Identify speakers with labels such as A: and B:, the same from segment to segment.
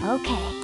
A: Okay.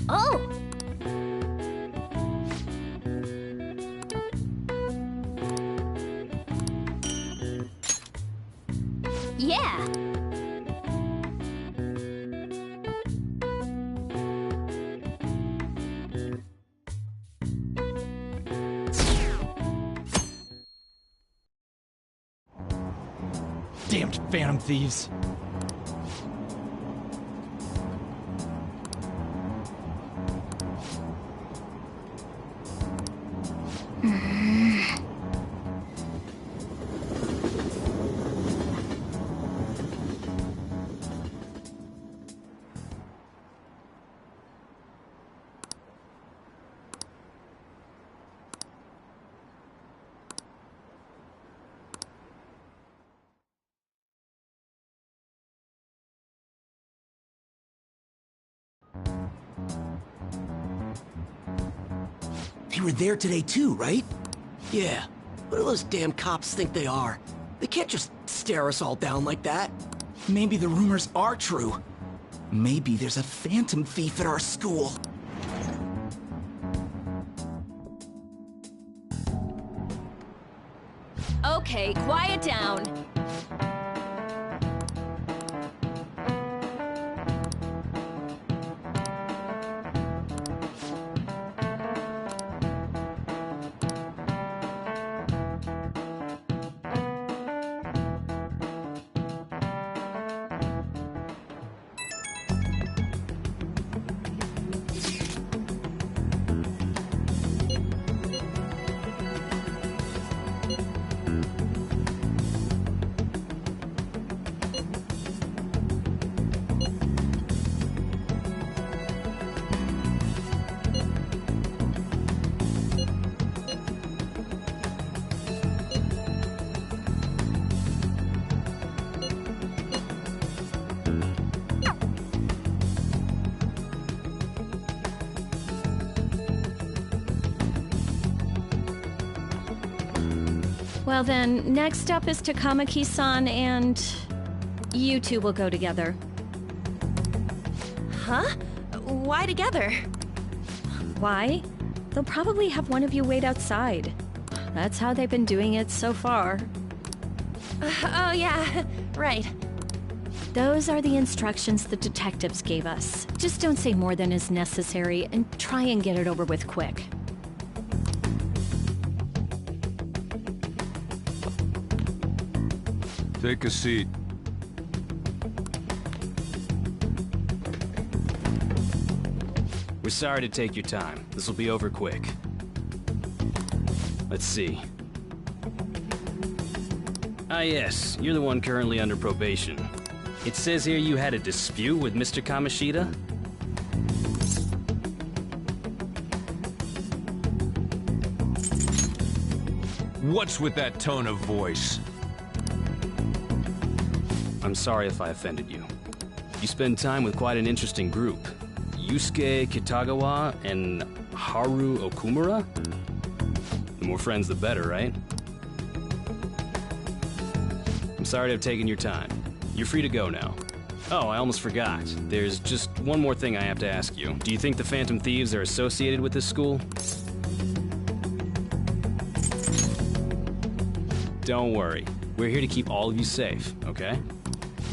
A: Oh! Yeah!
B: Damned phantom thieves.
C: They were there today too, right? Yeah. What do those damn cops think they are? They can't just stare us all down like that.
B: Maybe the rumors are true. Maybe there's a phantom thief at our school.
A: Okay, quiet down. Well then, next up is Takamaki-san, and you two will go together.
D: Huh? Why together?
A: Why? They'll probably have one of you wait outside. That's how they've been doing it so far.
D: Oh yeah, right.
A: Those are the instructions the detectives gave us. Just don't say more than is necessary, and try and get it over with quick.
E: Take a seat.
F: We're sorry to take your time. This will be over quick. Let's see. Ah yes, you're the one currently under probation. It says here you had a dispute with Mr. Kamoshida?
E: What's with that tone of voice?
F: I'm sorry if I offended you. You spend time with quite an interesting group. Yusuke Kitagawa and Haru Okumura? The more friends, the better, right? I'm sorry to have taken your time. You're free to go now. Oh, I almost forgot. There's just one more thing I have to ask you. Do you think the Phantom Thieves are associated with this school? Don't worry. We're here to keep all of you safe, okay?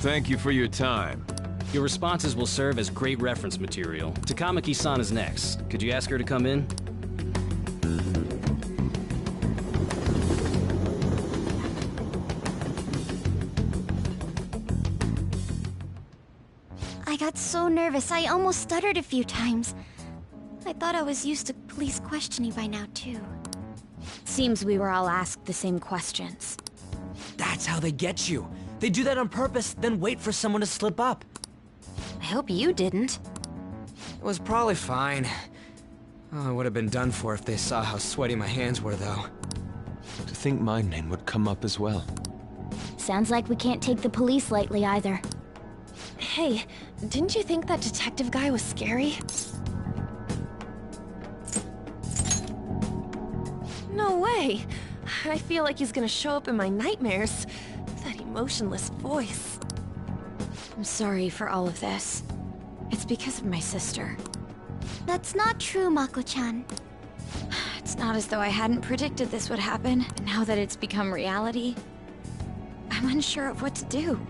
E: Thank you for your time.
F: Your responses will serve as great reference material. Takamaki-san is next. Could you ask her to come in?
G: got so nervous, I almost stuttered a few times. I thought I was used to police questioning by now, too.
A: Seems we were all asked the same questions.
C: That's how they get you. They do that on purpose, then wait for someone to slip up.
A: I hope you didn't.
C: It was probably fine. Oh, I would have been done for if they saw how sweaty my hands were, though.
E: To think my name would come up as well.
G: Sounds like we can't take the police lightly either.
D: Hey, didn't you think that detective guy was scary? No way! I feel like he's gonna show up in my nightmares. That emotionless voice.
A: I'm sorry for all of this. It's because of my sister.
G: That's not true, Mako-chan.
A: It's not as though I hadn't predicted this would happen, but now that it's become reality, I'm unsure of what to do.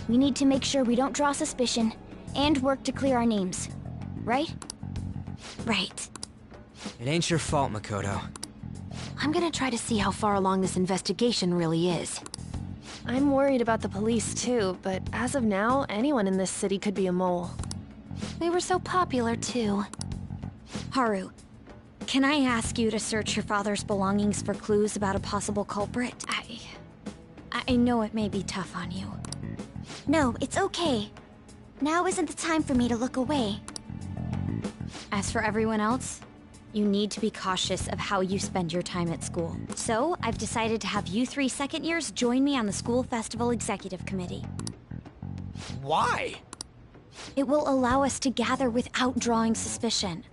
G: We need to make sure we don't draw suspicion, and work to clear our names. Right?
A: Right.
C: It ain't your fault, Makoto.
A: I'm gonna try to see how far along this investigation really is.
D: I'm worried about the police too, but as of now, anyone in this city could be a mole.
A: We were so popular, too. Haru, can I ask you to search your father's belongings for clues about a possible culprit? I know it may be tough on you.
G: No, it's okay. Now isn't the time for me to look away.
A: As for everyone else, you need to be cautious of how you spend your time at school. So, I've decided to have you 3 second years join me on the school festival executive committee.
C: Why?
A: It will allow us to gather without drawing suspicion.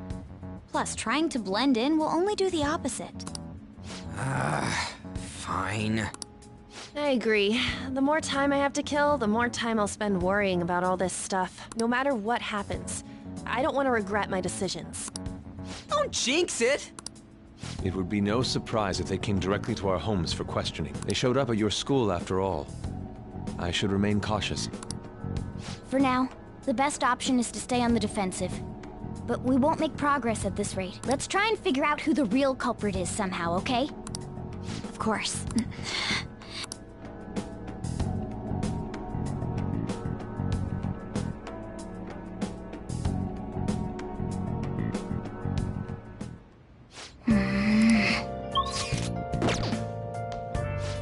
A: Plus, trying to blend in will only do the opposite.
C: Fine.
D: I agree. The more time I have to kill, the more time I'll spend worrying about all this stuff. No matter what happens. I don't want to regret my decisions.
C: Don't jinx it!
E: It would be no surprise if they came directly to our homes for questioning. They showed up at your school after all. I should remain cautious.
G: For now, the best option is to stay on the defensive. But we won't make progress at this rate. Let's try and figure out who the real culprit is somehow, okay?
A: Of course.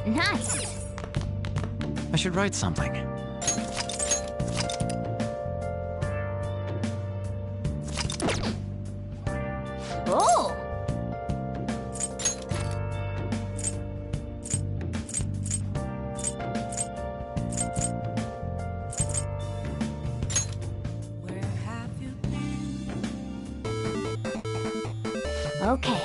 G: Nice!
B: I should write something.
G: Oh! Okay.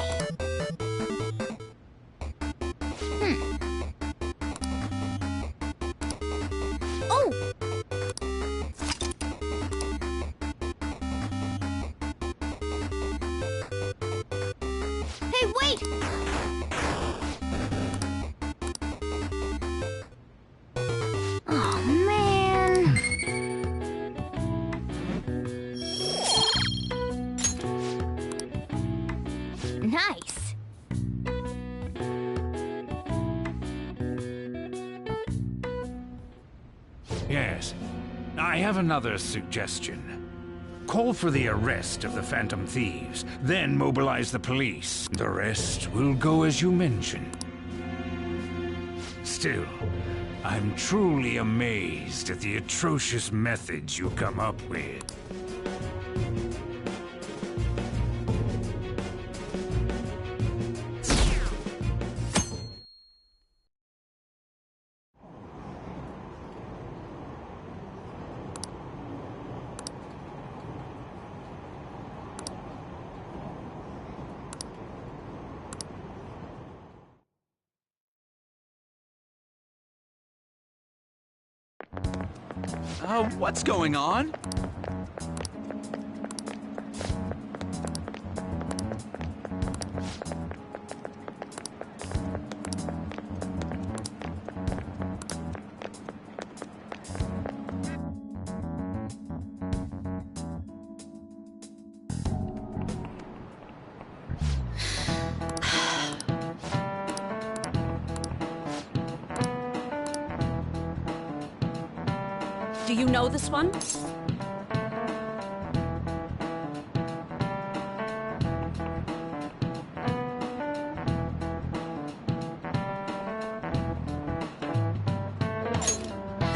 G: Oh! Hey, wait! Oh, man. Nice.
H: Yes. I have another suggestion. Call for the arrest of the Phantom Thieves, then mobilize the police. The rest will go as you mentioned. Still, I'm truly amazed at the atrocious methods you come up with.
B: What's going on?
I: Do you know this one?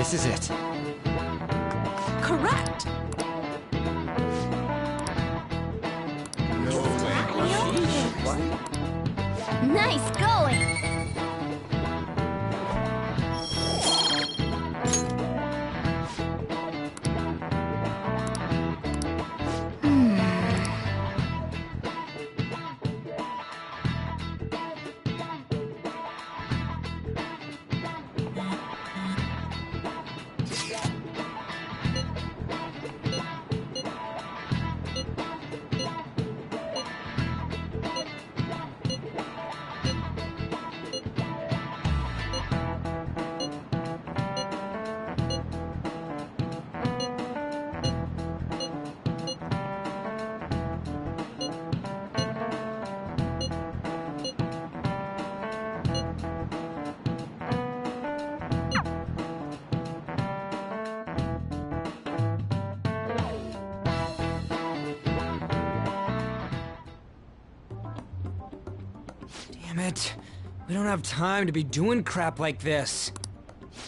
I: This is it.
D: Correct!
G: Nice going!
I: Damn it. We don't have time to be doing crap like this.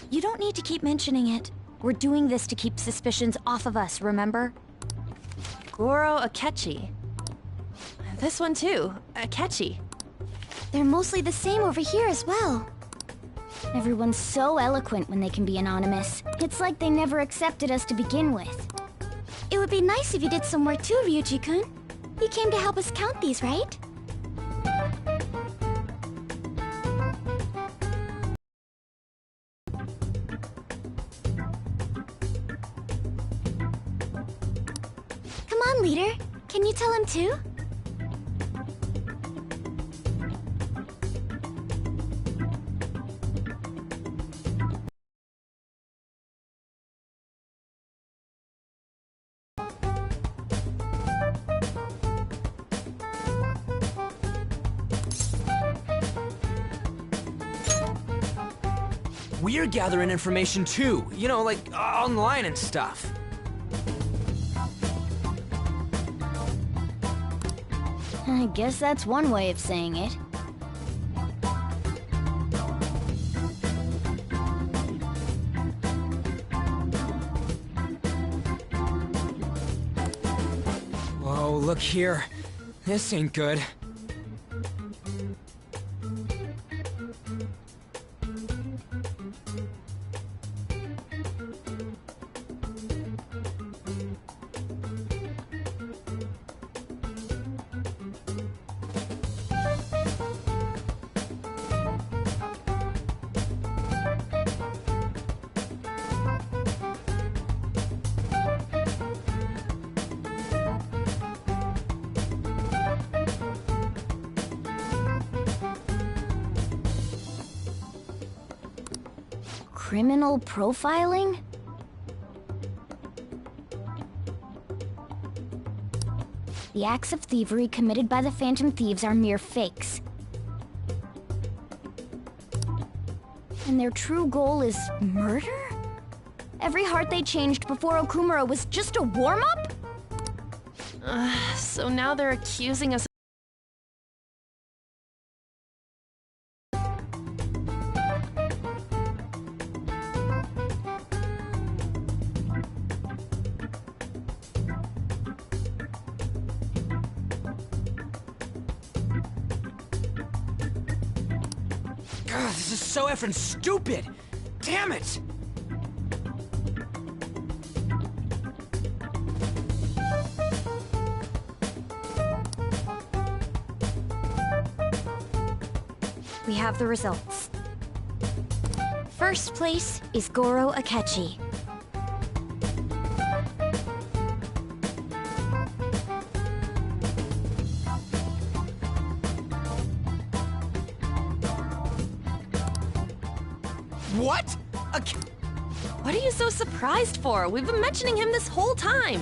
A: You don't need to keep mentioning it. We're doing this to keep suspicions off of us, remember?
D: Goro Akechi. This one too, Akechi.
G: They're mostly the same over here as well. Everyone's so eloquent when they can be anonymous. It's like they never accepted us to begin with. It would be nice if you did some work too, Ryuji-kun. You came to help us count these, right? Come on, leader. Can you tell him too?
I: We're gathering information too, you know, like online and stuff.
G: I guess that's one way of saying it.
I: Whoa, look here. This ain't good.
G: Criminal profiling? The acts of thievery committed by the Phantom Thieves are mere fakes. And their true goal is murder? Every heart they changed before Okumura was just a warm-up?
D: So now they're accusing us.
I: God, this is so effing stupid! Damn it!
A: We have the results. First place is Goro Akechi.
I: What?
D: What are you so surprised for? We've been mentioning him this whole time.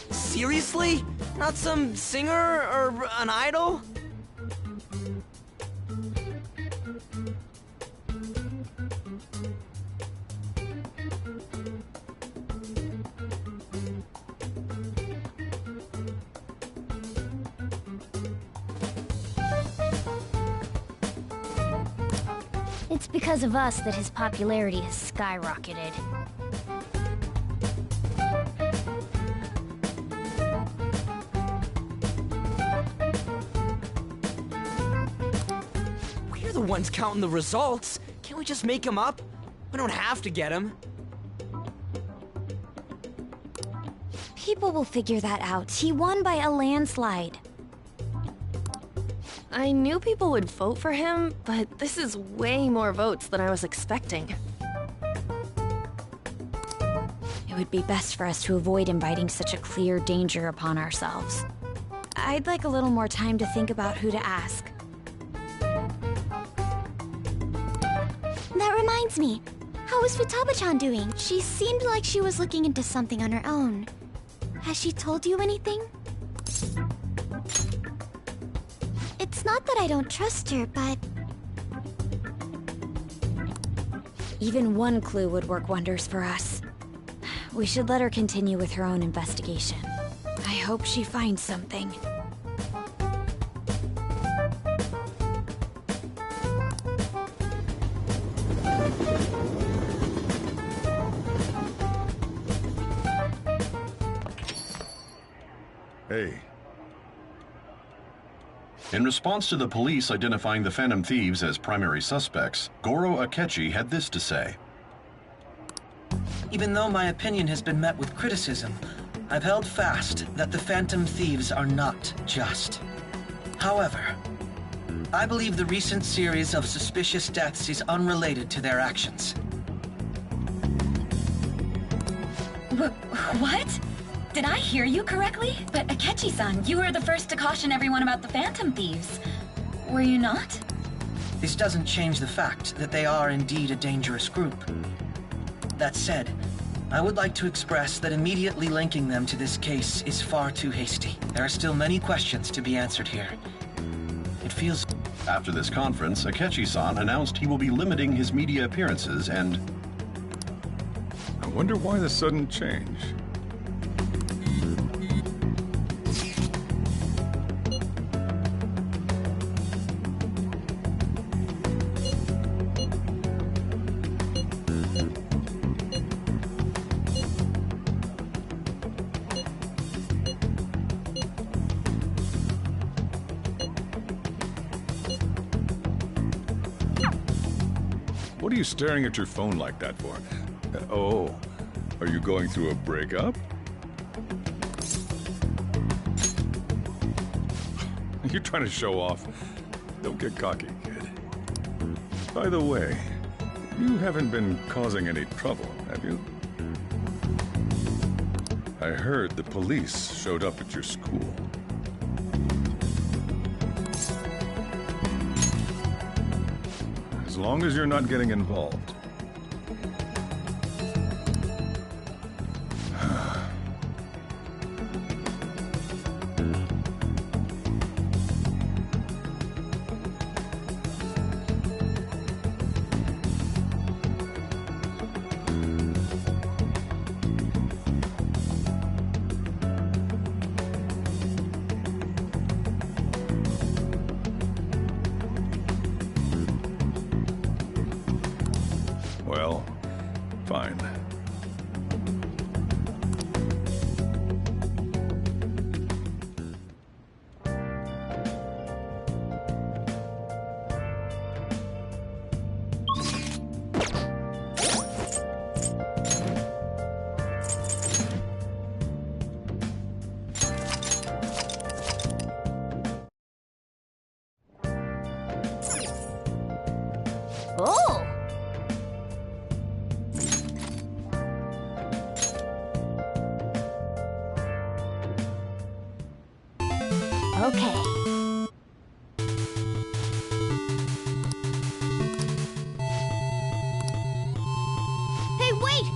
I: Seriously? Not some singer or an idol?
G: It's because of us that his popularity has skyrocketed.
I: We're the ones counting the results. Can't we just make him up? We don't have to get him.
A: People will figure that out. He won by a landslide.
D: I knew people would vote for him, but this is way more votes than I was expecting.
A: It would be best for us to avoid inviting such a clear danger upon ourselves. I'd like a little more time to think about who to ask.
G: That reminds me. How is Futaba-chan doing? She seemed like she was looking into something on her own. Has she told you anything? It's not that I don't trust her, but...
A: Even one clue would work wonders for us. We should let her continue with her own investigation. I hope she finds something.
J: Hey.
K: In response to the police identifying the Phantom Thieves as primary suspects, Goro Akechi had this to say.
L: Even though my opinion has been met with criticism, I've held fast that the Phantom Thieves are not just. However, I believe the recent series of suspicious deaths is unrelated to their actions.
M: What? Did I hear you correctly? But Akechi-san, you were the first to caution everyone about the Phantom Thieves. Were you not?
L: This doesn't change the fact that they are indeed a dangerous group. That said, I would like to express that immediately linking them to this case is far too hasty. There are still many questions to be answered here. It feels...
K: After this conference, Akechi-san announced he will be limiting his media appearances and...
J: I wonder why the sudden change. What are you staring at your phone like that for? Oh, are you going through a breakup? You're trying to show off. Don't get cocky, kid. By the way, you haven't been causing any trouble, have you? I heard the police showed up at your school. As long as you're not getting involved. Well, fine.
G: Oh! Okay. Hey, wait!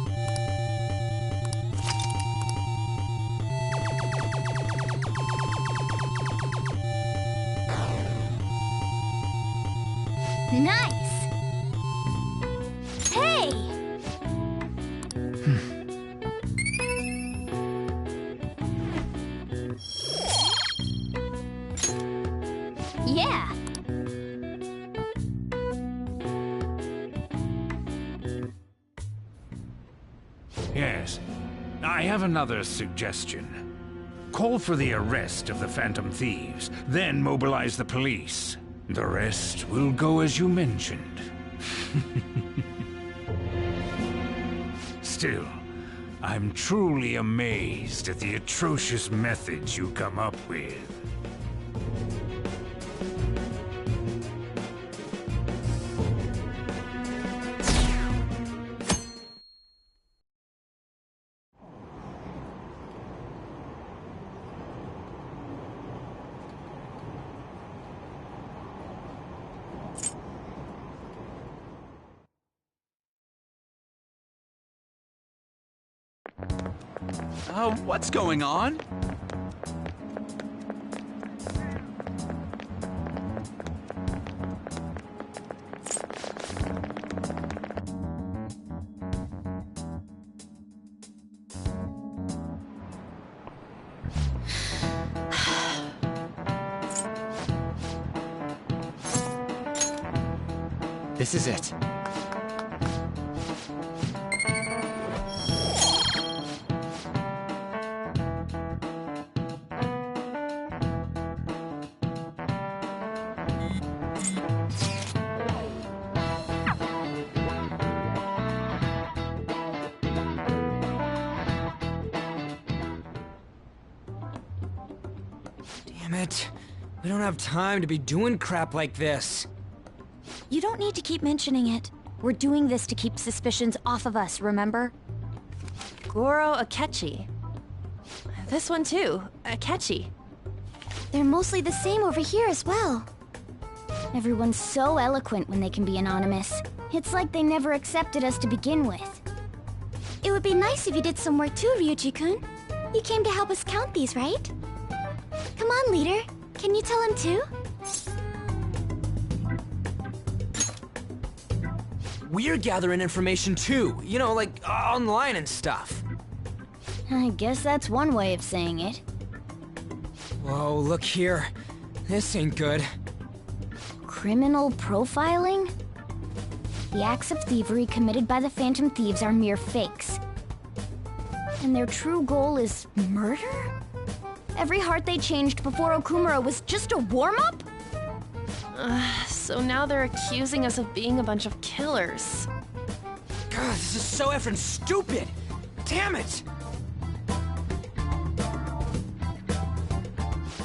G: Nice! Hey! Yeah.
H: have another suggestion. Call for the arrest of the Phantom Thieves, then mobilize the police. The rest will go as you mentioned. Still, I'm truly amazed at the atrocious methods you come up with.
B: What's going on?
I: This is it. Damn it. We don't have time to be doing crap like this.
A: You don't need to keep mentioning it. We're doing this to keep suspicions off of us, remember?
D: Goro Akechi. This one too, Akechi.
G: They're mostly the same over here as well. Everyone's so eloquent when they can be anonymous. It's like they never accepted us to begin with. It would be nice if you did some work too, Ryuji-kun. You came to help us count these, right? Come on, leader. Can you tell him too?
I: We're gathering information too, you know, like online and stuff.
G: I guess that's one way of saying it.
I: Whoa, look here. This ain't good.
G: Criminal profiling? The acts of thievery committed by the Phantom Thieves are mere fakes. And their true goal is murder? Every heart they changed before Okumura was just a warm-up?
D: So now they're accusing us of being a bunch of killers.
I: God, this is so effing stupid! Damn it!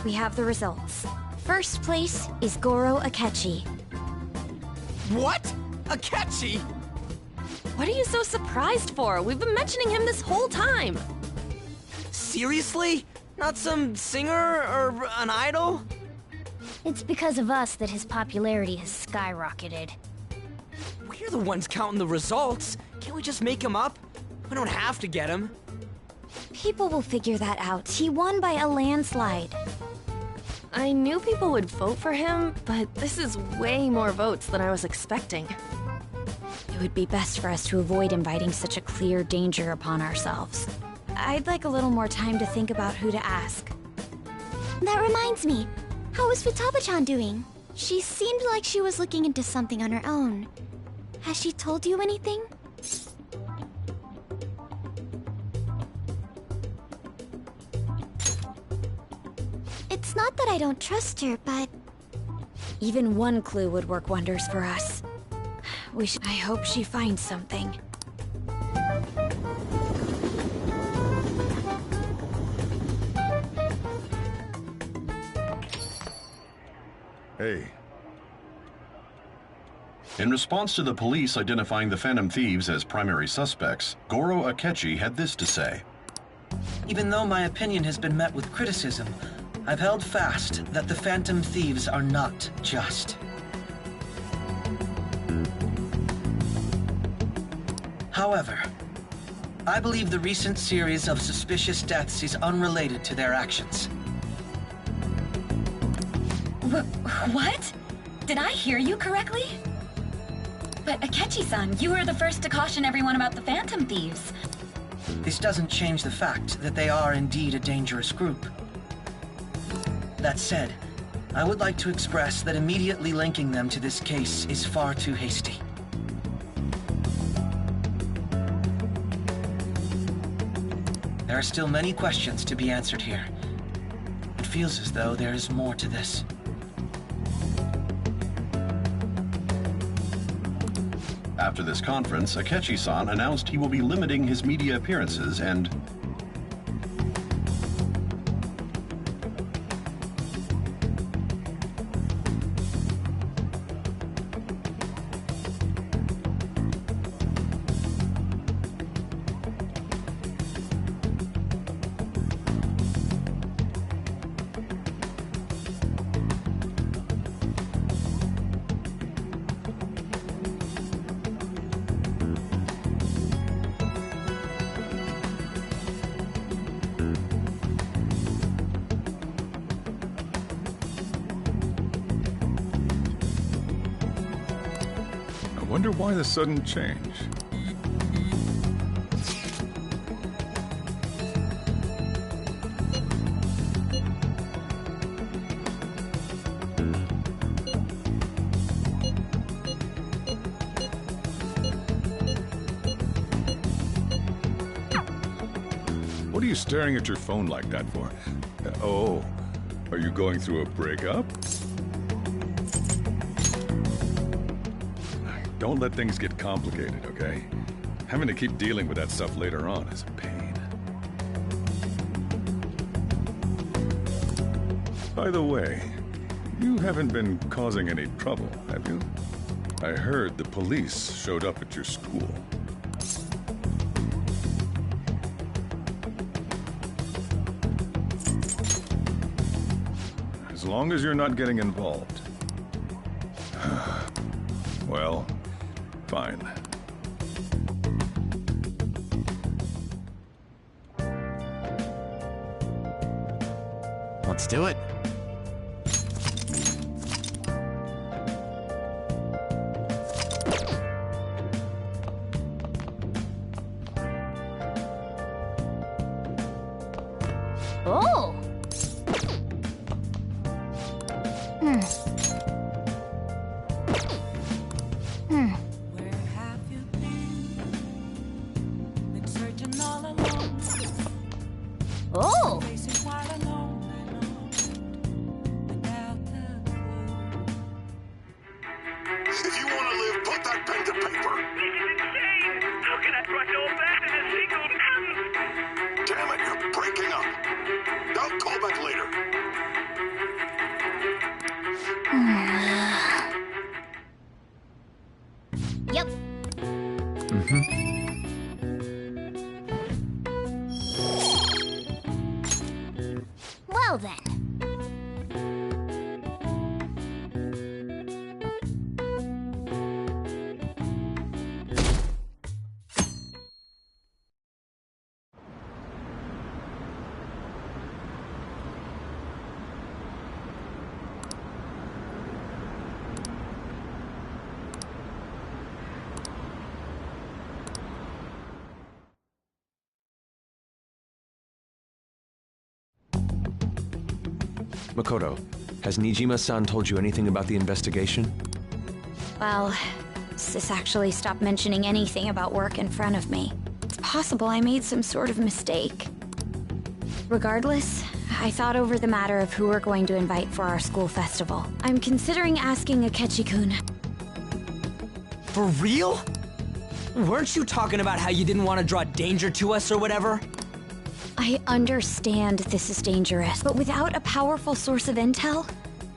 A: We have the results. First place is Goro Akechi.
I: What? Akechi?
D: What are you so surprised for? We've been mentioning him this whole time.
I: Seriously? Not some singer or an idol?
G: It's because of us that his popularity has skyrocketed.
I: We're the ones counting the results. Can't we just make him up? We don't have to get him.
A: People will figure that out. He won by a landslide.
D: I knew people would vote for him, but this is way more votes than I was expecting.
A: It would be best for us to avoid inviting such a clear danger upon ourselves. I'd like a little more time to think about who to ask.
G: That reminds me. How was Futaba-chan doing? She seemed like she was looking into something on her own. Has she told you anything? It's not that I don't trust her, but...
A: Even one clue would work wonders for us. I hope she finds something.
J: Hey.
K: In response to the police identifying the Phantom Thieves as primary suspects, Goro Akechi had this to say.
L: Even though my opinion has been met with criticism, I've held fast that the Phantom Thieves are not just. However, I believe the recent series of suspicious deaths is unrelated to their actions.
M: What? Did I hear you correctly? But Akechi-san, you were the first to caution everyone about the Phantom Thieves.
L: This doesn't change the fact that they are indeed a dangerous group. That said, I would like to express that immediately linking them to this case is far too hasty. There are still many questions to be answered here. It feels as though there is more to this.
K: After this conference, Akechi-san announced he will be limiting his media appearances and...
J: I wonder why the sudden change. What are you staring at your phone like that for? Oh, are you going through a breakup? Don't let things get complicated, okay? Having to keep dealing with that stuff later on is a pain. By the way, you haven't been causing any trouble, have you? I heard the police showed up at your school. As long as you're not getting involved. Well, fine.
C: Let's do it.
G: Oh! Oh!
N: If you want to live, put that pen to paper. This is insane! How can I rush all that in a single month? Damn it, you're breaking up. I'll call back later.
G: Yep. Well then.
E: Makoto, has Nijima-san told you anything about the investigation?
A: Well, Sis actually stopped mentioning anything about work in front of me. It's possible I made some sort of mistake. Regardless, I thought over the matter of who we're going to invite for our school festival. I'm considering asking Akechi-kun.
I: For real? Weren't you talking about how you didn't want to draw danger to us or whatever?
A: I understand this is dangerous, but without a powerful source of intel,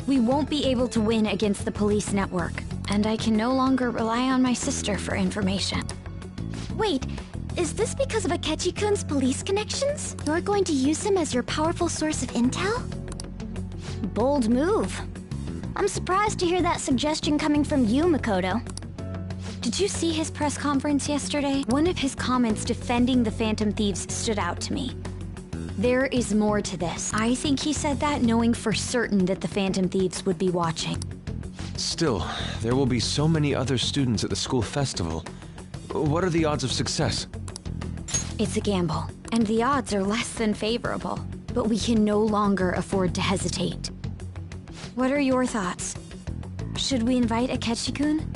A: we won't be able to win against the police network. And I can no longer rely on my sister for information.
G: Wait, is this because of Akechi-kun's police connections? You're going to use him as your powerful source of intel? Bold move. I'm surprised to hear that suggestion coming from you, Makoto.
A: Did you see his press conference yesterday? One of his comments defending the Phantom Thieves stood out to me. There is more to this. I think he said that knowing for certain that the Phantom Thieves would be watching.
E: Still, there will be so many other students at the school festival. What are the odds of success?
A: It's a gamble, and the odds are less than favorable. But we can no longer afford to hesitate. What are your thoughts? Should we invite Akechi-kun?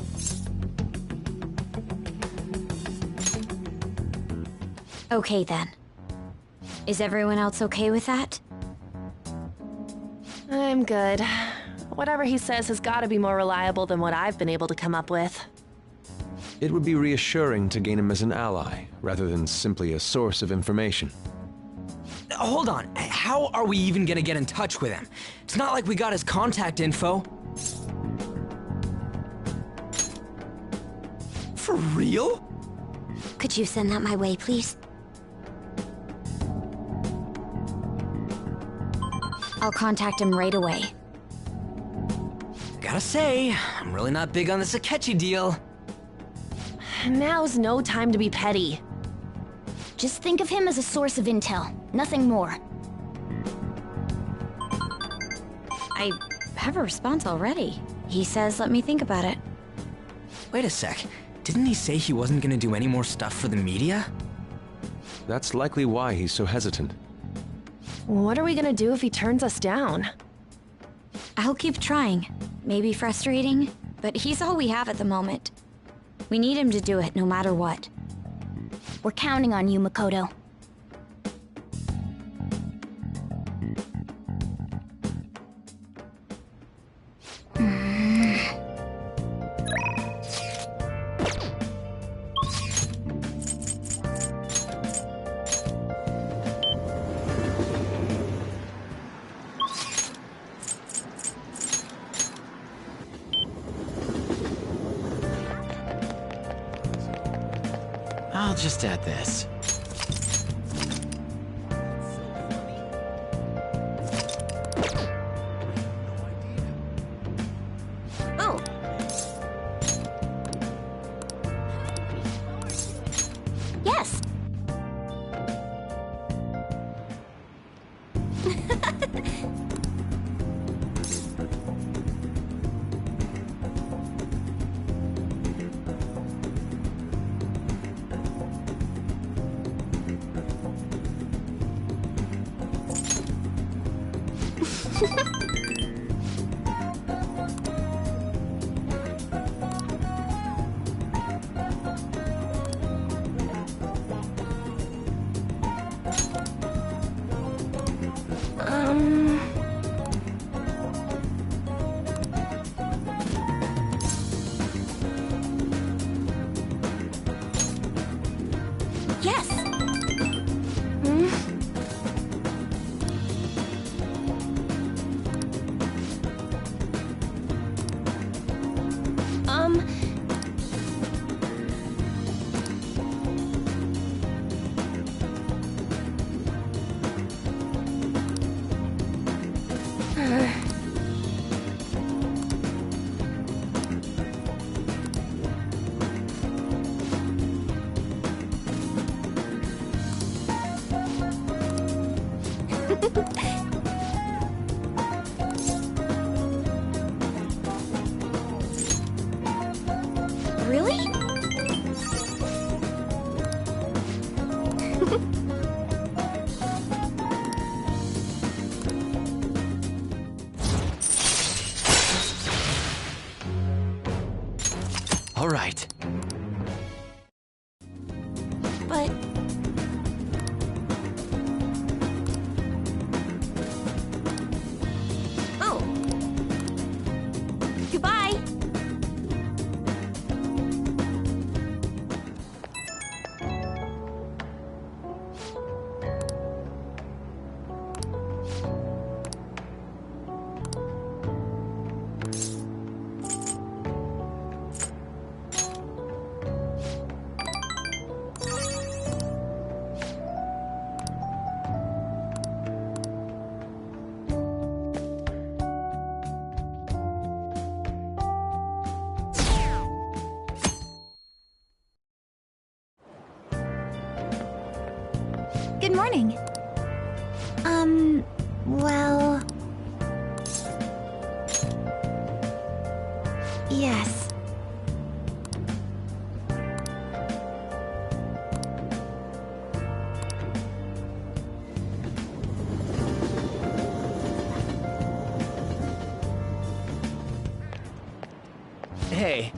A: Okay then. Is everyone else okay with that?
D: I'm good. Whatever he says has got to be more reliable than what I've been able to come up with.
E: It would be reassuring to gain him as an ally, rather than simply a source of information.
I: Hold on, how are we even gonna get in touch with him? It's not like we got his contact info. For real?
A: Could you send that my way, please? I'll contact him right away.
I: Gotta say, I'm really not big on this Akechi deal.
D: Now's no time to be petty.
G: Just think of him as a source of intel, nothing more.
A: I have a response already. He says let me think about it.
I: Wait a sec, didn't he say he wasn't gonna do any more stuff for the media?
E: That's likely why he's so hesitant.
D: What are we gonna do if he turns us down?
A: I'll keep trying. Maybe frustrating, but he's all we have at the moment. We need him to do it no matter what.
G: We're counting on you, Makoto.
O: I'll just add this.
A: Oh.
G: Yes. Yes.
A: Really?
O: All right.
A: But... Oh. Goodbye.
G: Good morning. Well... Yes.
I: Hey.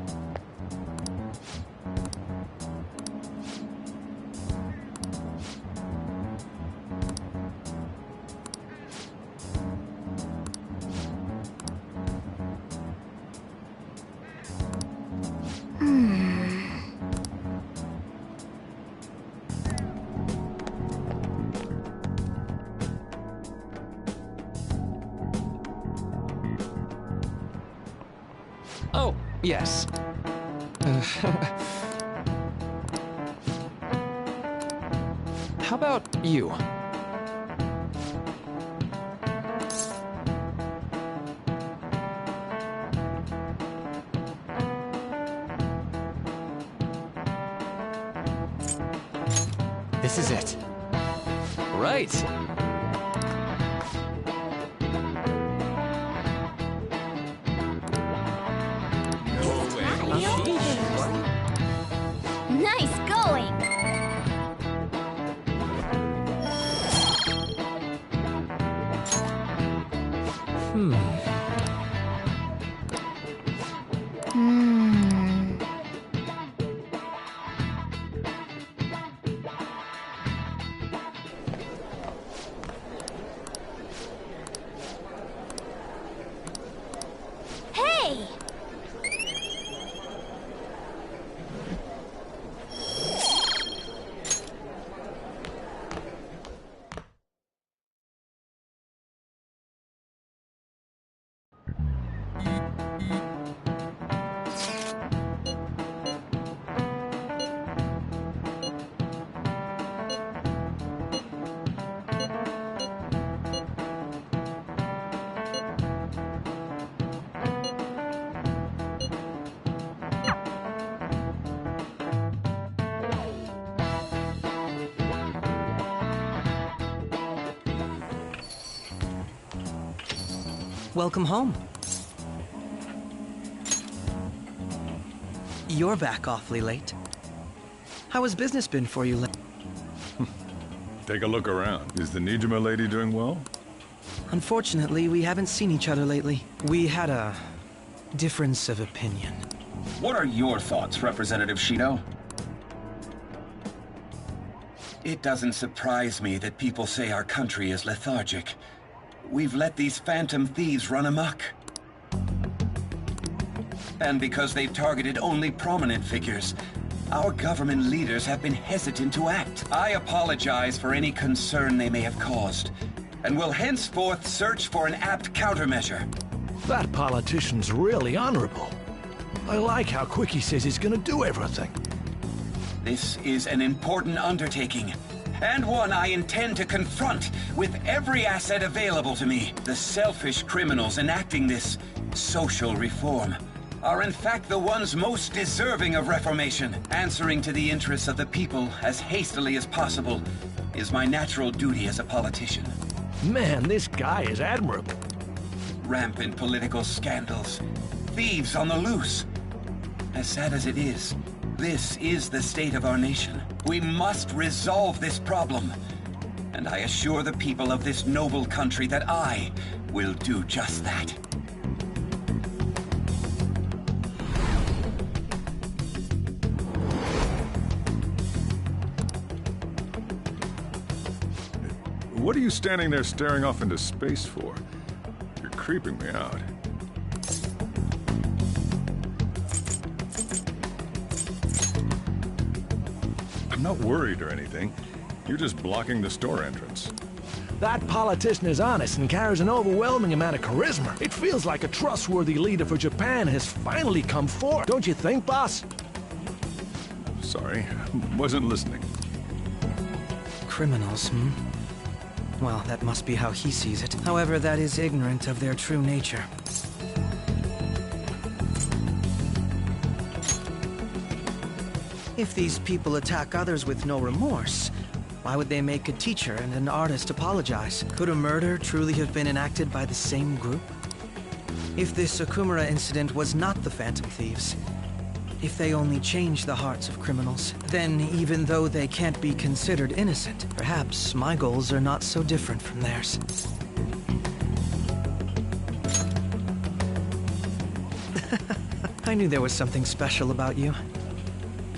O: Oh, yes. How about you? This is it. Right.
G: Nice going! Hey!
L: Welcome home. You're back awfully late. How has business been for you lately?
J: Take a look around. Is the Nijima lady doing well?
L: Unfortunately, we haven't seen each other lately. We had a difference of opinion.
B: What are your thoughts, Representative Shido?
P: It doesn't surprise me that people say our country is lethargic. We've let these phantom thieves run amok. And because they've targeted only prominent figures, our government leaders have been hesitant to act. I apologize for any concern they may have caused, and will henceforth search for an apt countermeasure.
Q: That politician's really honorable. I like how quick he says he's gonna do everything.
P: This is an important undertaking, and one I intend to confront with every asset available to me. The selfish criminals enacting this social reform are in fact the ones most deserving of reformation. Answering to the interests of the people as hastily as possible is my natural duty as a politician.
Q: Man, this guy is admirable.
P: Rampant political scandals, thieves on the loose. As sad as it is, this is the state of our nation. We must resolve this problem. And I assure the people of this noble country that I will do just that.
J: What are you standing there staring off into space for? You're creeping me out. I'm not worried or anything. You're just blocking the store entrance.
Q: That politician is honest and carries an overwhelming amount of charisma. It feels like a trustworthy leader for Japan has finally come forth. Don't you think, boss?
J: Sorry, wasn't listening.
L: Criminals, hmm? Well, that must be how he sees it. However, that is ignorant of their true nature. If these people attack others with no remorse, why would they make a teacher and an artist apologize? Could a murder truly have been enacted by the same group? If this Okumura incident was not the Phantom Thieves, if they only change the hearts of criminals, then even though they can't be considered innocent, perhaps my goals are not so different from theirs. I knew there was something special about you.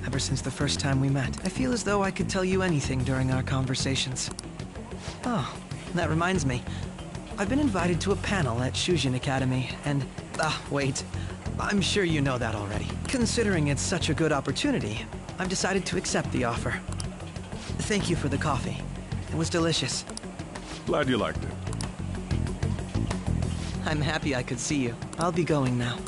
L: Ever since the first time we met, I feel as though I could tell you anything during our conversations. Oh, that reminds me. I've been invited to a panel at Shujin Academy, and... wait. I'm sure you know that already. Considering it's such a good opportunity, I've decided to accept the offer. Thank you for the coffee. It was delicious.
J: Glad you liked it.
L: I'm happy I could see you. I'll be going now.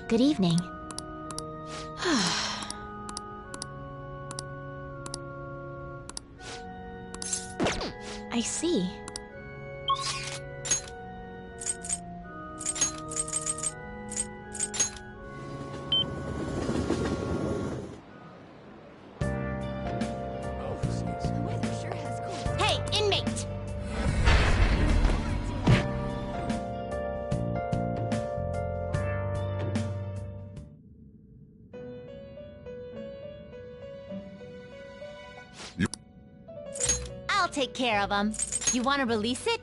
G: Good evening. I see. Hey, inmate! I'll take care of him. You want to release it?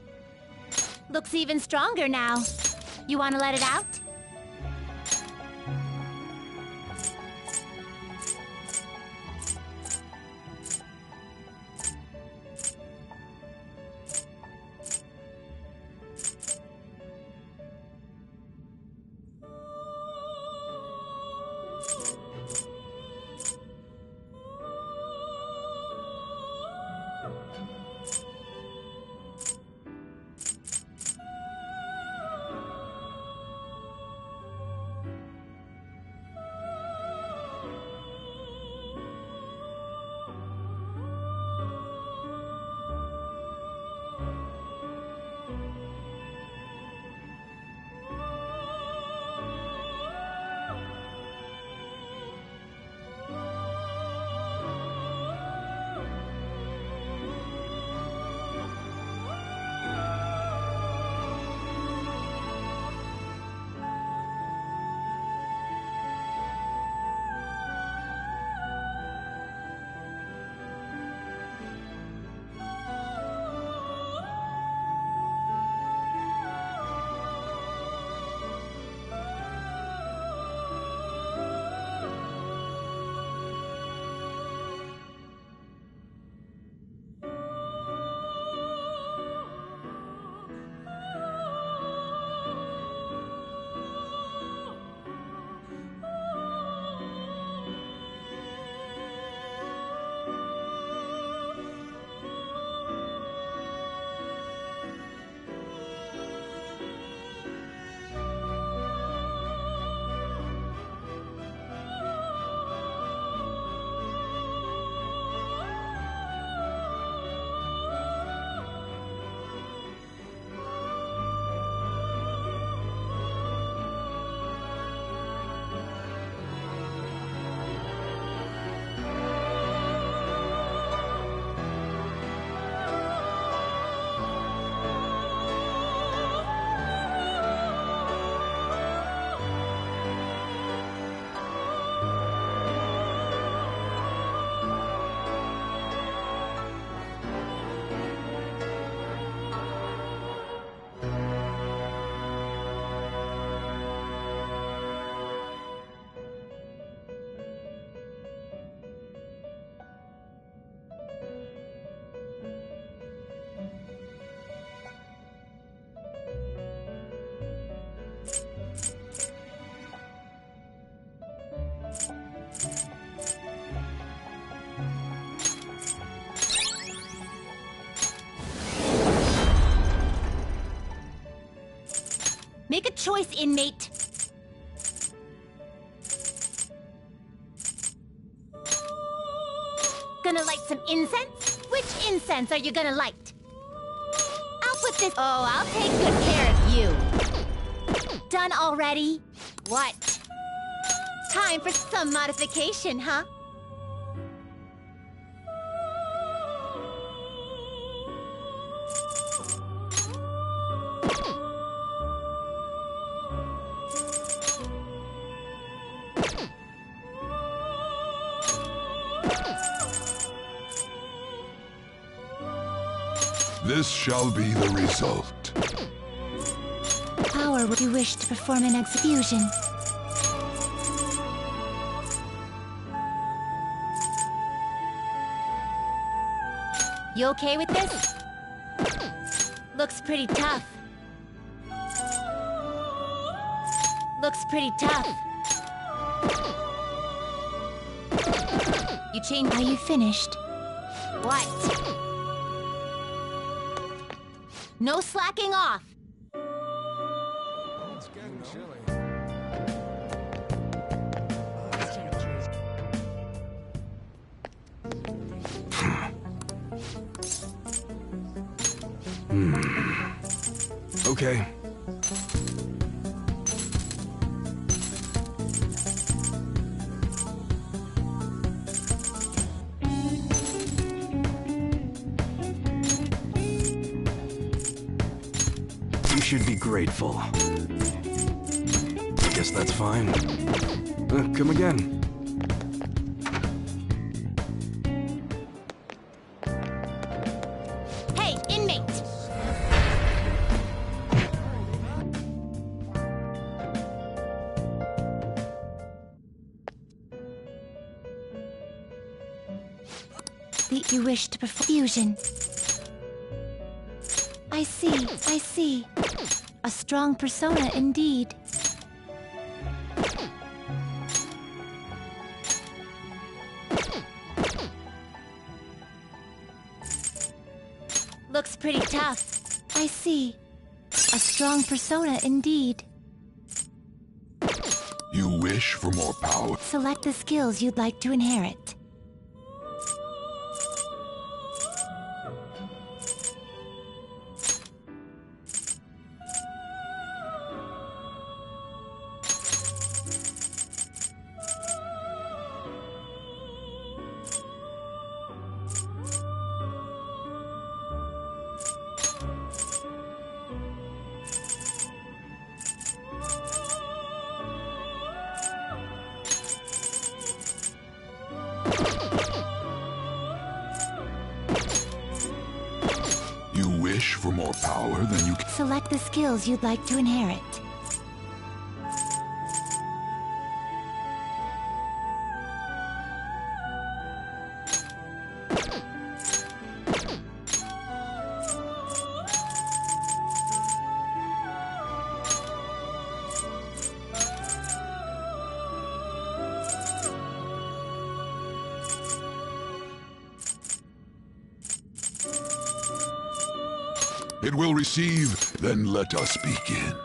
G: Looks even stronger now. You want to let it out? Make a choice, inmate. Gonna light some incense? Which incense are you gonna light? I'll put this... Oh, I'll take good care of you.
R: Done already? What? Time for some modification, huh?
N: This shall be the result.
R: Power, would you wish to perform an execution? You okay with this? Looks pretty tough. Looks pretty tough. You changed. Are you finished? What? No slacking off.
Q: It's getting chilly.
S: Okay. You should be grateful. I guess that's fine. Come again.
R: Hey, inmate! You wish to perform fusion. I see. A strong persona indeed. Looks pretty tough. I see. A strong persona indeed.
N: You wish for more power?
R: Select the skills you'd like to inherit.
N: You wish for more power than you can.
R: Select the skills you'd like to inherit.
N: It will receive, then let us begin.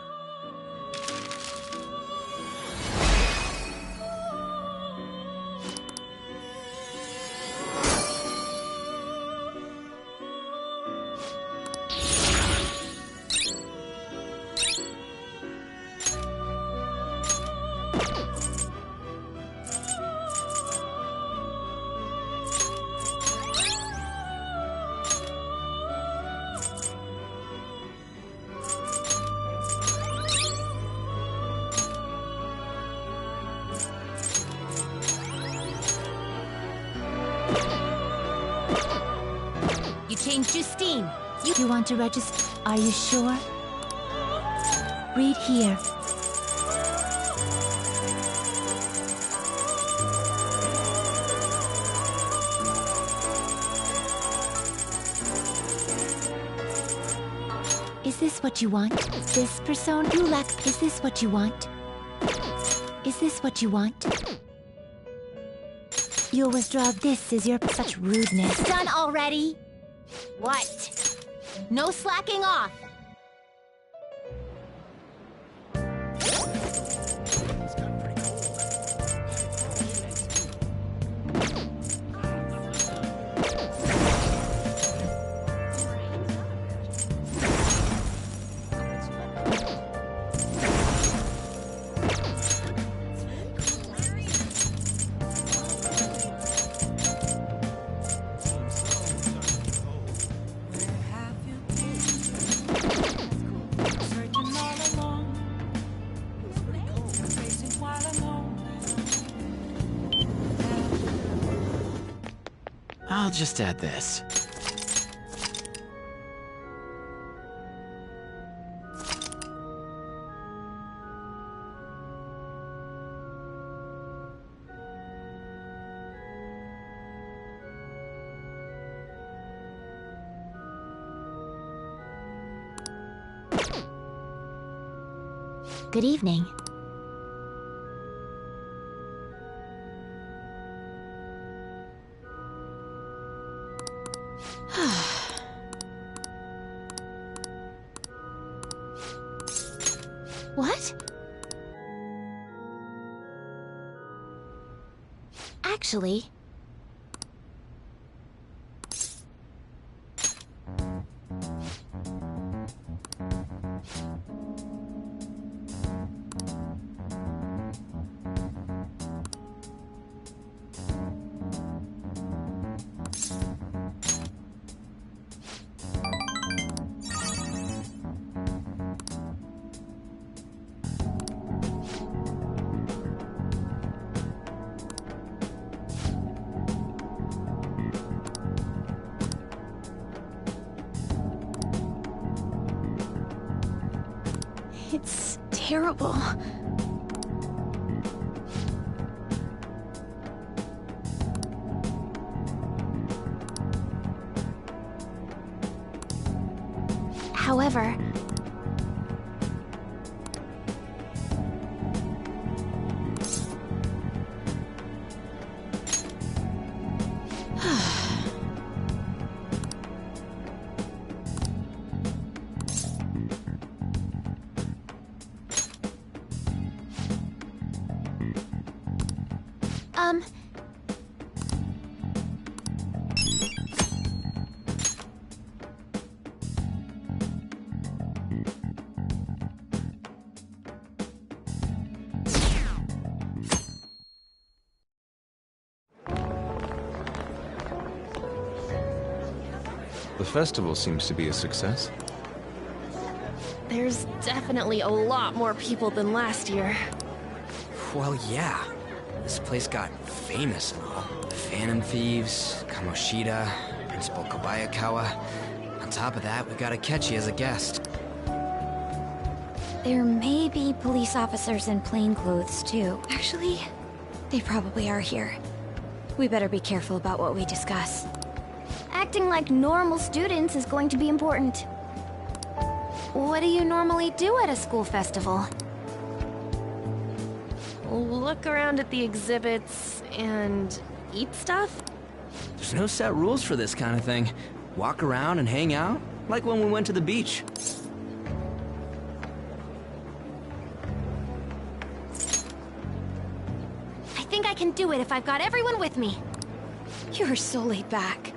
R: Change Justine. You want to register? Are you sure? Read here. Is this what you want? This persona you lack. Is this what you want? Is this what you want? You'll withdraw. This is your such rudeness. Done already? What? No slacking off!
O: I'll just add this.
R: Good evening. What? Actually... It's terrible. However...
E: The festival seems to be a success.
D: There's definitely a lot more people than last year.
I: Well, yeah. This place got famous and all. The Phantom Thieves, Kamoshida, Principal Kobayakawa. On top of that, we got Akechi as a guest.
A: There may be police officers in plainclothes, too. Actually, they probably are here. We better be careful about what we discuss.
G: Acting like normal students is going to be important.
A: What do you normally do at a school festival?
D: Look around at the exhibits and eat stuff?
I: There's no set rules for this kind of thing. Walk around and hang out, like when we went to the beach.
A: I think I can do it if I've got everyone with me. You're so laid back.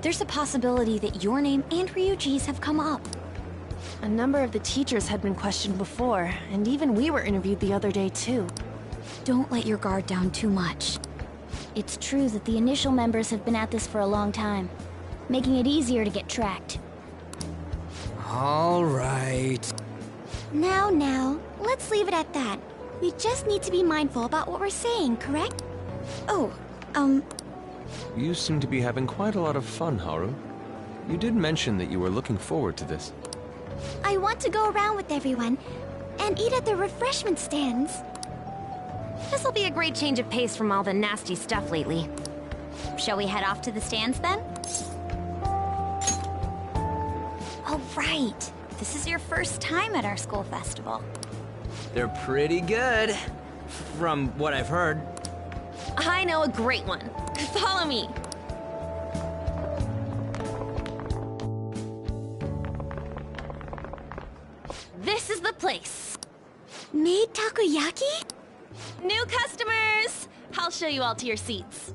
A: There's a possibility that your name and Ryuji's have come up.
D: A number of the teachers had been questioned before, and even we were interviewed the other day too.
A: Don't let your guard down too much.
G: It's true that the initial members have been at this for a long time, making it easier to get tracked.
I: All right.
G: Now, let's leave it at that. We just need to be mindful about what we're saying, correct?
A: Oh,
E: You seem to be having quite a lot of fun, Haru. You did mention that you were looking forward to this.
G: I want to go around with everyone and eat at the refreshment stands.
R: This'll be a great change of pace from all the nasty stuff lately. Shall we head off to the stands then?
A: oh right. This is your first time at our school festival.
I: They're pretty good, from what I've heard.
D: I know a great one. Follow me. This is the place.
G: Made takoyaki?
D: New customers! I'll show you all to your seats.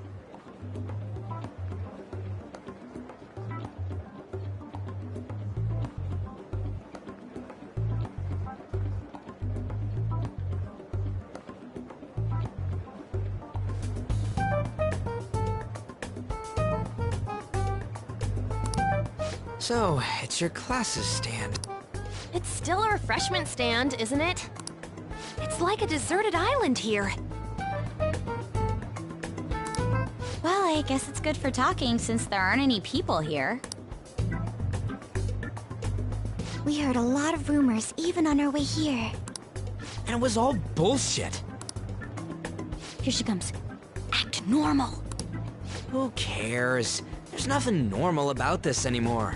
I: So, it's your class's stand.
D: It's still a refreshment stand, isn't it?
A: It's like a deserted island here.
G: Well,
A: I guess it's good for talking since there aren't any people here.
G: We heard a lot of rumors, even on our way here.
I: And it was all bullshit.
G: Here she comes. Act normal.
I: Who cares? There's nothing normal about this anymore.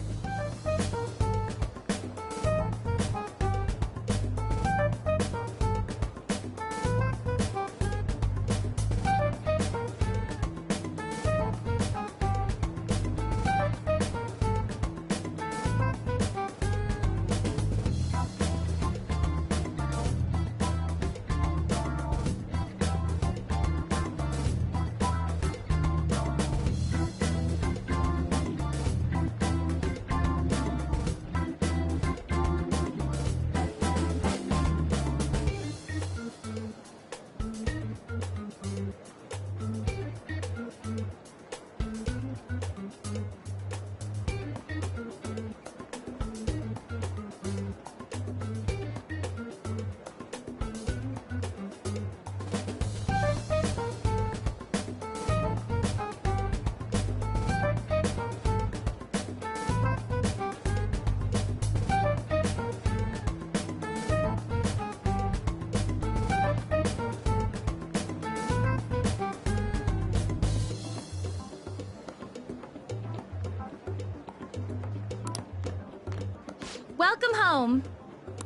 D: Welcome home.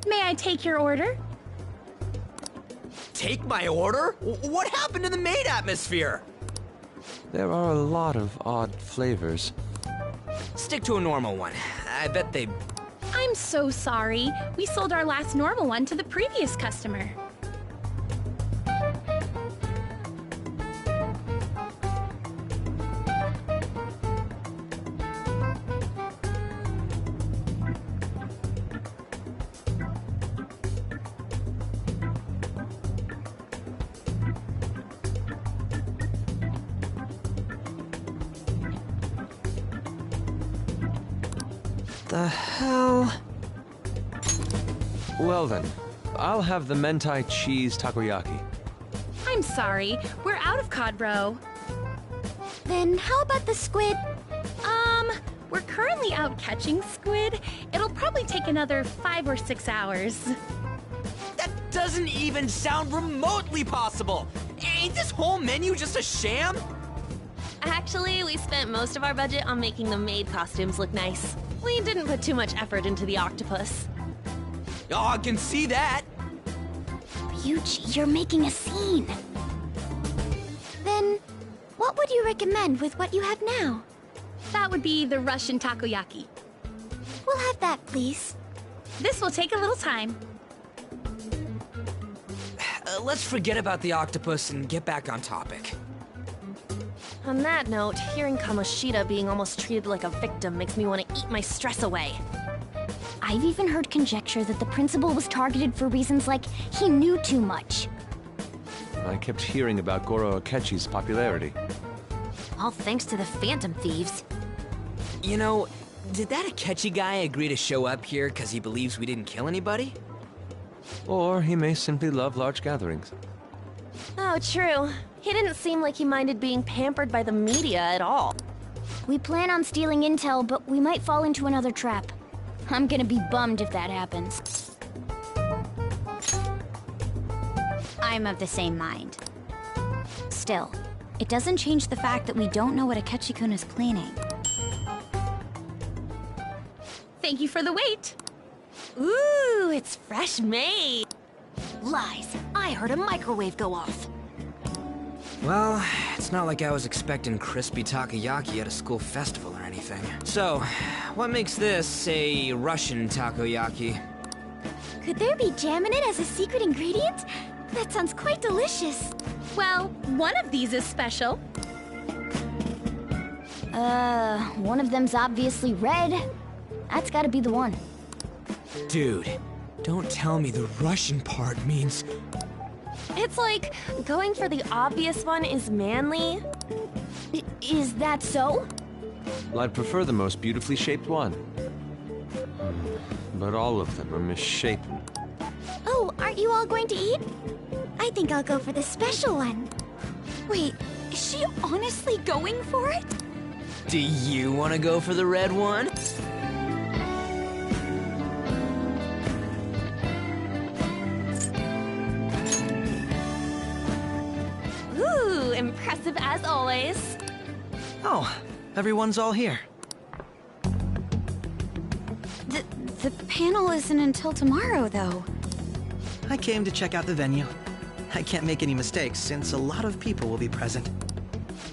D: May I take your order?
I: Take my order? What happened to the maid atmosphere?
E: There are a lot of odd flavors.
I: Stick to a normal one. I bet they...
D: I'm so sorry. We sold our last normal one to the previous customer.
E: The hell? Well then, I'll have the mentai cheese takoyaki.
D: I'm sorry. We're out of cod roe.
G: Then how about the squid?
D: We're currently out catching squid. It'll probably take another 5 or 6 hours.
I: That doesn't even sound remotely possible! Ain't this whole menu just a sham?
D: Actually, we spent most of our budget on making the maid costumes look nice. We didn't put too much effort into the octopus.
I: Oh, I can see that!
G: Ryuji, you're making a scene. Then, what would you recommend with what you have now?
D: That would be the Russian takoyaki.
G: We'll have that, please.
D: This will take a little time.
I: Let's forget about the octopus and get back on topic.
D: On that note, hearing Kamoshida being almost treated like a victim makes me want to eat my stress away.
G: I've even heard conjecture that the principal was targeted for reasons like he knew too much.
E: I kept hearing about Goro Akechi's popularity.
R: All thanks to the Phantom Thieves.
I: You know, did that Akechi guy agree to show up here because he believes we didn't kill anybody?
E: Or he may simply love large gatherings.
D: Oh, true. He didn't seem like he minded being pampered by the media at all.
G: We plan on stealing intel, but we might fall into another trap. I'm gonna be bummed if that happens.
A: I'm of the same mind. Still, it doesn't change the fact that we don't know what Akechi-kun is planning.
D: Thank you for the wait. Ooh, it's fresh made.
R: Lies. I heard a microwave go off.
I: Well, it's not like I was expecting crispy takoyaki at a school festival or anything. So, what makes this a Russian takoyaki?
G: Could there be jam in it as a secret ingredient? That sounds quite delicious.
D: Well, one of these is special.
G: One of them's obviously red. That's gotta be the one.
I: Dude, don't tell me the Russian part means...
D: It's like going for the obvious one is manly.
G: Is that so?
E: Well, I'd prefer the most beautifully shaped one. But all of them are misshapen.
G: Oh, aren't you all going to eat? I think I'll go for the special one. Wait,
A: Is she honestly going for it?
I: Do you want to go for the red one?
D: Ooh, impressive as always.
L: Oh, everyone's all here.
A: The panel isn't until tomorrow, though.
L: I came to check out the venue. I can't make any mistakes since a lot of people will be present.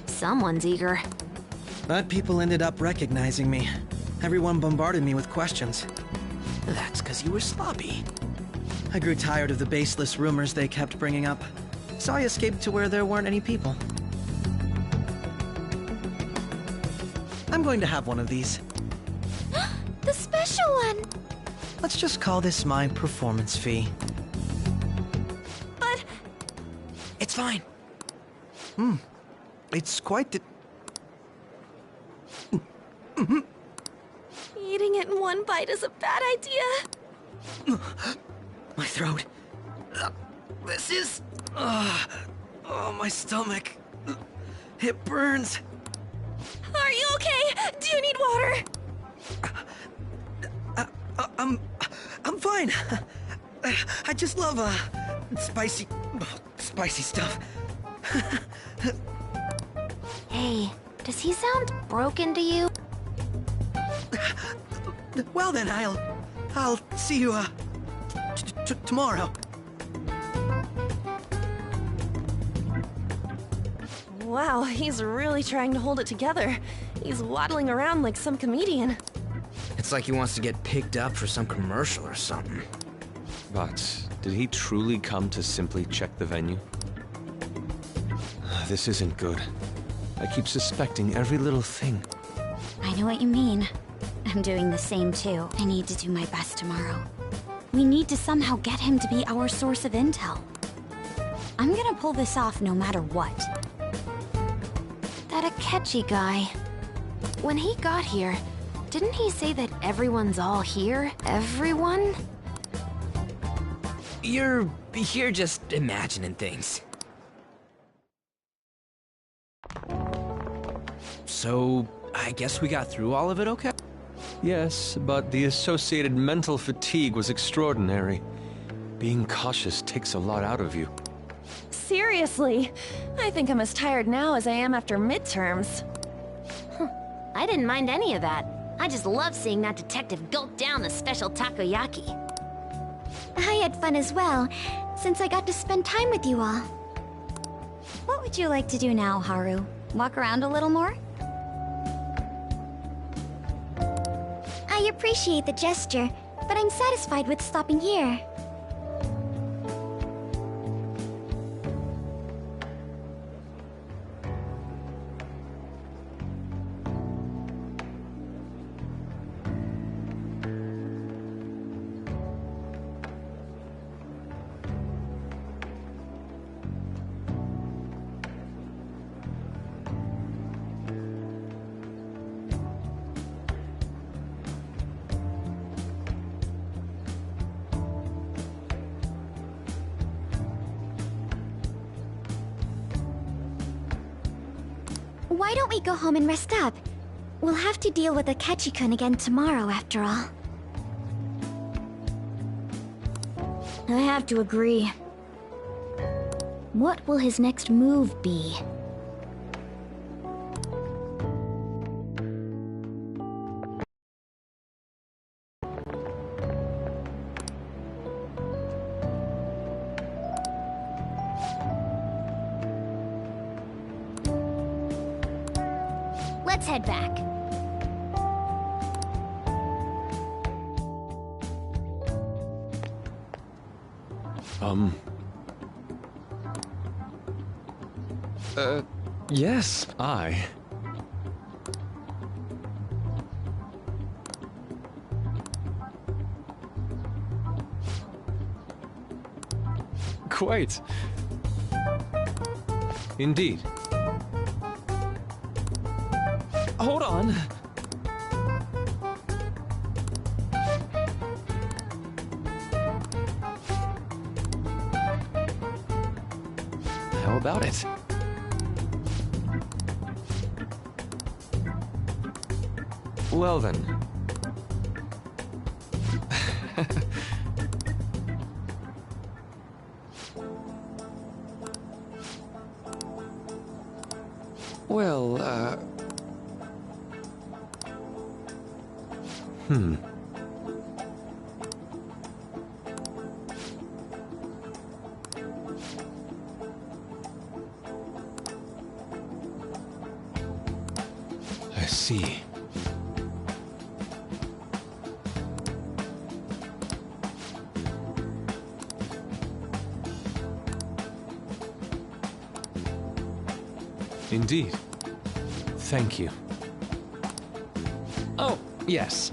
D: Someone's eager.
L: But people ended up recognizing me. Everyone bombarded me with questions.
C: That's because you were sloppy.
L: I grew tired of the baseless rumors they kept bringing up, so I escaped to where there weren't any people. I'm going to have one of these.
G: The special one!
L: Let's just call this my performance fee.
D: But...
C: It's fine.
L: It's quite the...
D: Eating it in one bite is a bad idea.
L: My throat. This is... oh, my stomach. It burns.
D: Are you okay? Do you need water?
L: I'm fine. I just love, spicy stuff.
G: Hey, does he sound broken to you?
L: Well then, I'll see you, tomorrow.
D: Wow, he's really trying to hold it together. He's waddling around like some comedian.
I: It's like he wants to get picked up for some commercial or something.
E: But did he truly come to simply check the venue? This isn't good. I keep suspecting every little thing.
A: I know what you mean. I'm doing the same too. I need to do my best tomorrow. We need to somehow get him to be our source of intel. I'm gonna pull this off no matter what.
D: That Akechi guy. When he got here, didn't he say that everyone's all here? Everyone?
I: You're just imagining things. So, I guess we got through all of it okay?
E: Yes, but the associated mental fatigue was extraordinary. Being cautious takes a lot out of you.
D: Seriously, I think I'm as tired now as I am after midterms.
R: I didn't mind any of that. I just love seeing that detective gulp down the special takoyaki.
G: I had fun as well, since I got to spend time with you all.
A: What would you like to do now, Haru? Walk around a little more?
G: I appreciate the gesture, but I'm satisfied with stopping here. Why don't we go home and rest up? We'll have to deal with Akechi-kun again tomorrow, after all.
A: I have to agree. What will his next move be?
G: Let's head back.
E: Yes, I. Quite. Indeed. Hold on. How about it?
O: Well then. Well,
E: I see. Indeed. Thank you.
O: oh, yes.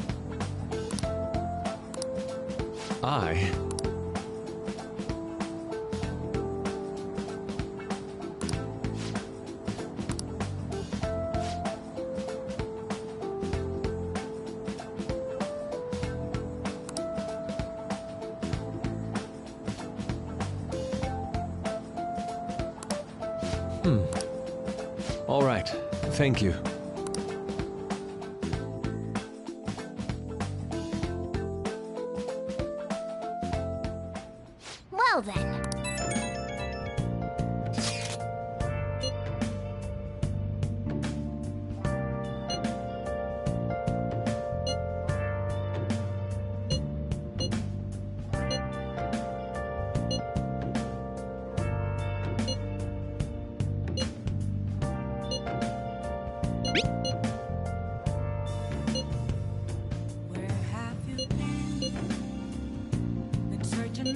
E: I... All right. Thank you.
G: Well then.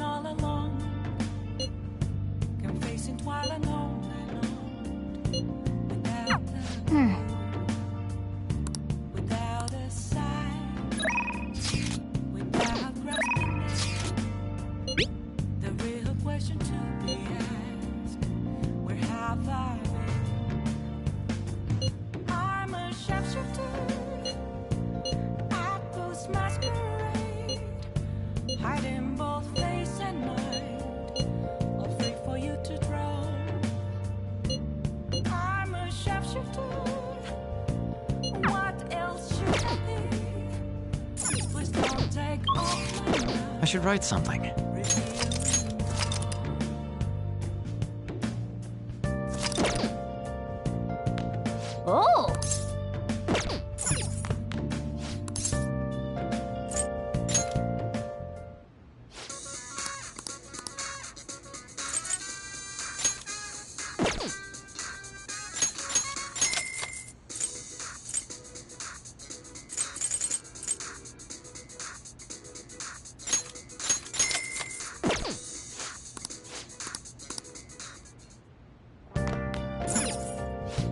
T: All along, confessing while alone without a sign, without grasping it. The real question to be asked: where have I been? I'm a sharpshooter at Post Masquerade, hiding both face and mind, afraid for you to draw. I'm a sharpshooter. What else should I be? Please don't take off my mind.
O: I should write something.
G: Oh!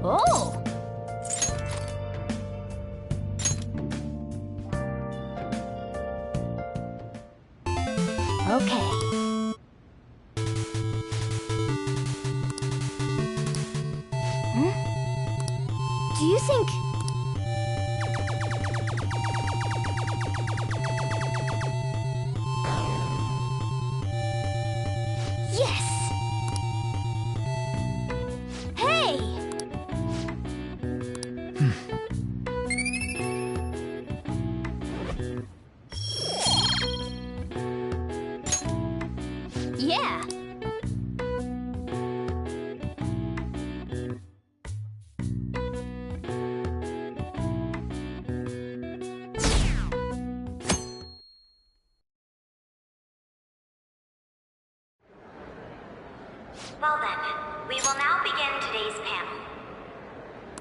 G: Oh! Okay. Do you think... Yes! Hey! Yeah!
U: Well then, we will now begin today's panel.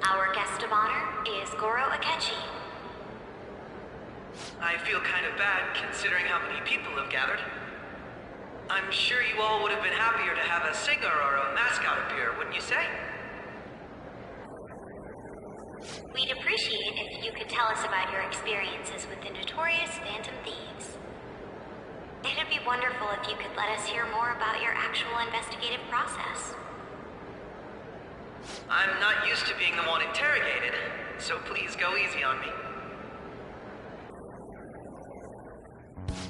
U: Our guest of honor is Goro Akechi.
V: I feel kind of bad considering how many people have gathered. I'm sure you all would have been happier to have a singer or a mascot appear, wouldn't you say?
U: We'd appreciate if you could tell us about your experiences with the notorious Phantom Thieves. It'd be wonderful if you could let us hear more about your actual investigative process.
V: I'm not used to being the one interrogated, so please go easy on me.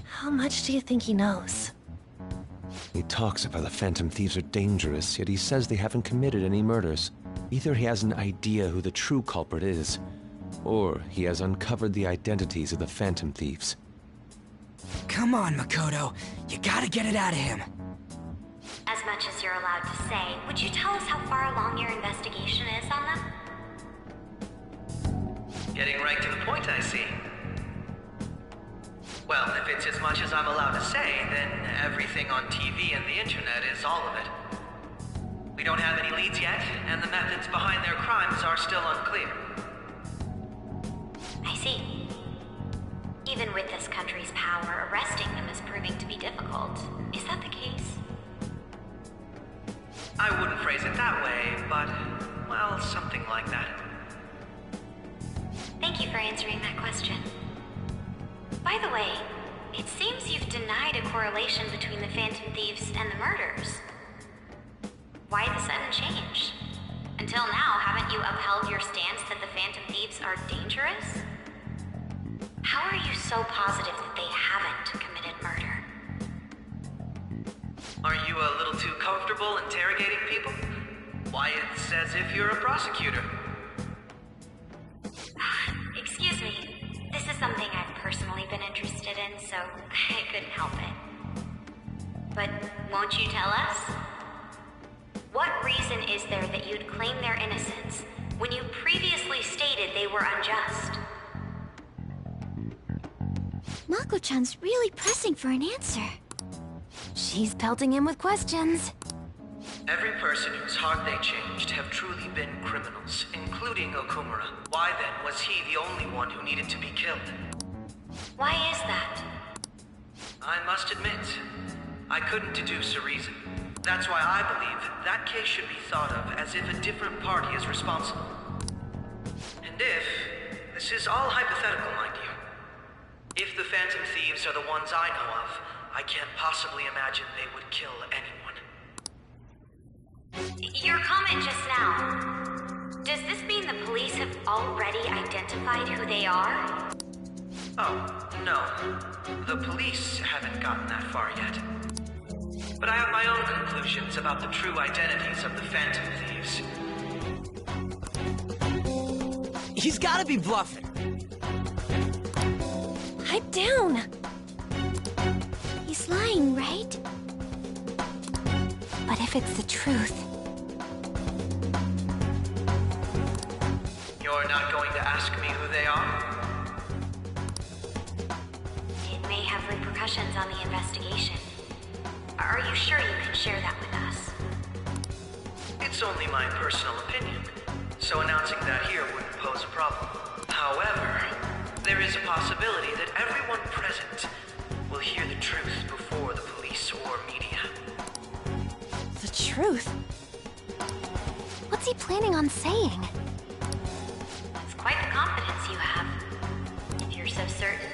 D: How much do you think he knows?
E: He talks about the Phantom Thieves are dangerous, yet he says they haven't committed any murders. Either he has an idea who the true culprit is, or he has uncovered the identities of the Phantom Thieves.
I: Come on, Makoto. You gotta get it out of him.
U: As much as you're allowed to say, would you tell us how far along your investigation is on them?
V: Getting right to the point, I see. Well, if it's as much as I'm allowed to say, then everything on TV and the internet is all of it. We don't have any leads yet, and the methods behind their crimes are still unclear.
U: I see. Even with this country's power, arresting them is proving to be difficult. Is that the case?
V: I wouldn't phrase it that way, but, well, something like that.
U: Thank you for answering that question. By the way, it seems you've denied a correlation between the Phantom Thieves and the murders. Why the sudden change? Until now, haven't you upheld your stance that the Phantom Thieves are dangerous? How are you so positive that they haven't committed murder?
V: Aren't you a little too comfortable interrogating people? Why, it's as if you're a prosecutor.
U: Excuse me. This is something I've personally been interested in, so I couldn't help it. But won't you tell us? What reason is there that you'd claim their innocence when you previously stated they were unjust?
G: Mako-chan's really pressing for an answer.
D: She's pelting him with questions.
V: Every person whose heart they changed have truly been criminals, including Okumura. Why then was he the only one who needed to be killed?
U: Why is that?
V: I must admit, I couldn't deduce a reason. That's why I believe that case should be thought of as if a different party is responsible. And if, this is all hypothetical, mind you, if the Phantom Thieves are the ones I know of, I can't possibly imagine they would kill anyone.
U: Your comment just now, does this mean the police have already identified who they are?
V: Oh, no. The police haven't gotten that far yet. But I have my own conclusions about the true identities of the Phantom Thieves.
C: He's gotta be bluffing.
D: Pipe down.
G: He's lying, right?
D: But if it's the truth...
V: You're not going to ask me who they are?
U: It may have repercussions on the investigation. Are you sure you can share that with us?
V: It's only my personal opinion, so announcing that here wouldn't pose a problem. However, there is a possibility that everyone present will hear the truth before the police or media.
D: The truth? What's he planning on saying?
U: It's quite the confidence you have. If you're so certain,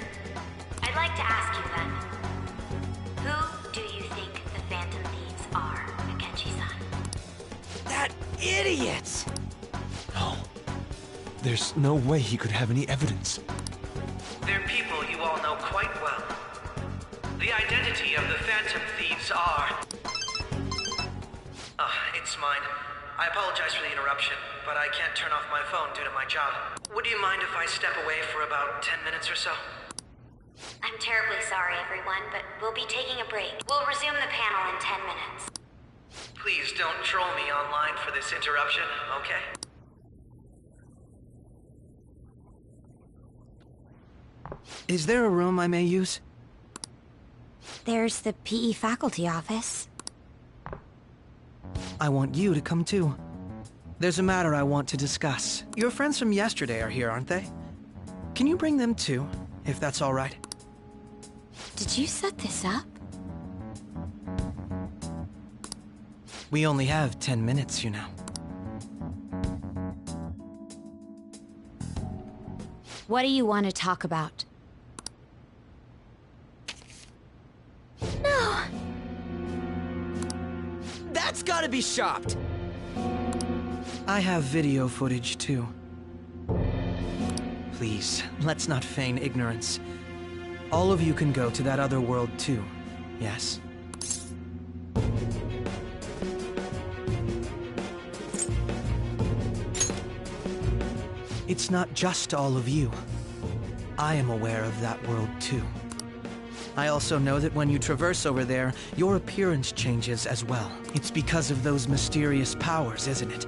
U: I'd like to ask you then. Who do you think the Phantom Thieves are, Akechi-san?
C: That idiot!
E: No. There's no way he could have any evidence.
V: They're people you all know quite well. The identity of the Phantom Thieves are... it's mine. I apologize for the interruption, but I can't turn off my phone due to my job. Would you mind if I step away for about 10 minutes or so?
U: I'm terribly sorry, everyone, but we'll be taking a break. We'll resume the panel in 10 minutes.
V: Please don't troll me online for this interruption, okay?
L: Is there a room I may use?
A: There's the PE faculty office.
L: I want you to come too. There's a matter I want to discuss. Your friends from yesterday are here, aren't they? Can you bring them too, if that's all right?
A: Did you set this up?
L: We only have 10 minutes, you know.
A: What do you want to talk about?
G: No!
C: That's gotta be shopped!
L: I have video footage too. Please, let's not feign ignorance. All of you can go to that other world too, yes? It's not just all of you. I am aware of that world too. I also know that when you traverse over there, your appearance changes as well. It's because of those mysterious powers, isn't it?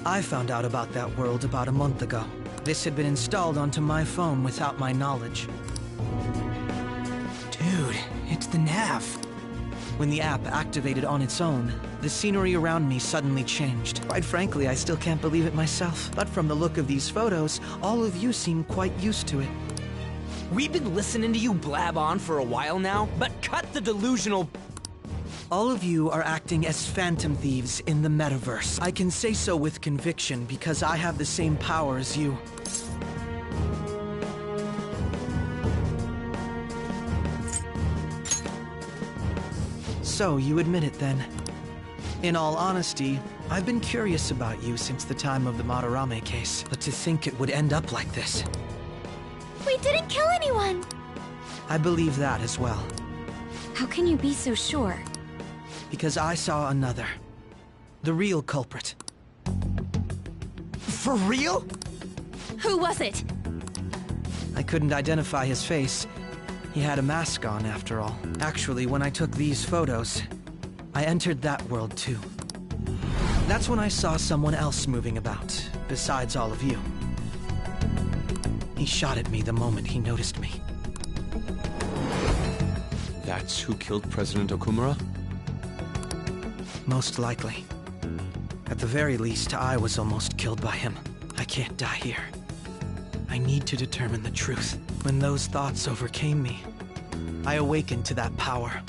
L: I found out about that world about a month ago. This had been installed onto my phone without my knowledge. Dude, it's the nav. When the app activated on its own, the scenery around me suddenly changed. Quite frankly, I still can't believe it myself. But from the look of these photos, all of you seem quite used to it.
F: We've been listening to you blab on for a while now, but cut the delusional...
L: All of you are acting as phantom thieves in the metaverse. I can say so with conviction because I have the same power as you. So, you admit it then. In all honesty, I've been curious about you since the time of the Madarame case, but to think it would end up like this.
G: We didn't kill anyone!
L: I believe that as well.
A: How can you be so sure?
L: Because I saw another. The real culprit.
F: For real?
D: Who was it?
L: I couldn't identify his face. He had a mask on, after all. Actually, when I took these photos, I entered that world too. That's when I saw someone else moving about, besides all of you. He shot at me the moment he noticed me.
E: That's who killed President Okumura?
L: Most likely. At the very least, I was almost killed by him. I can't die here. I need to determine the truth. When those thoughts overcame me, I awakened to that power.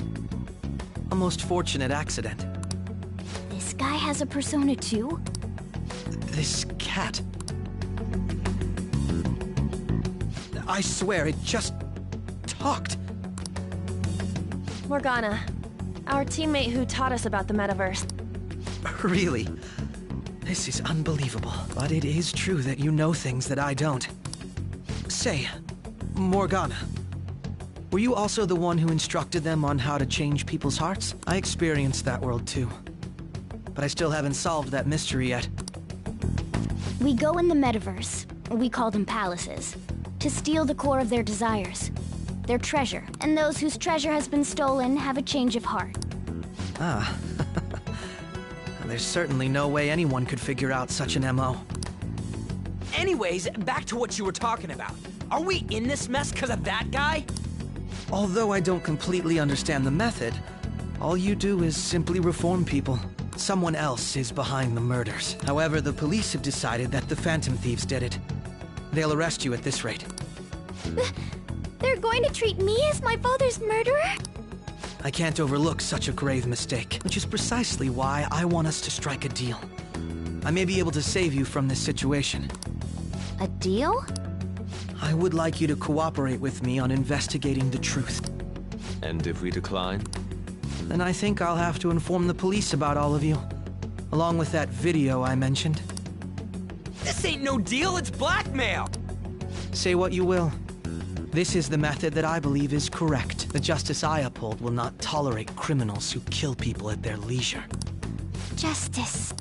L: A most fortunate accident.
G: This guy has a persona too?
L: This cat. I swear, it just talked.
D: Morgana, our teammate who taught us about the metaverse.
L: Really? This is unbelievable. But it is true that you know things that I don't. Say, Morgana, were you also the one who instructed them on how to change people's hearts? I experienced that world too. But I still haven't solved that mystery yet.
G: We go in the metaverse, we call them palaces, to steal the core of their desires, their treasure. And those whose treasure has been stolen have a change of heart.
L: Ah. There's certainly no way anyone could figure out such an MO.
F: Anyways, back to what you were talking about. Are we in this mess because of that guy?
L: Although I don't completely understand the method, all you do is simply reform people. Someone else is behind the murders. However, the police have decided that the Phantom Thieves did it. They'll arrest you at this rate.
G: They're going to treat me as my father's murderer?
L: I can't overlook such a grave mistake, which is precisely why I want us to strike a deal. I may be able to save you from this situation.
G: A deal?
L: I would like you to cooperate with me on investigating the truth.
E: And if we decline?
L: Then I think I'll have to inform the police about all of you, along with that video I mentioned.
F: This ain't no deal, it's blackmail!
L: Say what you will. This is the method that I believe is correct. The justice I uphold will not tolerate criminals who kill people at their leisure.
G: Justice.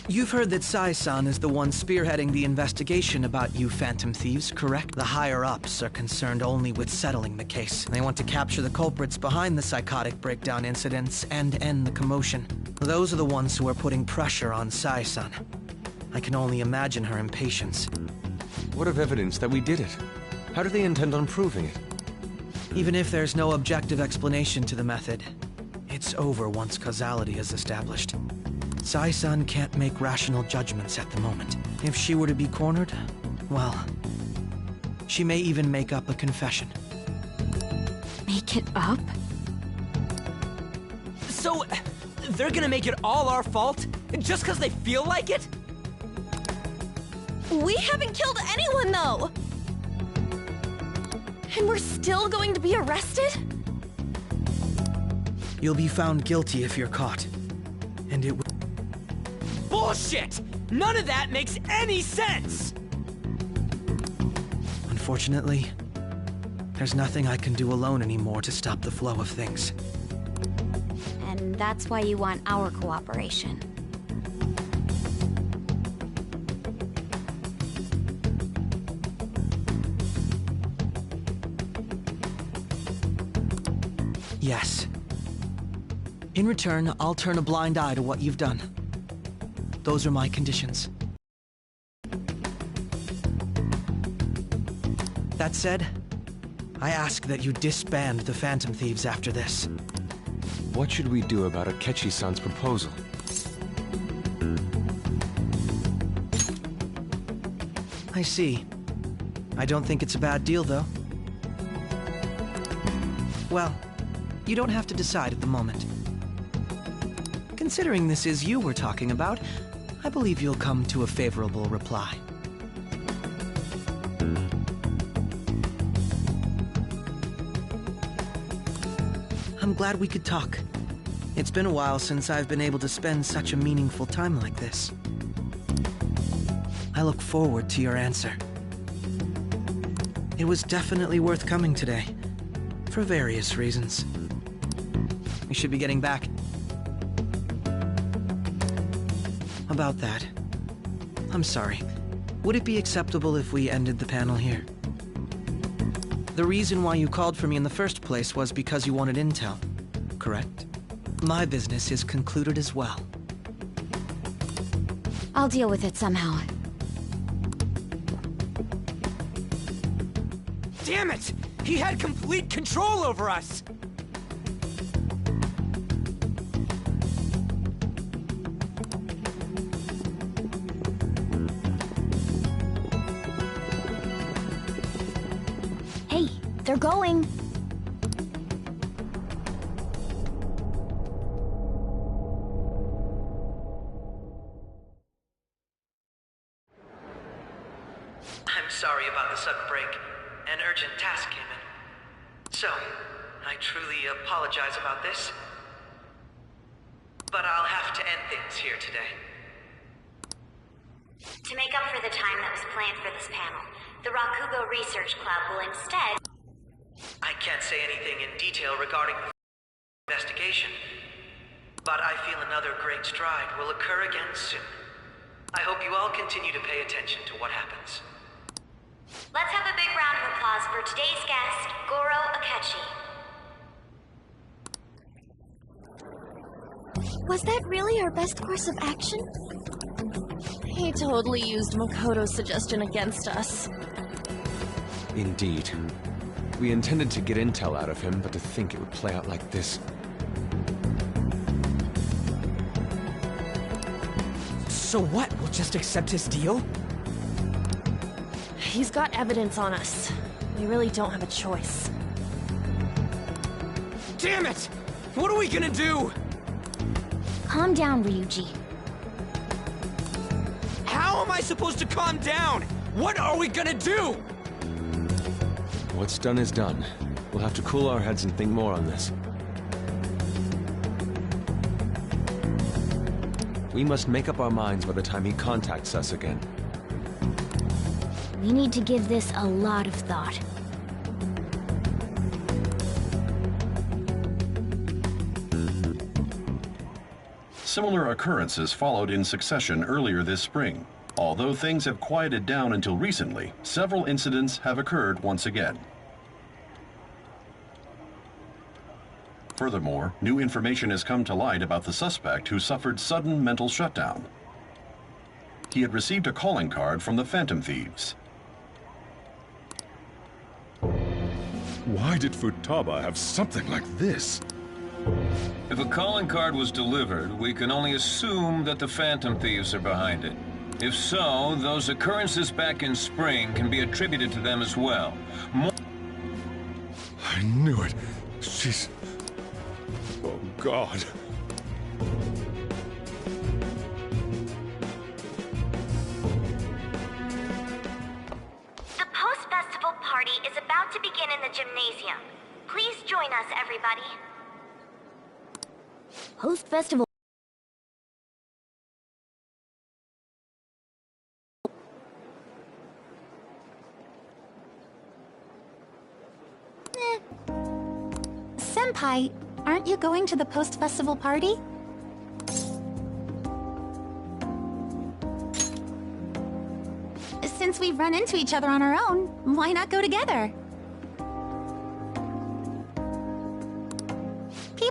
L: You've heard that Sai-san is the one spearheading the investigation about you Phantom Thieves, correct? The higher-ups are concerned only with settling the case. They want to capture the culprits behind the psychotic breakdown incidents and end the commotion. Those are the ones who are putting pressure on Sai-san. I can only imagine her impatience.
E: What of evidence that we did it? How do they intend on proving it?
L: Even if there's no objective explanation to the method, it's over once causality is established. Sai-san can't make rational judgments at the moment. If she were to be cornered, well, she may even make up a confession.
A: Make it up?
F: So, they're gonna make it all our fault? Just because they feel like it?
D: We haven't killed anyone, though! And we're still going to be arrested?
L: You'll be found guilty if you're caught. And it will...
F: Bullshit! None of that makes any sense!
L: Unfortunately, there's nothing I can do alone anymore to stop the flow of things.
A: And that's why you want our cooperation.
L: Yes. In return, I'll turn a blind eye to what you've done. Those are my conditions. That said, I ask that you disband the Phantom Thieves after this.
E: What should we do about Akechi-san's proposal?
L: I see. I don't think it's a bad deal, though. Well, you don't have to decide at the moment. Considering this is you we're talking about, I believe you'll come to a favorable reply. I'm glad we could talk. It's been a while since I've been able to spend such a meaningful time like this. I look forward to your answer. It was definitely worth coming today, for various reasons. We should be getting back. About that, I'm sorry. Would it be acceptable if we ended the panel here? The reason why you called for me in the first place was because you wanted intel, correct? My business is concluded as well.
A: I'll deal with it somehow.
F: Damn it! He had complete control over us!
G: Hey, they're going.
V: I'm sorry about the sudden break. An urgent task came in. So, I truly apologize about this. But I'll have to end things here today.
U: To make up for the time that was planned for this panel, the Rakugo Research Club will instead...
V: I can't say anything in detail regarding the investigation, but I feel another great stride will occur again soon. I hope you all continue to pay attention to what happens.
U: Let's have a big round of applause for today's guest, Goro Akechi.
G: Was that really our best course of action?
D: He totally used Makoto's suggestion against us.
E: Indeed. We intended to get intel out of him, but to think it would play out like this.
F: So what? We'll just accept his deal?
D: He's got evidence on us. We really don't have a choice.
F: Damn it! What are we gonna do?
G: Calm down, Ryuji.
F: How am I supposed to calm down? What are we gonna do?
E: What's done is done. We'll have to cool our heads and think more on this. We must make up our minds by the time he contacts us again.
G: We need to give this a lot of thought.
K: Similar occurrences followed in succession earlier this spring. Although things have quieted down until recently, several incidents have occurred once again. Furthermore, new information has come to light about the suspect who suffered sudden mental shutdown. He had received a calling card from the Phantom Thieves.
J: Why did Futaba have something like this?
H: If a calling card was delivered, we can only assume that the Phantom Thieves are behind it. If so, those occurrences back in spring can be attributed to them as well.
J: I knew it. She's... Oh, God.
U: The post-festival party is about to begin in the gymnasium. Please join us, everybody.
G: Post-festival.
R: Senpai, aren't you going to the post-festival party? Since we've run into each other on our own, why not go together?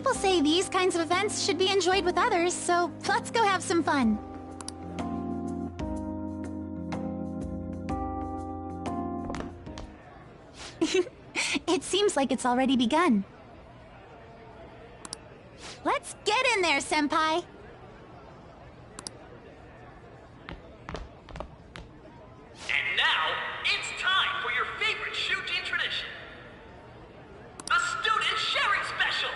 R: People say these kinds of events should be enjoyed with others, so let's go have some fun. It seems like it's already begun. Let's get in there, Senpai!
V: And now, it's time for your favorite shooting tradition. The Student Sharing Special!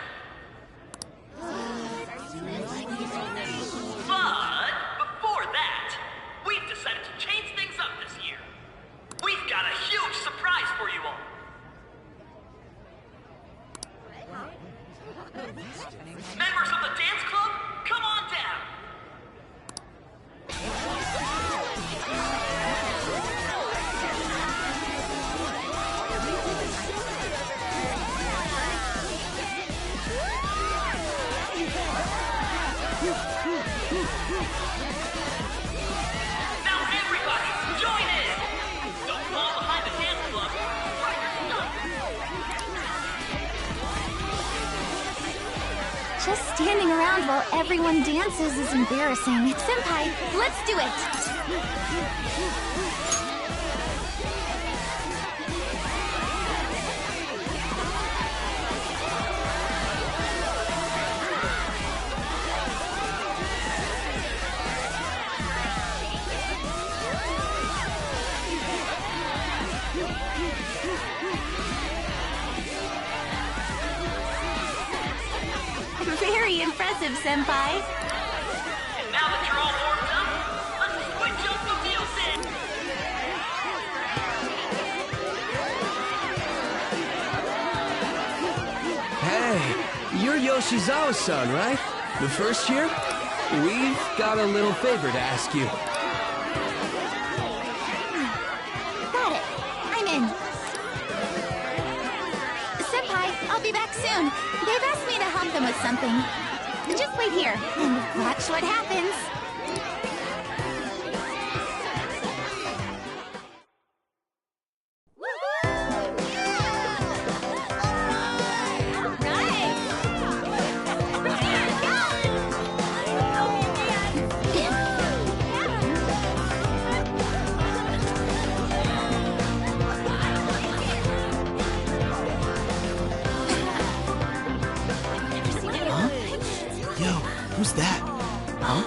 V: But before that, we've decided to change things up this year. We've got a huge surprise for you all. Members of the dance club, come on down! Now everybody, join in! Don't fall behind the dance club. Try your stuff.
R: Just standing around while everyone dances is embarrassing. Senpai, let's do it! Very impressive, Senpai.
V: And now that you're all warmed up, let's switch up the music!
O: Hey, you're Yoshizawa-san, right? The first year? We've got a little favor to ask you.
R: Got it. I'm in. Senpai, I'll be back soon. They've asked me to help them with something. Just wait here and watch what happens.
C: Yo, who's that? Huh?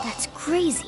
G: That's crazy.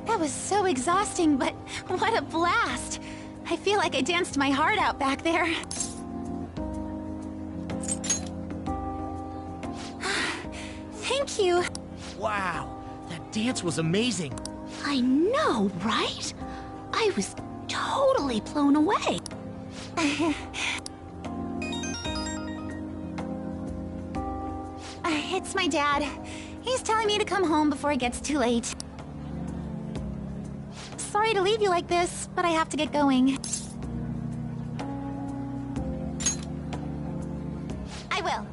R: That was so exhausting, but what a blast! I feel like I danced my heart out back there. Thank you.
F: Wow, that dance was amazing.
A: I know, right? I was totally blown away.
R: It's my dad. He's telling me to come home before it gets too late. Sorry to leave you like this, but I have to get going. I will.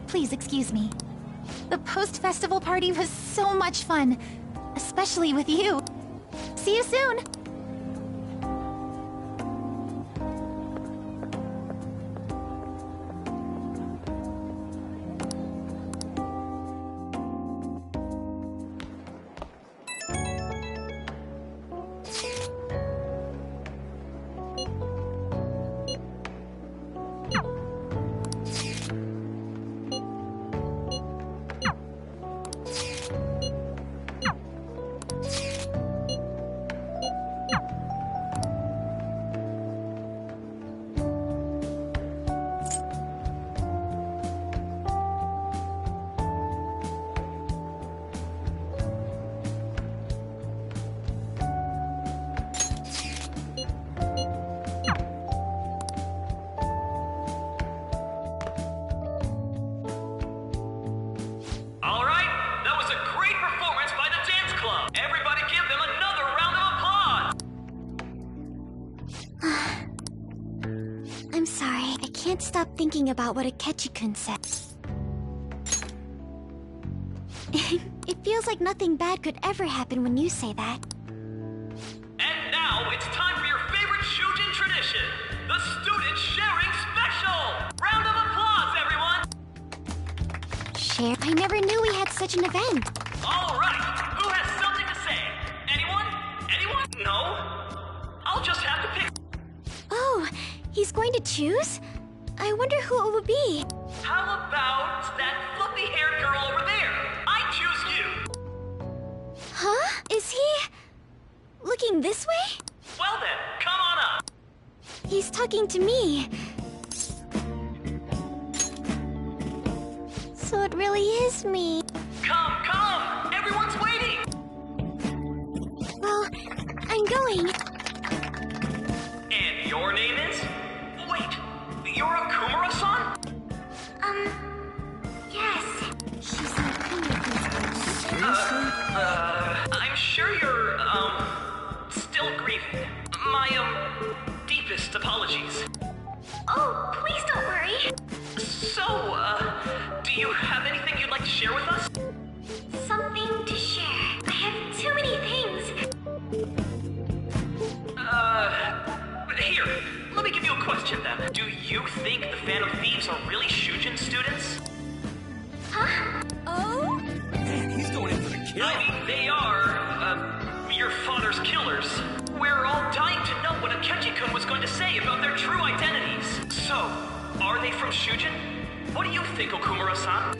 R: Please excuse me. The post-festival party was so much fun, especially with you. See you soon!
G: can't stop thinking about what Akechi-kun said. It feels like nothing bad could ever happen when you say that.
V: And now it's time for your favorite Shujin tradition, the Student Sharing Special! Round of applause, everyone!
G: Share? I never knew we had such an event.
V: All right, who has something to say? Anyone? Anyone? No? I'll just have to pick.
G: Oh, he's going to choose? I wonder who it would be.
V: How about that fluffy-haired girl over there? I choose you!
G: Huh? Is he... looking this way?
V: Well then, come on up!
G: He's talking to me. So it really is me.
V: Come, come! Everyone's waiting!
G: Well, I'm going.
V: And your name is? Wait, you're a Kumura-san?
G: Yes. She's not
V: I'm sure you're, still grieving. My, deepest apologies.
G: Oh, please don't worry.
V: So, do you have anything you'd like to share with us?
G: Something to share. I have too many things.
V: Here, let me give you a question then. Do you think the Phantom Thieves are really Shujin students?
G: Huh? Oh?
F: Man, he's going in for the kill.
V: I mean, they are, your father's killers. We're all dying to know what Akechi-kun was going to say about their true identities. So, are they from Shujin? What do you think, Okumura-san?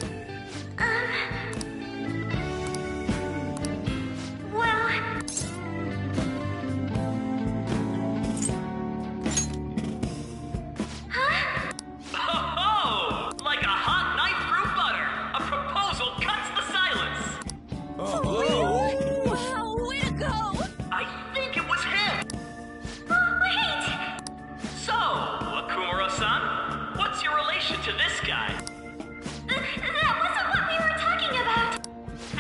G: Well...
V: Oh, like a hot knife through butter. A proposal cuts the silence.
F: Oh,
G: wow, way to go!
V: I think it was him.
G: Oh, wait!
V: So, Akumura-san, what's your relation to this guy?
G: That wasn't what we were talking about!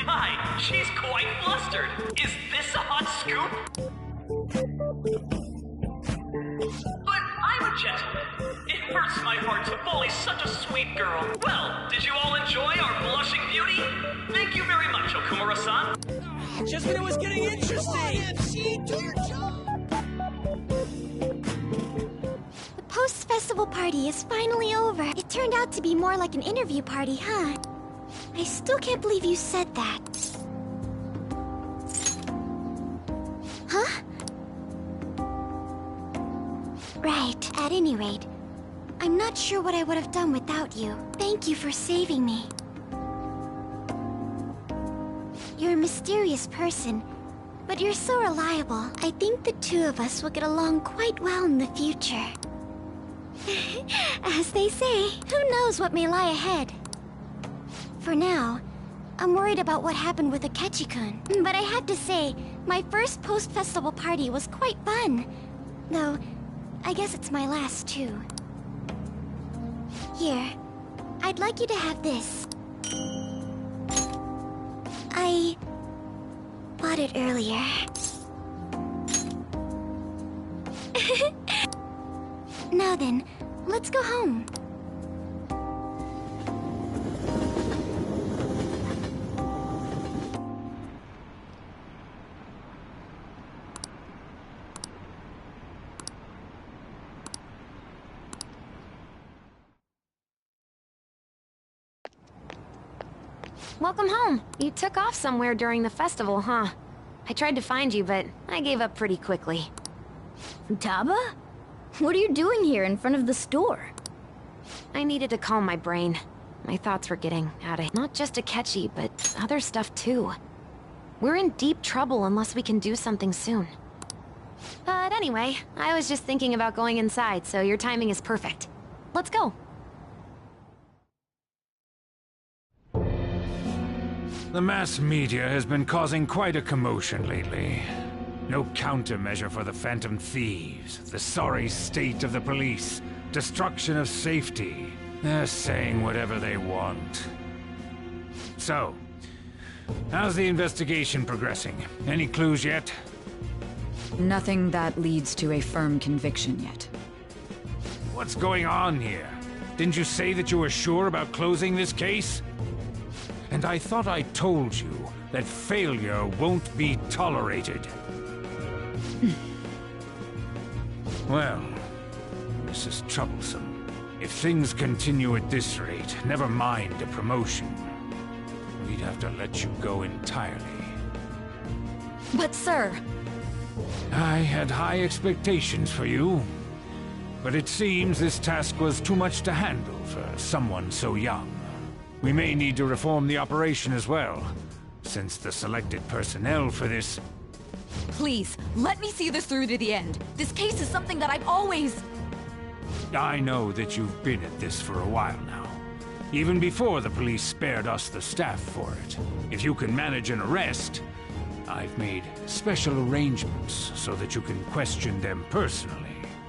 V: My, she's quite flustered. Is this a hot scoop? But I'm a gentleman. It hurts my heart to bully such a sweet girl. Well, did you all enjoy our blushing beauty? Thank you very much, Okumura-san.
F: just when it was getting interesting! OMG, do your job!
G: The post-festival party is finally over. It turned out to be more like an interview party, huh? I still can't believe you said that. Huh? Right, at any rate, I'm not sure what I would have done without you. Thank you for saving me. You're a mysterious person, but you're so reliable. I think the two of us will get along quite well in the future. As they say, who knows what may lie ahead? For now, I'm worried about what happened with Akechi-kun. But I have to say, my first post-festival party was quite fun. Though, I guess it's my last too. Here, I'd like you to have this. I bought it earlier. Now then, let's go home.
D: Welcome home. You took off somewhere during the festival, huh? I tried to find you, but I gave up pretty quickly.
A: Taba? What are you doing here in front of the store?
D: I needed to calm my brain. My thoughts were getting out of... Not just Akechi, but other stuff too. We're in deep trouble unless we can do something soon. But anyway, I was just thinking about going inside, so your timing is perfect. Let's go.
B: The mass media has been causing quite a commotion lately. No countermeasure for the Phantom Thieves, the sorry state of the police, destruction of safety. They're saying whatever they want. So, how's the investigation progressing? Any clues yet?
M: Nothing that leads to a firm conviction yet.
B: What's going on here? Didn't you say that you were sure about closing this case? And I thought I told you that failure won't be tolerated. Well, this is troublesome. If things continue at this rate, never mind a promotion. We'd have to let you go entirely.
A: But sir...
B: I had high expectations for you. But it seems this task was too much to handle for someone so young. We may need to reform the operation as well, since the selected personnel for this...
M: Please, let me see this through to the end. This case is something that I've always...
B: I know that you've been at this for a while now. Even before the police spared us the staff for it. If you can manage an arrest, I've made special arrangements so that you can question them personally.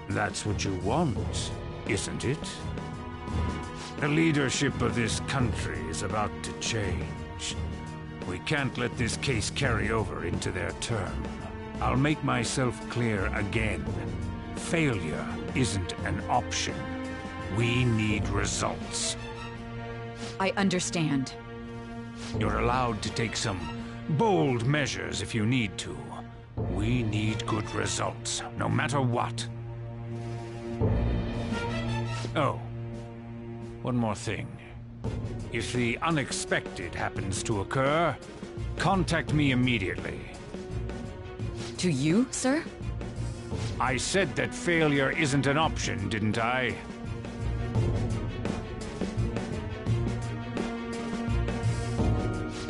B: That's what you want, isn't it? The leadership of this country is about to change. We can't let this case carry over into their term. I'll make myself clear again. Failure isn't an option. We need results.
M: I understand.
B: You're allowed to take some bold measures if you need to. We need good results, no matter what. Oh, one more thing. If the unexpected happens to occur, contact me immediately.
M: To you, sir?
B: I said that failure isn't an option, didn't I?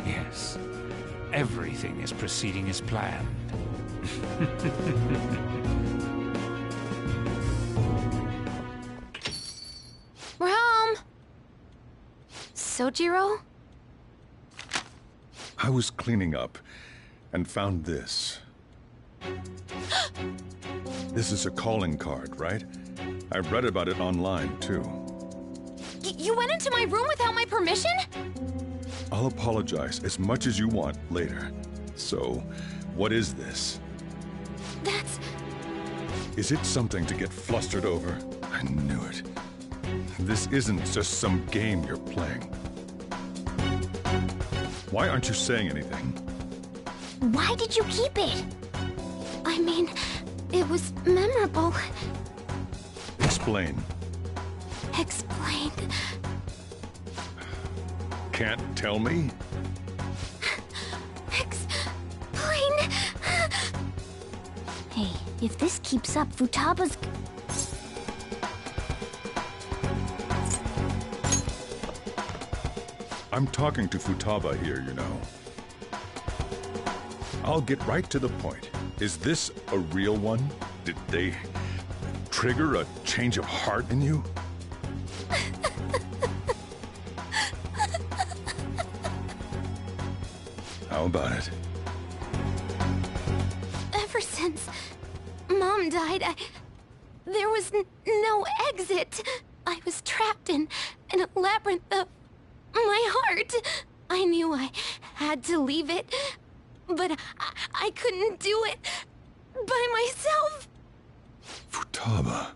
B: Yes. Everything is proceeding as planned.
D: We're home! Sojiro?
J: I was cleaning up and found this. This is a calling card, right? I read about it online, too.
D: You went into my room without my permission?
J: I'll apologize as much as you want later. So, what is this?
G: That's...
J: Is it something to get flustered over? I knew it. This isn't just some game you're playing. Why aren't you saying anything?
G: Why did you keep it? I mean, it was memorable.
J: Explain.
G: Explain.
J: Can't tell me?
G: Explain. Hey, if this keeps up, Futaba's...
J: I'm talking to Futaba here, you know. I'll get right to the point. Is this a real one? Did they trigger a change of heart in you? How about it?
G: Ever since Mom died, there was no exit. I was trapped in a labyrinth of my heart. I knew I had to leave it, but I couldn't do it by myself.
J: Futaba.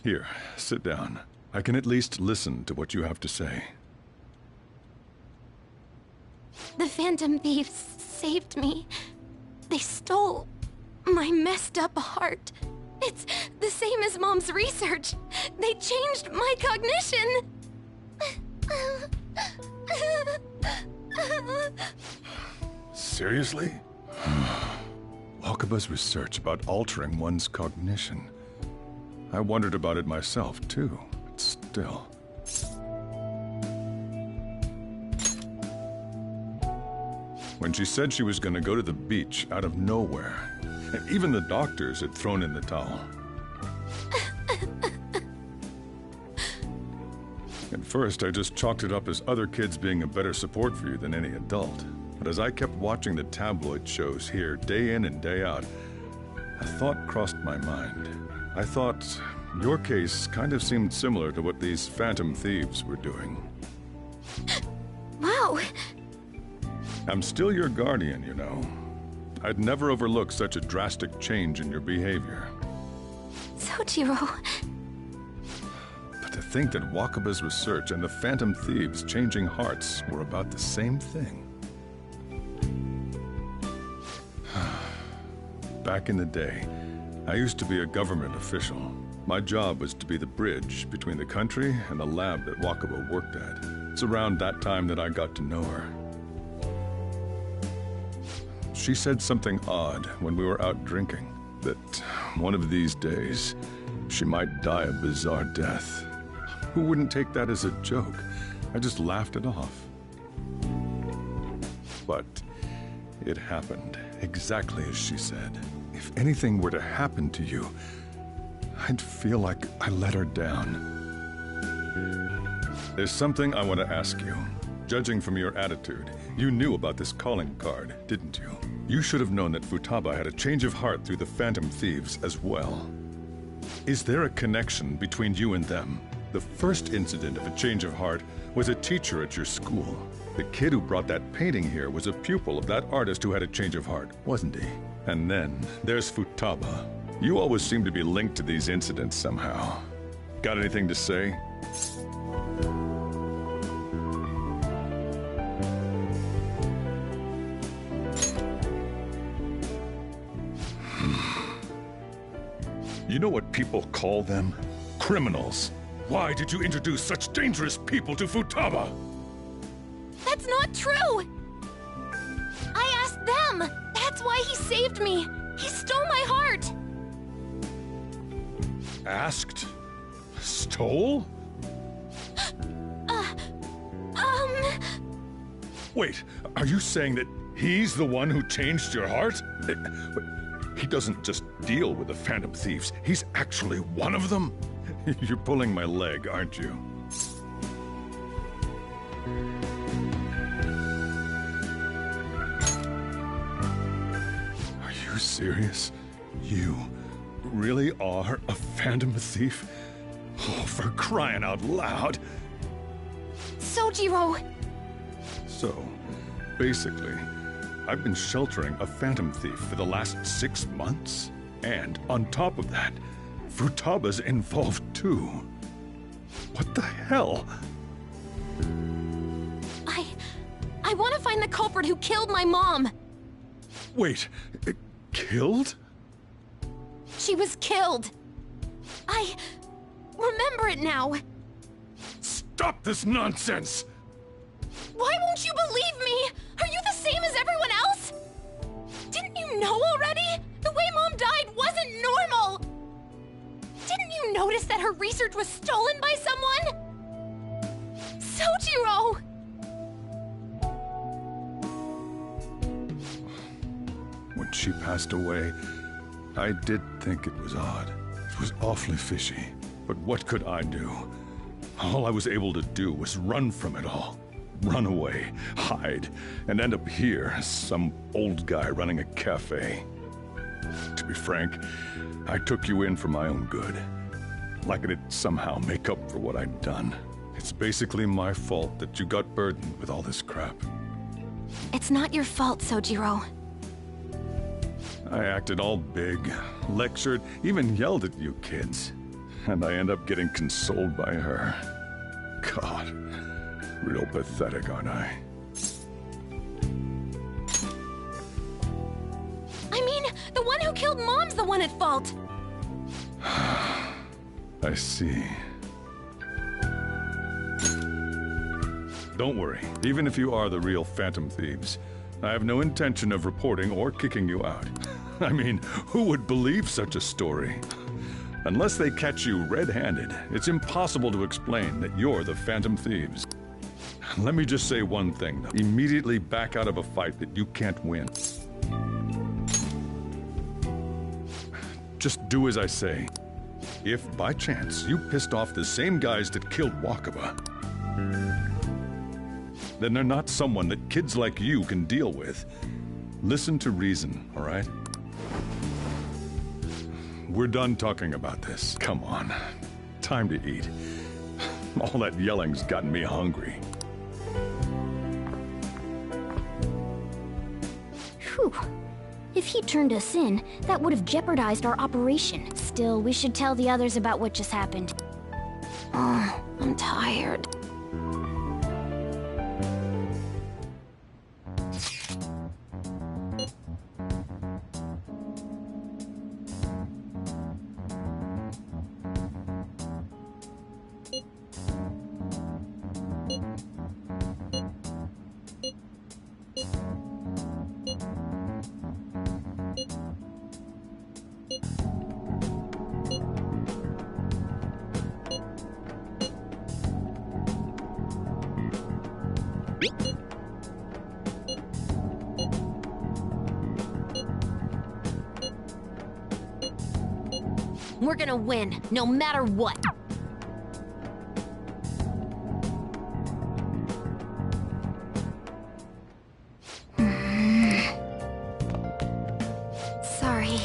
J: Here, sit down. I can at least listen to what you have to say.
G: The Phantom Thieves saved me. They stole my messed up heart. It's the same as Mom's research. They changed my cognition.
J: Seriously? Wakaba's research about altering one's cognition. I wondered about it myself, too, but still. When she said she was going to go to the beach out of nowhere, and even the doctors had thrown in the towel. At first, I just chalked it up as other kids being a better support for you than any adult. But as I kept watching the tabloid shows here, day in and day out, a thought crossed my mind. I thought your case kind of seemed similar to what these Phantom Thieves were doing.
G: Wow.
J: I'm still your guardian, you know. I'd never overlook such a drastic change in your behavior.
G: So
D: Sojiro.
J: But to think that Wakaba's research and the Phantom Thieves' changing hearts were about the same thing. Back in the day, I used to be a government official. My job was to be the bridge between the country and the lab that Wakaba worked at. It's around that time that I got to know her. She said something odd when we were out drinking, that one of these days, she might die a bizarre death. Who wouldn't take that as a joke? I just laughed it off. But it happened exactly as she said. If anything were to happen to you, I'd feel like I let her down. There's something I want to ask you. Judging from your attitude, you knew about this calling card, didn't you? You should have known that Futaba had a change of heart through the Phantom Thieves as well. Is there a connection between you and them? The first incident of a change of heart was a teacher at your school. The kid who brought that painting here was a pupil of that artist who had a change of heart, wasn't he? And then there's Futaba. You always seem to be linked to these incidents somehow. Got anything to say? You know what people call them? Criminals. Why did you introduce such dangerous people to Futaba?
D: That's not true! I asked them! That's why he saved me! He stole my heart!
J: Asked? Stole? Wait, are you saying that he's the one who changed your heart? He doesn't just deal with the Phantom Thieves, he's actually one of them? You're pulling my leg, aren't you? Are you serious? You really are a Phantom Thief? Oh, for crying out loud!
D: Sojiro!
J: So, basically, I've been sheltering a Phantom Thief for the last 6 months. And on top of that, Futaba's involved too. What the hell?
D: I want to find the culprit who killed my mom!
J: Wait, killed?
D: She was killed! I remember it now!
J: Stop this nonsense!
D: Why won't you believe me? Are you the same as everyone else? Didn't you know already? The way Mom died wasn't normal! Didn't you notice that her research was stolen by someone? Sojiro!
J: When she passed away, I did think it was odd. It was awfully fishy. But what could I do? All I was able to do was run from it all. Run away, hide, and end up here as some old guy running a cafe. To be frank, I took you in for my own good. Like it'd somehow make up for what I'd done. It's basically my fault that you got burdened with all this crap.
D: It's not your fault, Sojiro.
J: I acted all big, lectured, even yelled at you kids. And I end up getting consoled by her. God, real pathetic, aren't I?
D: I mean, the one who killed Mom's the one at fault!
J: I see. Don't worry, even if you are the real Phantom Thieves, I have no intention of reporting or kicking you out. I mean, who would believe such a story? Unless they catch you red-handed, it's impossible to explain that you're the Phantom Thieves. Let me just say one thing, though. Immediately back out of a fight that you can't win. Just do as I say. If, by chance, you pissed off the same guys that killed Wakaba, then they're not someone that kids like you can deal with. Listen to reason, all right? We're done talking about this. Come on. Time to eat. All that yelling's gotten me hungry.
G: Whew. If he turned us in, that would have jeopardized our operation. Still, we should tell the others about what just happened.
D: Oh, I'm tired. We're gonna win, no matter what. Sorry.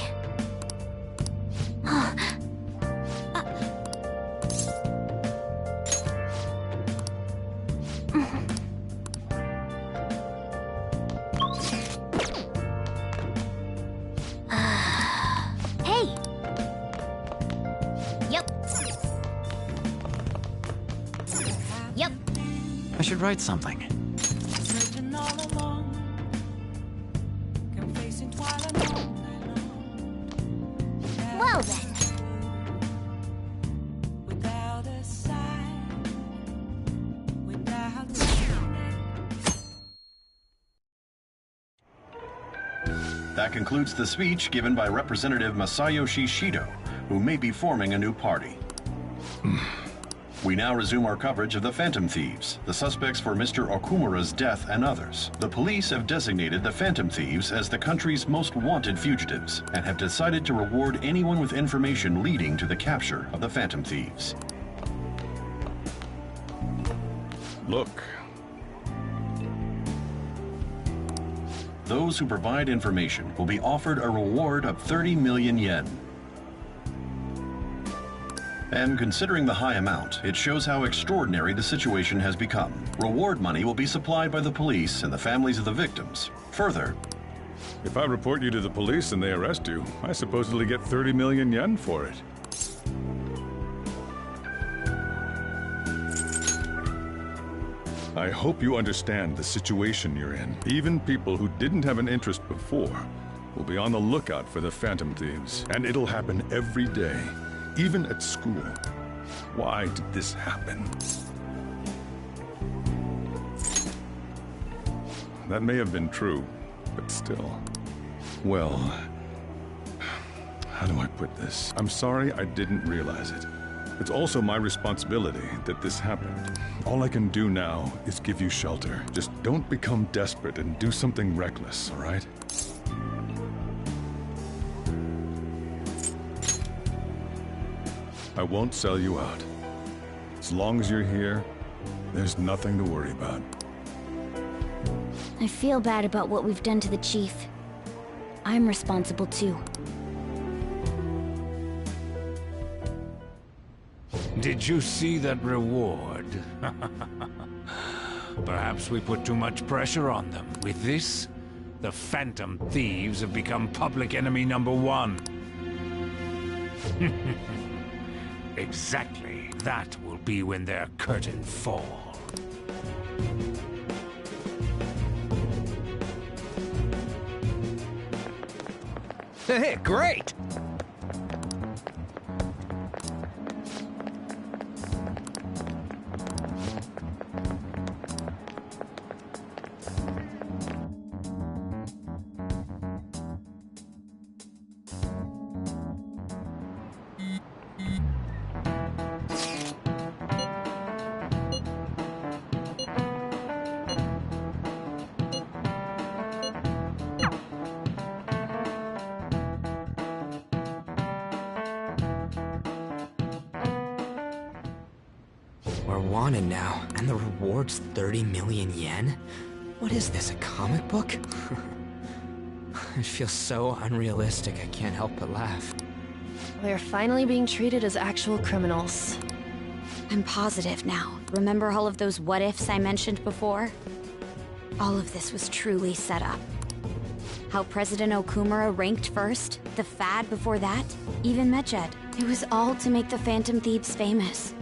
G: Hey! Yep. Yep.
P: I should write something.
T: Searching all along, confessing twilight all night long.
G: Well then.
T: Without a sign, without
K: That concludes the speech given by Representative Masayoshi Shido, who may be forming a new party. We now resume our coverage of the Phantom Thieves, the suspects for Mr. Okumura's death and others. The police have designated the Phantom Thieves as the country's most wanted fugitives and have decided to reward anyone with information leading to the capture of the Phantom Thieves.
J: Look.
K: Those who provide information will be offered a reward of 30 million yen. And considering the high amount, it shows how extraordinary the situation has become. Reward money will be supplied by the police and the families of the victims. Further,
J: If I report you to the police and they arrest you, I supposedly get 30 million yen for it. I hope you understand the situation you're in. Even people who didn't have an interest before will be on the lookout for the Phantom Thieves. And it'll happen every day, even at school. Why did this happen? That may have been true, but still. Well, how do I put this? I'm sorry I didn't realize it. It's also my responsibility that this happened. All I can do now is give you shelter. Just don't become desperate and do something reckless, all right? I won't sell you out. As long as you're here, there's nothing to worry about.
G: I feel bad about what we've done to the chief. I'm responsible too.
B: Did you see that reward? Perhaps we put too much pressure on them. With this, the Phantom Thieves have become public enemy #1. Exactly. That will be when their curtain fall.
F: Hey, great!
I: We're wanted now, and the reward's 30 million yen? What is this, a comic book? It feels so unrealistic, I can't help but laugh.
Q: We're finally being treated as actual criminals.
A: I'm positive now. Remember all of those what-ifs I mentioned before? All of this was truly set up. How President Okumura ranked first, the Fad before that, even Medjed. It was all to make the Phantom Thieves famous.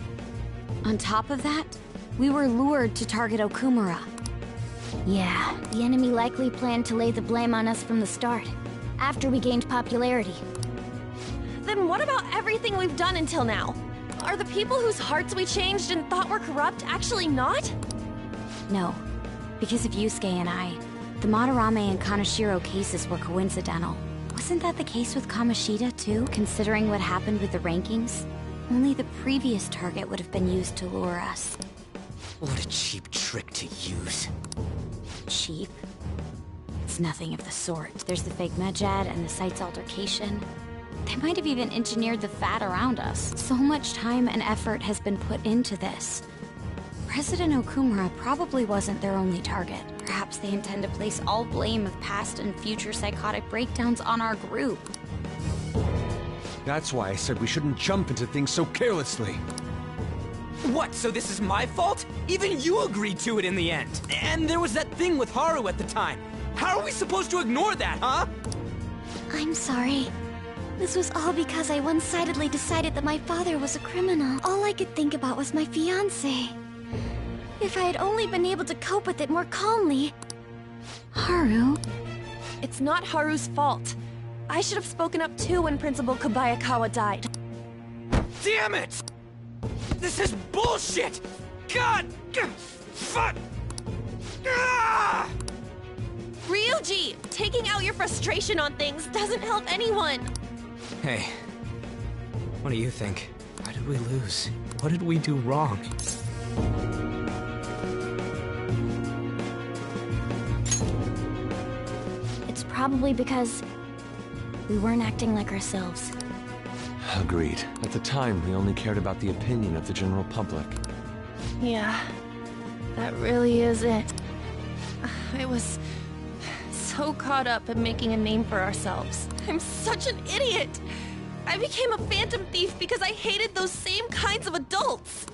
A: On top of that, we were lured to target Okumura.
G: Yeah, the enemy likely planned to lay the blame on us from the start, after we gained popularity.
Q: Then what about everything we've done until now? Are the people whose hearts we changed and thought were corrupt actually not?
A: No, because of Yusuke and I, the Madarame and Kaneshiro cases were coincidental. Wasn't that the case with Kamoshida too, considering what happened with the rankings? Only the previous target would have been used to lure us.
C: What a cheap trick to use.
A: Cheap? It's nothing of the sort. There's the fake Medjed and the site's altercation. They might have even engineered the Fat around us. So much time and effort has been put into this. President Okumura probably wasn't their only target. Perhaps they intend to place all blame of past and future psychotic breakdowns on our group.
E: That's why I said we shouldn't jump into things so carelessly.
F: What, so this is my fault? Even you agreed to it in the end. And there was that thing with Haru at the time. How are we supposed to ignore that, huh?
G: I'm sorry. This was all because I one-sidedly decided that my father was a criminal. All I could think about was my fiancé. If I had only been able to cope with it more calmly...
A: Haru?
Q: It's not Haru's fault. I should have spoken up too when Principal Kobayakawa died.
F: Damn it! This is bullshit! God! Fuck! Ah!
Q: Ryuji! Taking out your frustration on things doesn't help anyone!
I: Hey, what do you think? Why did we lose? What did we do wrong?
G: It's probably because we weren't acting like ourselves.
E: Agreed. At the time, we only cared about the opinion of the general public.
Q: Yeah, that really is it. I was so caught up in making a name for ourselves. I'm such an idiot! I became a phantom thief because I hated those same kinds of adults!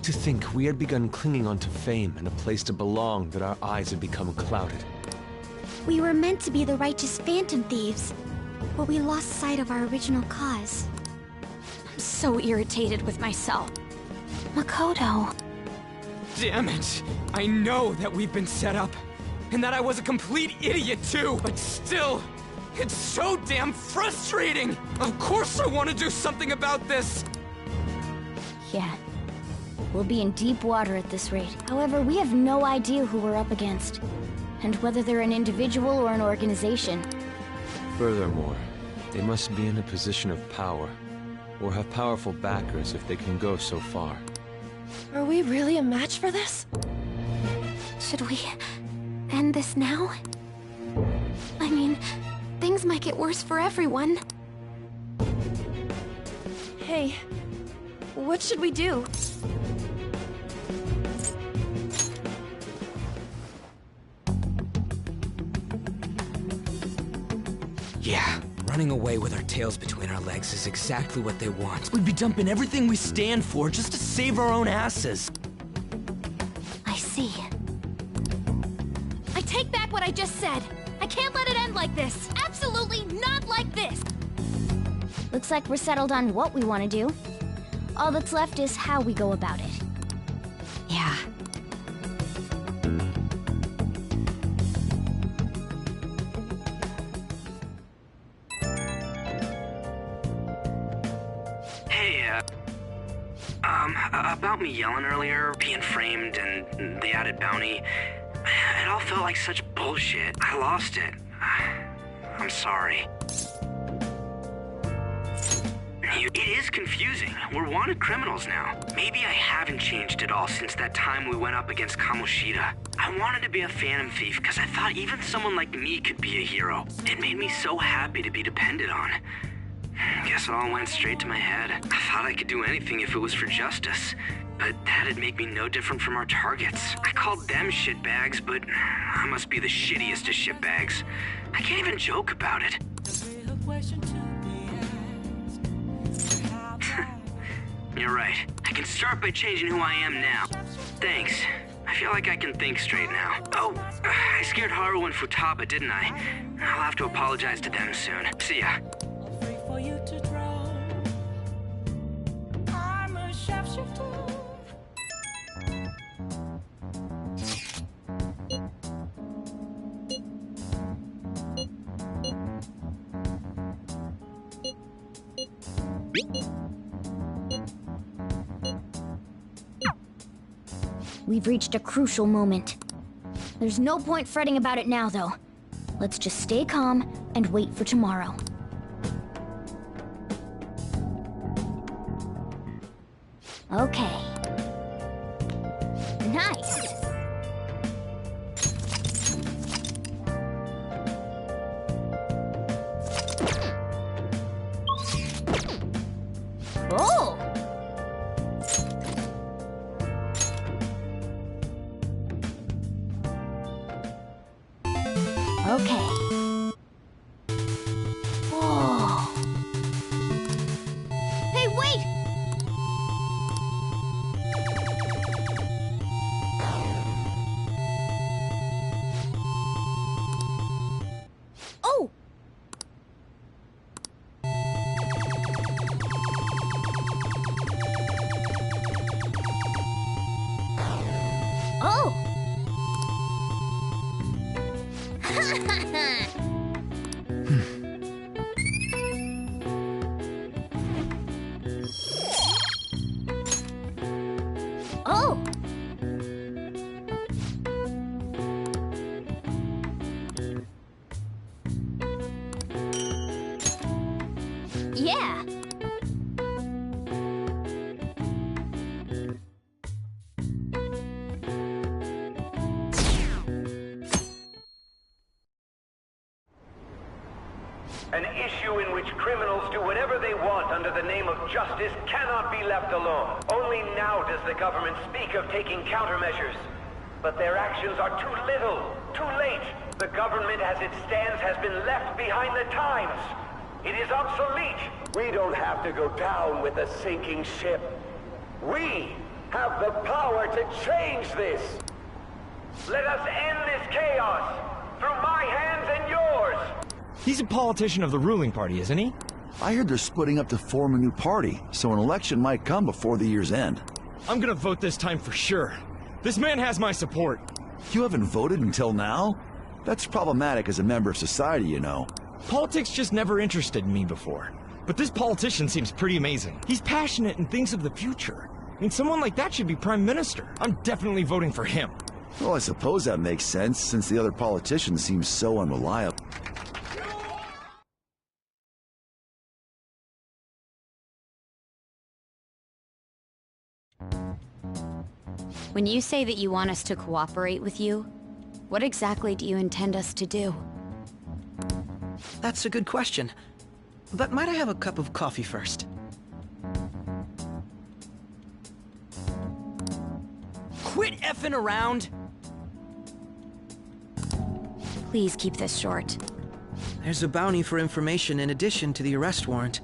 E: To think we had begun clinging onto fame and a place to belong, that our eyes had become clouded.
G: We were meant to be the righteous phantom thieves, but we lost sight of our original cause.
A: I'm so irritated with myself.
G: Makoto.
F: Damn it! I know that we've been set up, and that I was a complete idiot too, but still, it's so damn frustrating! Of course I want to do something about this!
G: Yeah. We'll be in deep water at this rate. However, we have no idea who we're up against, and whether they're an individual or an organization.
E: Furthermore, they must be in a position of power, or have powerful backers if they can go so far.
Q: Are we really a match for this?
G: Should we end this now? I mean, things might get worse for everyone.
Q: Hey, what should we do?
I: Yeah, running away with our tails between our legs is exactly what they want.
F: We'd be dumping everything we stand for just to save our own asses.
G: I see.
R: I take back what I just said. I can't let it end like this. Absolutely not like this.
G: Looks like we're settled on what we want to do. All that's left is how we go about it.
A: Yeah.
N: About me yelling earlier, being framed, and the added bounty, it all felt like such bullshit. I lost it. I'm sorry. It is confusing. We're wanted criminals now. Maybe I haven't changed at all since that time we went up against Kamoshida. I wanted to be a phantom thief because I thought even someone like me could be a hero. It made me so happy to be depended on. Guess it all went straight to my head. I thought I could do anything if it was for justice, but that'd make me no different from our targets. I called them shitbags, but I must be the shittiest of shitbags. I can't even joke about it. You're right. I can start by changing who I am now. Thanks. I feel like I can think straight now. Oh, I scared Haru and Futaba, didn't I? I'll have to apologize to them soon. See ya.
T: Free for you to drown. I'm a shapeshifter.
G: We've reached a crucial moment. There's no point fretting about it now, though. Let's just stay calm and wait for tomorrow. Okay. Nice! Oh! Okay. Whoa. Hey, wait! Oh! Oh! Oh! Yeah!
L: An issue in which criminals do whatever they want under the name of justice cannot be left alone. Only now does the government speak of taking countermeasures. But their actions are too little, too late. The government as it stands has been left behind the times. It is obsolete. We don't have to go down with a sinking ship. We have the power to change this. Let us end this chaos through my hands and yours.
F: He's a politician of the ruling party, isn't he?
S: I heard they're splitting up to form a new party, so an election might come before the year's end.
F: I'm gonna vote this time for sure. This man has my support.
S: You haven't voted until now? That's problematic as a member of society, you know.
F: Politics just never interested me before. But this politician seems pretty amazing. He's passionate and thinks of the future. I mean, someone like that should be prime minister. I'm definitely voting for him.
S: Well, I suppose that makes sense, since the other politicians seem so unreliable.
A: When you say that you want us to cooperate with you, what exactly do you intend us to do?
I: That's a good question. But might I have a cup of coffee first?
F: Quit effing around!
A: Please keep this short.
I: There's a bounty for information in addition to the arrest warrant.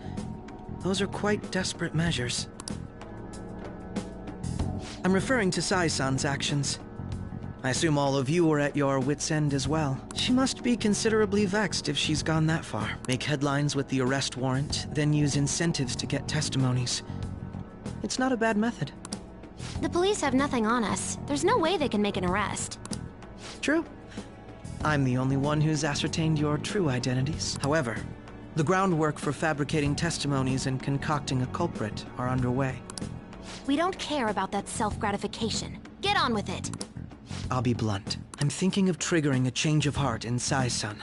I: Those are quite desperate measures. I'm referring to Sai-san's actions. I assume all of you were at your wit's end as well. She must be considerably vexed if she's gone that far. Make headlines with the arrest warrant, then use incentives to get testimonies. It's not a bad method.
D: The police have nothing on us. There's no way they can make an arrest.
I: True. I'm the only one who's ascertained your true identities. However, the groundwork for fabricating testimonies and concocting a culprit are underway.
D: We don't care about that self-gratification. Get on with it.
I: I'll be blunt. I'm thinking of triggering a change of heart in Sai-san.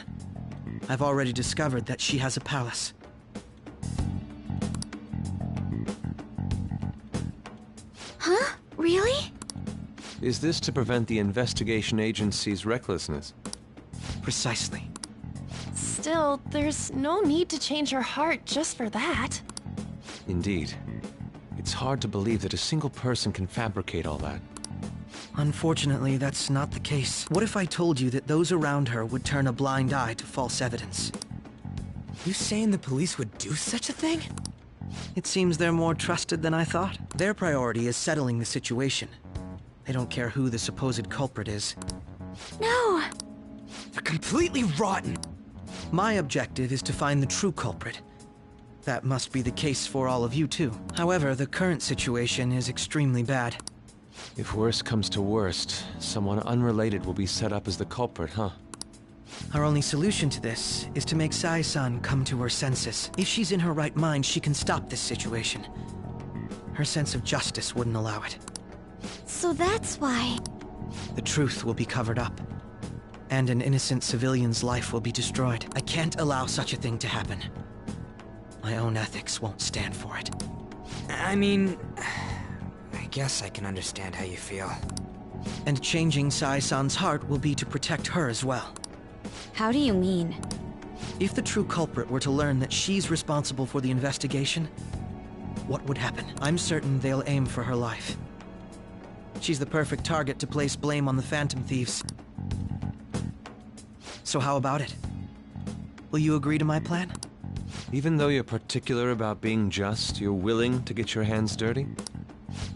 I: I've already discovered that she has a palace.
D: Huh? Really?
E: Is this to prevent the investigation agency's recklessness?
I: Precisely.
Q: Still, there's no need to change her heart just for that.
E: Indeed. It's hard to believe that a single person can fabricate all that.
I: Unfortunately, that's not the case. What if I told you that those around her would turn a blind eye to false evidence?
F: You saying the police would do such a thing?
I: It seems they're more trusted than I thought. Their priority is settling the situation. I don't care who the supposed culprit is.
G: No!
I: They're completely rotten! My objective is to find the true culprit. That must be the case for all of you too. However, the current situation is extremely bad.
E: If worst comes to worst, someone unrelated will be set up as the culprit, huh?
I: Our only solution to this is to make Sai-san come to her senses. If she's in her right mind, she can stop this situation. Her sense of justice wouldn't allow it.
G: So that's why...
I: The truth will be covered up, and an innocent civilian's life will be destroyed. I can't allow such a thing to happen. My own ethics won't stand for it. I mean, I guess I can understand how you feel. And changing Sai-san's heart will be to protect her as well.
A: How do you mean?
I: If the true culprit were to learn that she's responsible for the investigation, what would happen? I'm certain they'll aim for her life. She's the perfect target to place blame on the Phantom Thieves. So how about it? Will you agree to my plan?
E: Even though you're particular about being just, you're willing to get your hands dirty?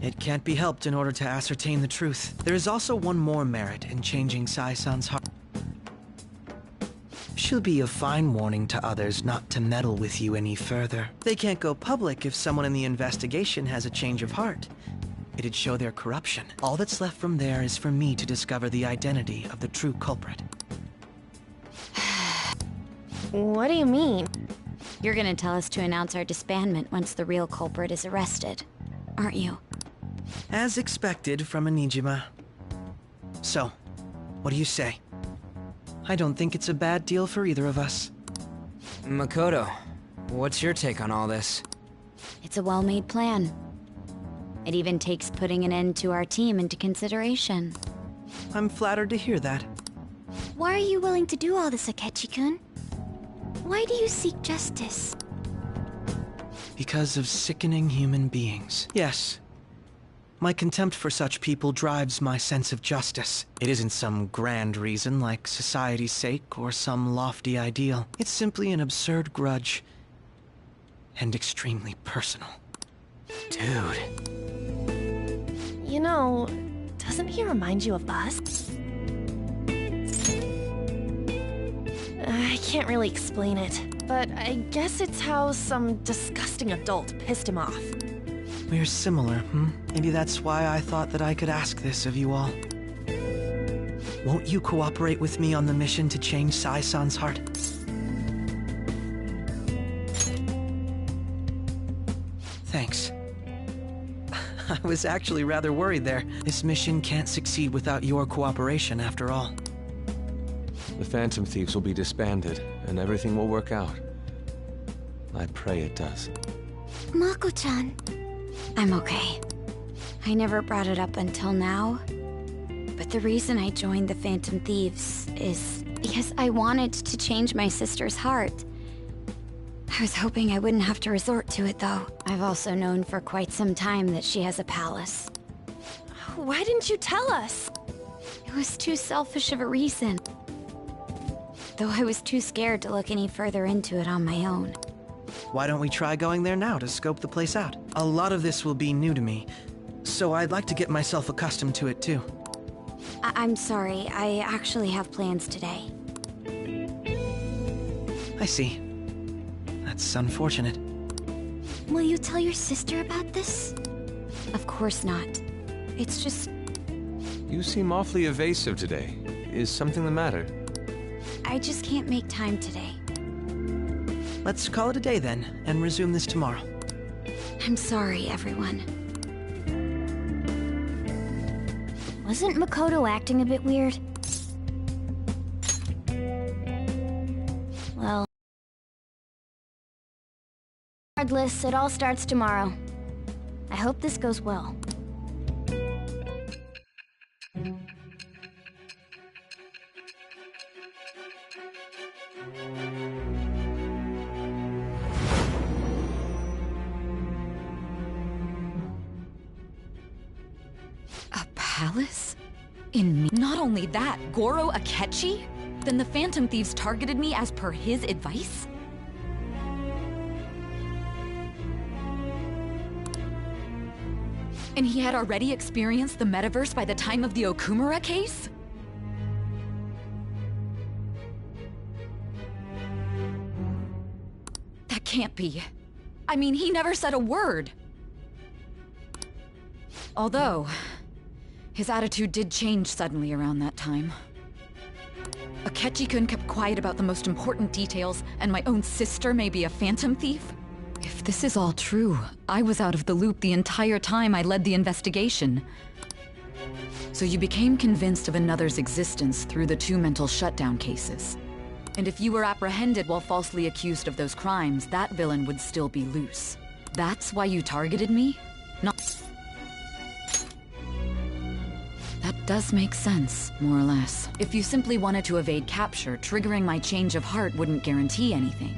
I: It can't be helped in order to ascertain the truth. There is also one more merit in changing Sai-san's heart. She'll be a fine warning to others not to meddle with you any further. They can't go public if someone in the investigation has a change of heart. It'd show their corruption. All that's left from there is for me to discover the identity of the true culprit.
Q: What do you mean?
A: You're gonna tell us to announce our disbandment once the real culprit is arrested, aren't you?
I: As expected from a Nijima. So, what do you say? I don't think it's a bad deal for either of us. Makoto, what's your take on all this?
A: It's a well-made plan. It even takes putting an end to our team into consideration.
I: I'm flattered to hear that.
G: Why are you willing to do all this, Akechi-kun? Why do you seek justice?
I: Because of sickening human beings. Yes. My contempt for such people drives my sense of justice. It isn't some grand reason like society's sake or some lofty ideal. It's simply an absurd grudge. And extremely personal. Dude.
Q: You know, doesn't he remind you of us? I can't really explain it, but I guess it's how some disgusting adult pissed him off.
I: We're similar, Maybe that's why I thought that I could ask this of you all. Won't you cooperate with me on the mission to change Sai-san's heart? Thanks. I was actually rather worried there. This mission can't succeed without your cooperation, after all.
E: The Phantom Thieves will be disbanded, and everything will work out. I pray it does.
G: Mako-chan.
A: I'm okay. I never brought it up until now, but the reason I joined the Phantom Thieves is because I wanted to change my sister's heart. I was hoping I wouldn't have to resort to it, though. I've also known for quite some time that she has a palace.
Q: Why didn't you tell us?
A: It was too selfish of a reason. Though I was too scared to look any further into it on my own.
I: Why don't we try going there now to scope the place out? A lot of this will be new to me, so I'd like to get myself accustomed to it too.
A: I'm sorry, I actually have plans today.
I: I see. That's unfortunate.
G: Will you tell your sister about this?
A: Of course not. It's just...
E: You seem awfully evasive today. Is something the matter?
A: I just can't make time today.
I: Let's call it a day then, and resume this tomorrow.
A: I'm sorry, everyone.
G: Wasn't Makoto acting a bit weird? Well... Regardless, it all starts tomorrow. I hope this goes well.
M: Palace? In me? Not only that, Goro Akechi? Then the Phantom Thieves targeted me as per his advice? And he had already experienced the metaverse by the time of the Okumura case? That can't be. I mean, he never said a word. Although, his attitude did change suddenly around that time. Akechi-kun kept quiet about the most important details, and my own sister may be a phantom thief? If this is all true, I was out of the loop the entire time I led the investigation. So you became convinced of another's existence through the 2 mental shutdown cases. And if you were apprehended while falsely accused of those crimes, that villain would still be loose. That's why you targeted me? Not... That does make sense, more or less. If you simply wanted to evade capture, triggering my change of heart wouldn't guarantee anything.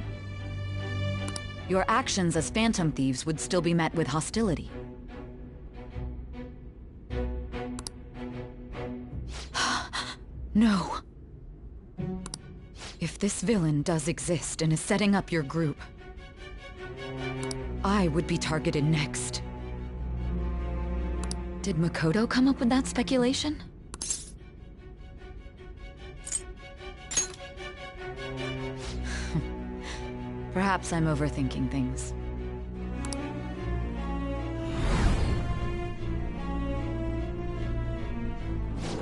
M: Your actions as phantom thieves would still be met with hostility. No. If this villain does exist and is setting up your group, I would be targeted next. Did Makoto come up with that speculation? Perhaps I'm overthinking things.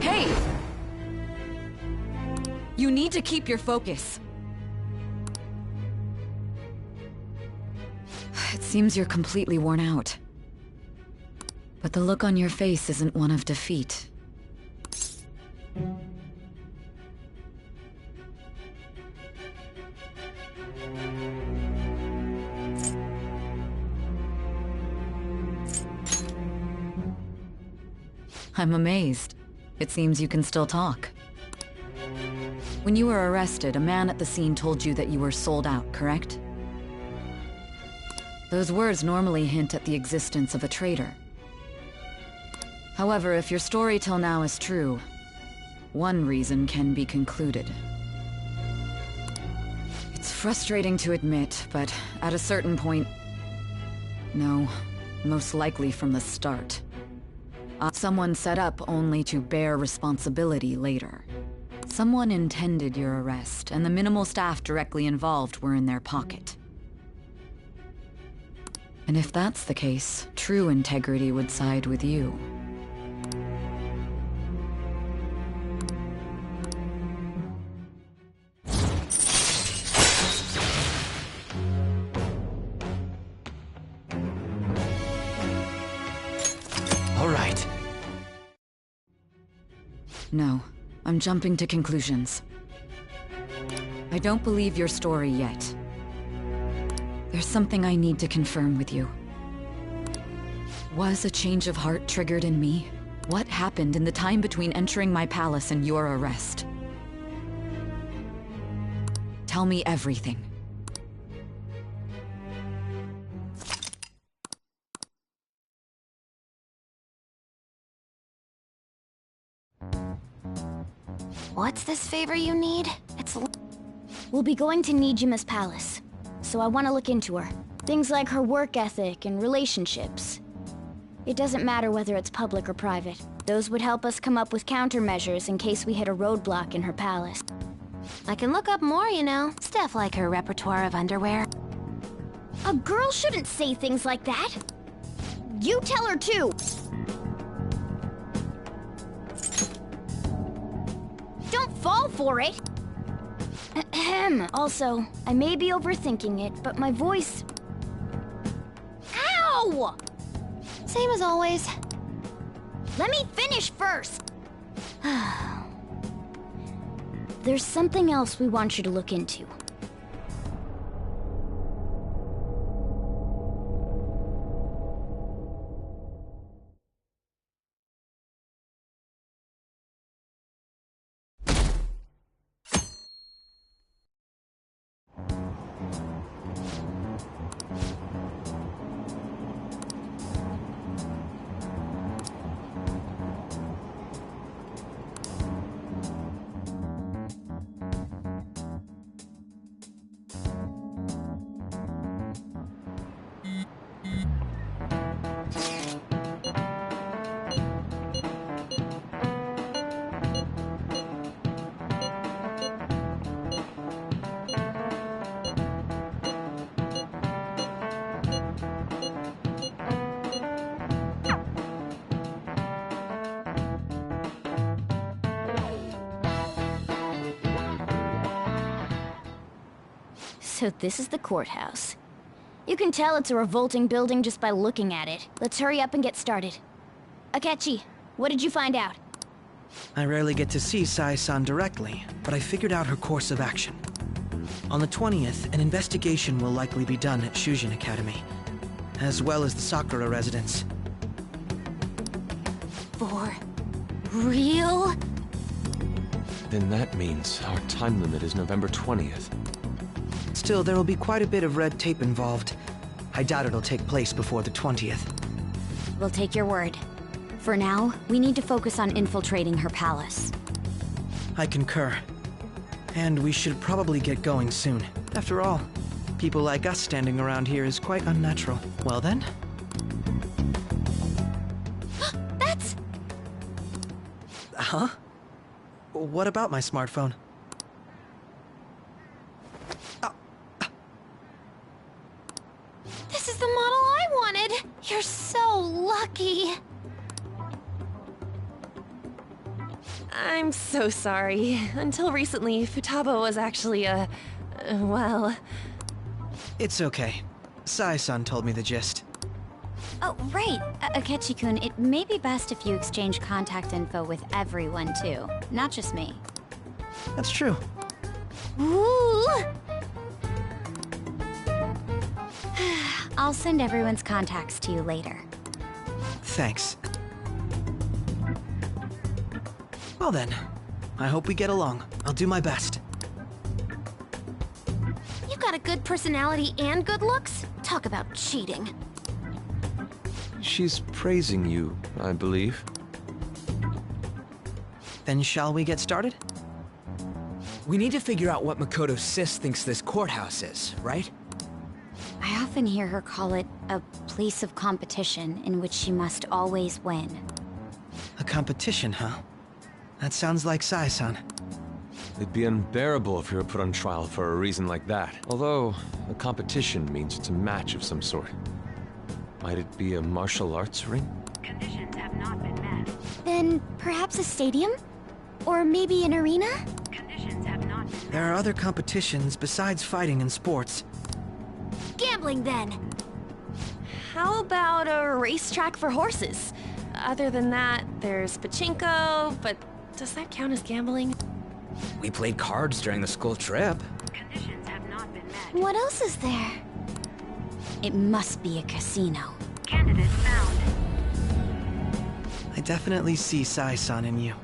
M: Hey! You need to keep your focus. It seems you're completely worn out. But the look on your face isn't one of defeat. I'm amazed. It seems you can still talk. When you were arrested, a man at the scene told you that you were sold out, correct? Those words normally hint at the existence of a traitor. However, if your story till now is true, one reason can be concluded. It's frustrating to admit, but at a certain point... No, most likely from the start. Someone set up only to bear responsibility later. Someone intended your arrest, and the minimal staff directly involved were in their pocket. And if that's the case, true integrity would side with you.
O: All right.
M: No, I'm jumping to conclusions. I don't believe your story yet. There's something I need to confirm with you. Was a change of heart triggered in me? What happened in the time between entering my palace and your arrest? Tell me everything.
G: What's this favor you need? We'll be going to Nijima's palace, so I want to look into her. Things like her work ethic and relationships. It doesn't matter whether it's public or private. Those would help us come up with countermeasures in case we hit a roadblock in her palace.
D: I can look up more, you know. Stuff like her repertoire of underwear.
G: A girl shouldn't say things like that. You tell her too. Don't fall for it. Ahem. Also, I may be overthinking it, but my voice... Ow!
D: Same as always.
G: Let me finish first. There's something else we want you to look into. So this is the courthouse. You can tell it's a revolting building just by looking at it. Let's hurry up and get started. Akechi, what did you find out?
V: I rarely get to see Sai-san directly, but I figured out her course of action. On the 20th, an investigation will likely be done at Shujin Academy, as well as the Sakura residence.
A: For real?
E: Then that means our time limit is November 20th.
V: Still, there will be quite a bit of red tape involved. I doubt it'll take place before the 20th.
A: We'll take your word. For now, we need to focus on infiltrating her palace.
V: I concur. And we should probably get going soon. After all, people like us standing around here is quite unnatural. Well then?
A: That's...
V: Huh? What about my smartphone?
A: This is the model I wanted! You're so lucky!
Q: I'm so sorry. Until recently, Futaba was actually well...
V: It's okay. Sai-san told me the gist.
A: Oh, right. Akechi-kun, it may be best if you exchange contact info with everyone, too. Not just me.
V: That's true.
A: Ooh! I'll send everyone's contacts to you later.
V: Thanks. Well then, I hope we get along. I'll do my best.
A: You got a good personality and good looks? Talk about cheating.
E: She's praising you, I believe.
V: Then shall we get started?
I: We need to figure out what Makoto's sis thinks this courthouse is, right?
A: I often hear her call it a place of competition in which she must always win.
V: A competition, huh? That sounds like Sai-san.
E: It'd be unbearable if you were put on trial for a reason like that. Although, a competition means it's a match of some sort. Might it be a martial arts ring?
D: Conditions have not been met.
G: Then perhaps a stadium? Or maybe an arena?
D: Conditions have not been met.
V: There are other competitions besides fighting and sports.
A: Gambling, then!
Q: How about a racetrack for horses? Other than that, there's pachinko, but does that count as gambling?
I: We played cards during the school trip.
D: Conditions have not been met.
G: What else is there?
A: It must be a casino.
D: Candidate found.
V: I definitely see Sai-san in you.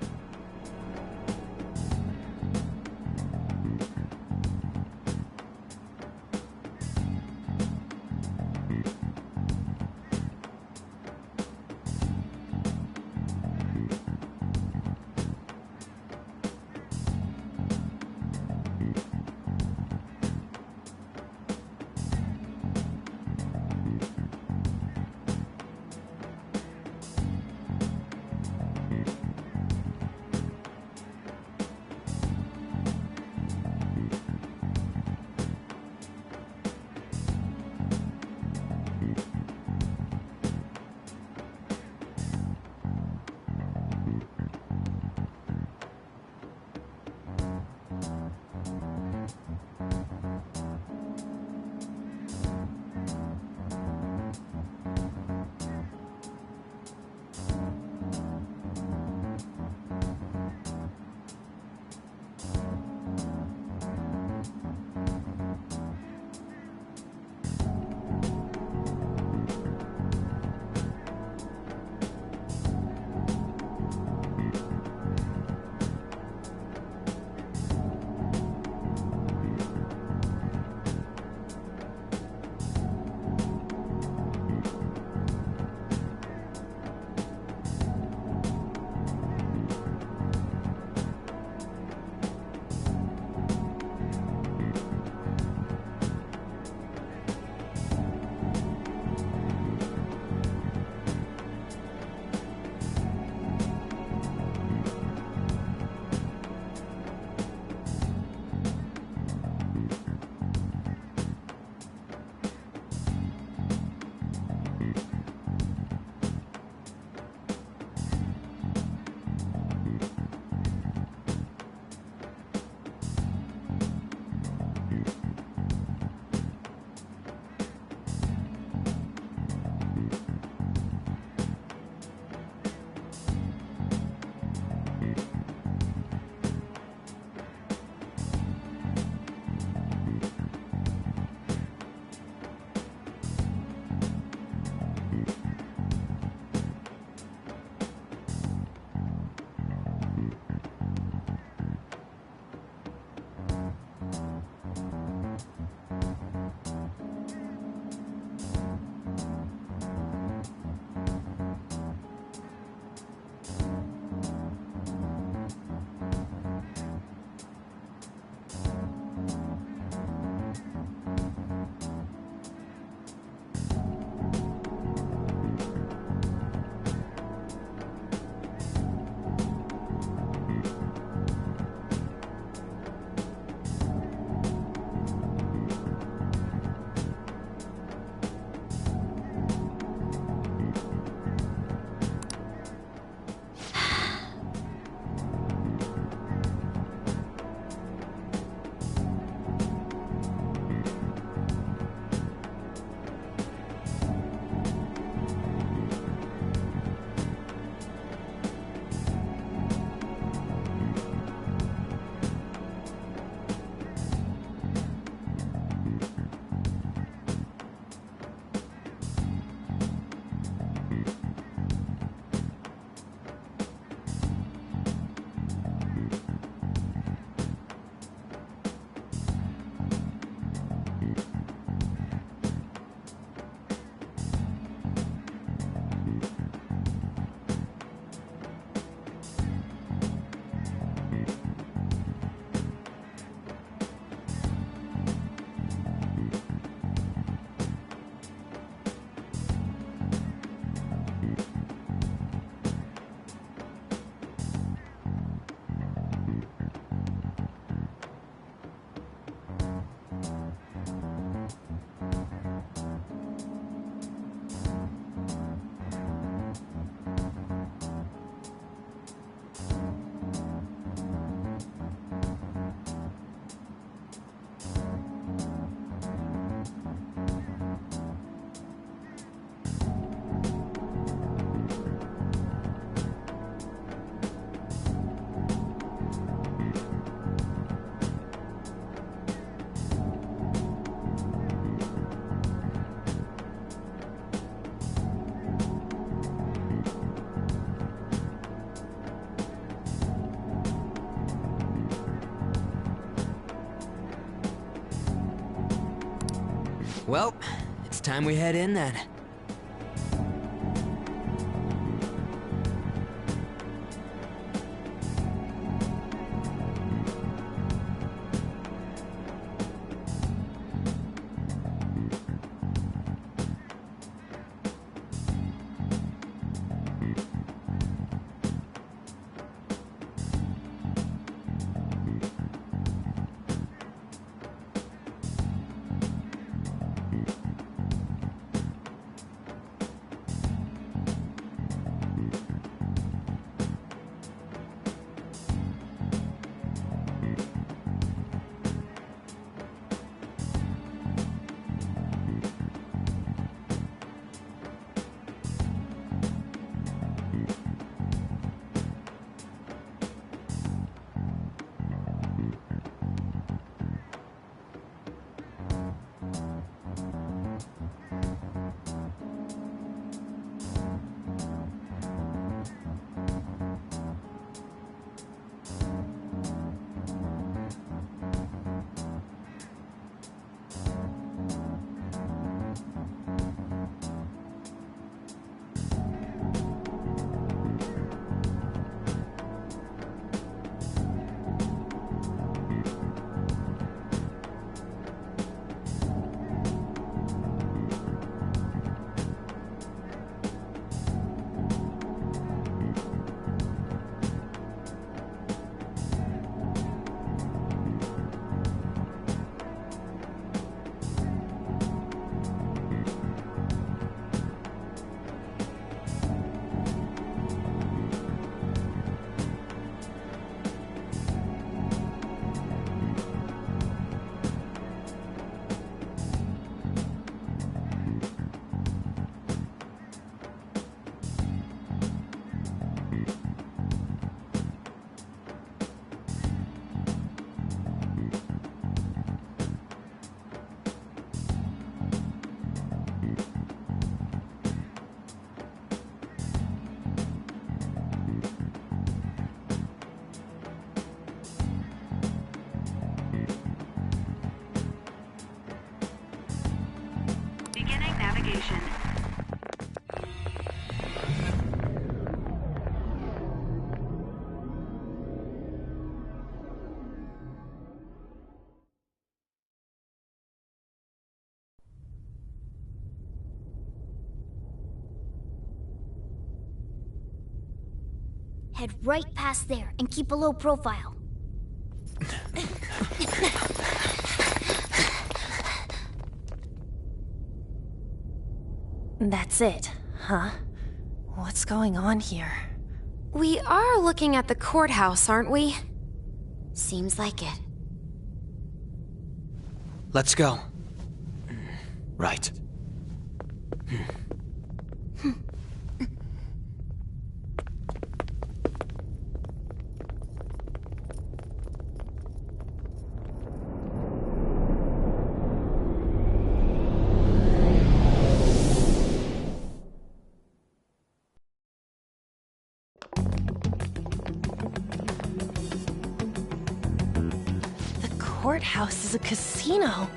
I: Well, it's time we head in then.
D: Beginning navigation.
G: Head right past there and keep a low profile.
Q: That's it, huh? What's going on here?
D: We are looking at the courthouse, aren't we?
A: Seems like it.
I: Let's go.
O: Right.
Q: The courthouse is a casino.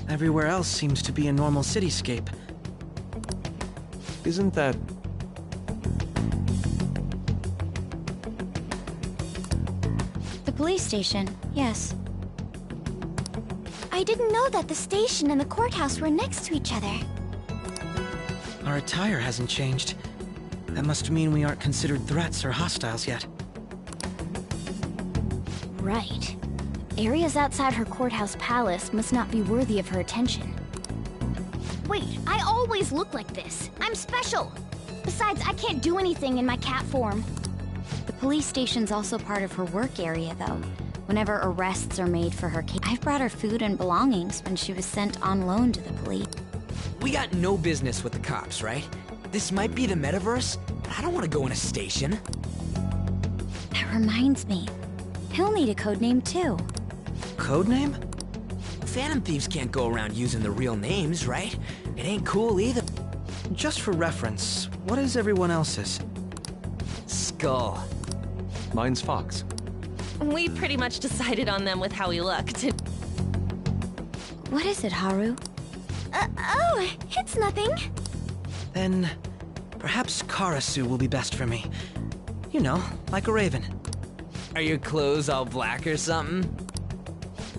H: Everywhere else seems to be a normal cityscape.
E: Isn't that...
A: The police station, yes.
G: I didn't know that the station and the courthouse were next to each other.
H: Our attire hasn't changed. That must mean we aren't considered threats or hostiles yet.
G: Right. Areas outside her courthouse palace must not be worthy of her attention. Wait, I always look like this. I'm special. Besides, I can't do anything in my cat form.
A: The police station's also part of her work area, though. Whenever arrests are made for her case, I've brought her food and belongings when she was sent on loan to the police.
I: We got no business with the cops, right? This might be the metaverse, but I don't want to go in a station.
A: That reminds me. He'll need a code name, too.
H: Codename?
I: Phantom thieves can't go around using the real names, right? It ain't cool either.
H: Just for reference, what is everyone else's?
I: Skull.
E: Mine's Fox.
Q: We pretty much decided on them with how we looked.
A: What is it, Haru?
G: Oh, it's nothing.
H: Then, perhaps Karasu will be best for me. You know, like a raven.
I: Are your clothes all black or something?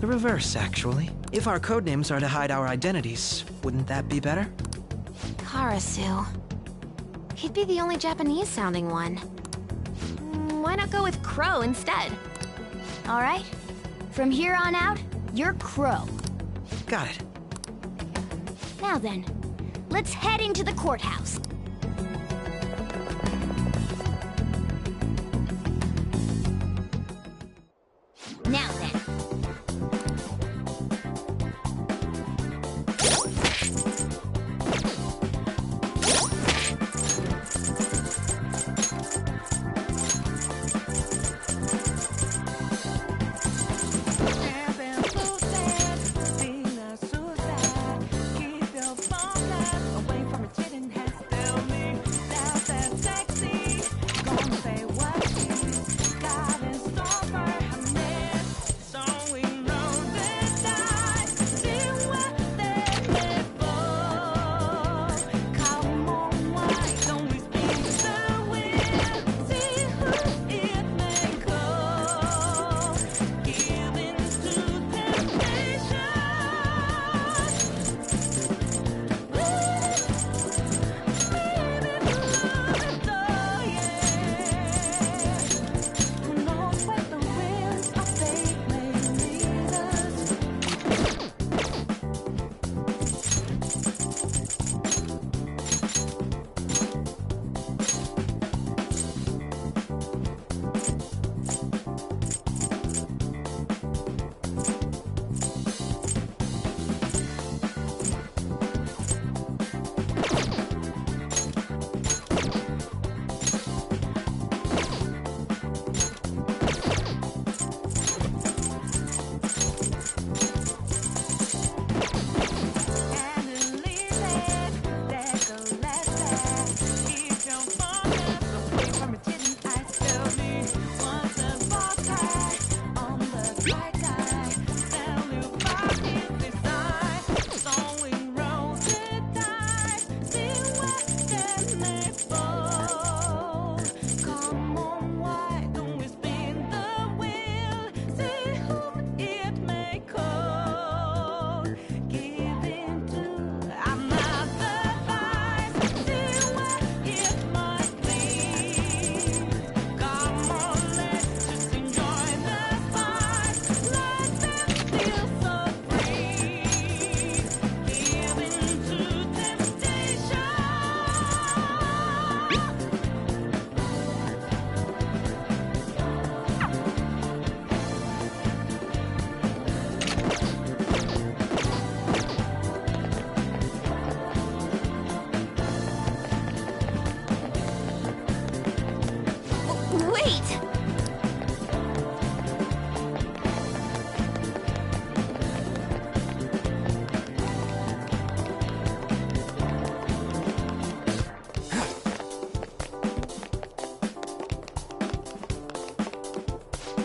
H: The reverse, actually. If our codenames are to hide our identities, wouldn't that be better?
D: Karasu. He'd be the only Japanese-sounding one.
Q: Why not go with Crow instead?
G: All right. From here on out, you're Crow.
H: Got it.
G: Now then, let's head into the courthouse. Now then.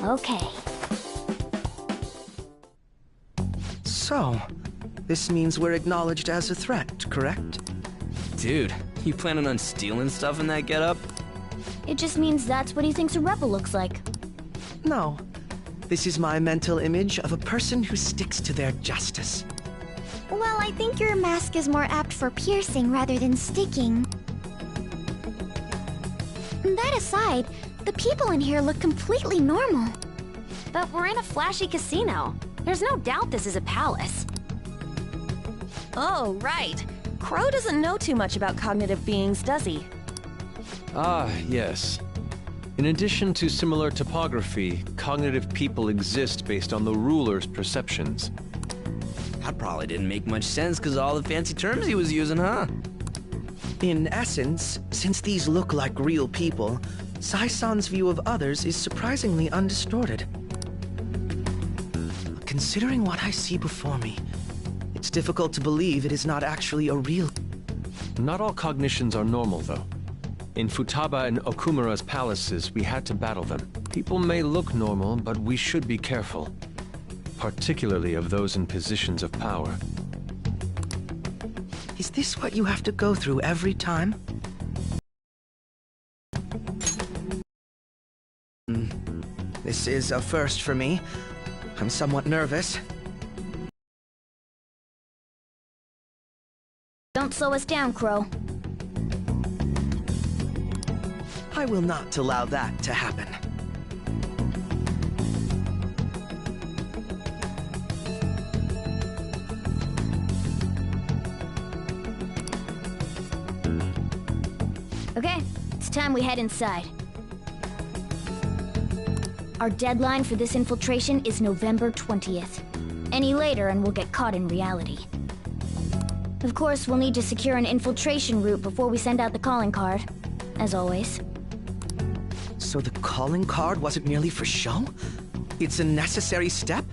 G: Okay.
H: So, this means we're acknowledged as a threat, correct?
I: Dude, you planning on stealing stuff in that getup?
G: It just means that's what he thinks a rebel looks like.
H: No. This is my mental image of a person who sticks to their justice.
G: Well, I think your mask is more apt for piercing rather than sticking. That aside, the people in here look completely normal.
D: But we're in a flashy casino. There's no doubt this is a palace.
P: Oh, right. Crow doesn't know too much about cognitive beings, does he?
E: Ah, yes. In addition to similar topography, cognitive people exist based on the ruler's perceptions.
I: That probably didn't make much sense because all the fancy terms he was using, huh?
H: In essence, since these look like real people, Sai-san's view of others is surprisingly undistorted. Considering what I see before me, it's difficult to believe it is not actually a real...
E: Not all cognitions are normal, though. In Futaba and Okumura's palaces, we had to battle them. People may look normal, but we should be careful. Particularly of those in positions of power.
H: Is this what you have to go through every time? This is a first for me. I'm somewhat nervous.
G: Don't slow us down, Crow.
H: I will not allow that to happen.
G: Okay, it's time we head inside. Our deadline for this infiltration is November 20th. Any later and we'll get caught in reality. Of course, we'll need to secure an infiltration route before we send out the calling card, as always.
H: So the calling card wasn't merely for show? It's a necessary step?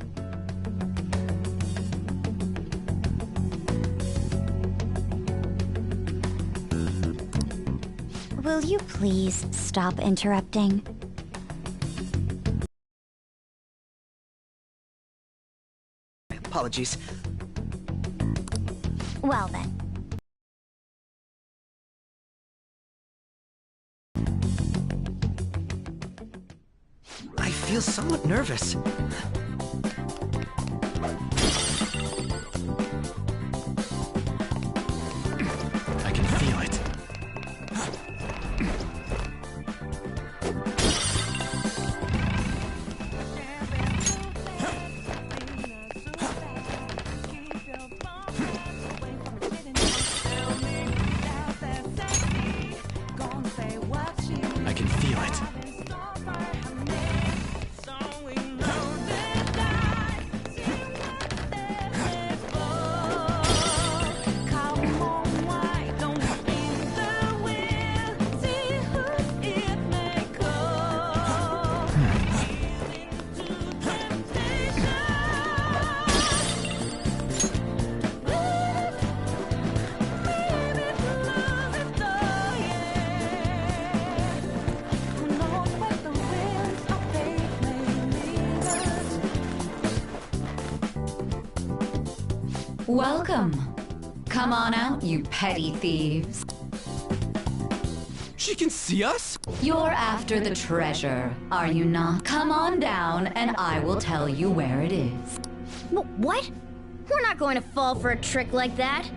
A: Will you please stop interrupting?
H: Apologies.
G: Well then.
H: I feel somewhat nervous.
I: I can feel it. I can feel it.
M: Welcome. Come on out, you petty thieves.
F: She can see us?
M: You're after the treasure, are you not? Come on down, and I will tell you where it is.
G: What? We're not going to fall for a trick like that.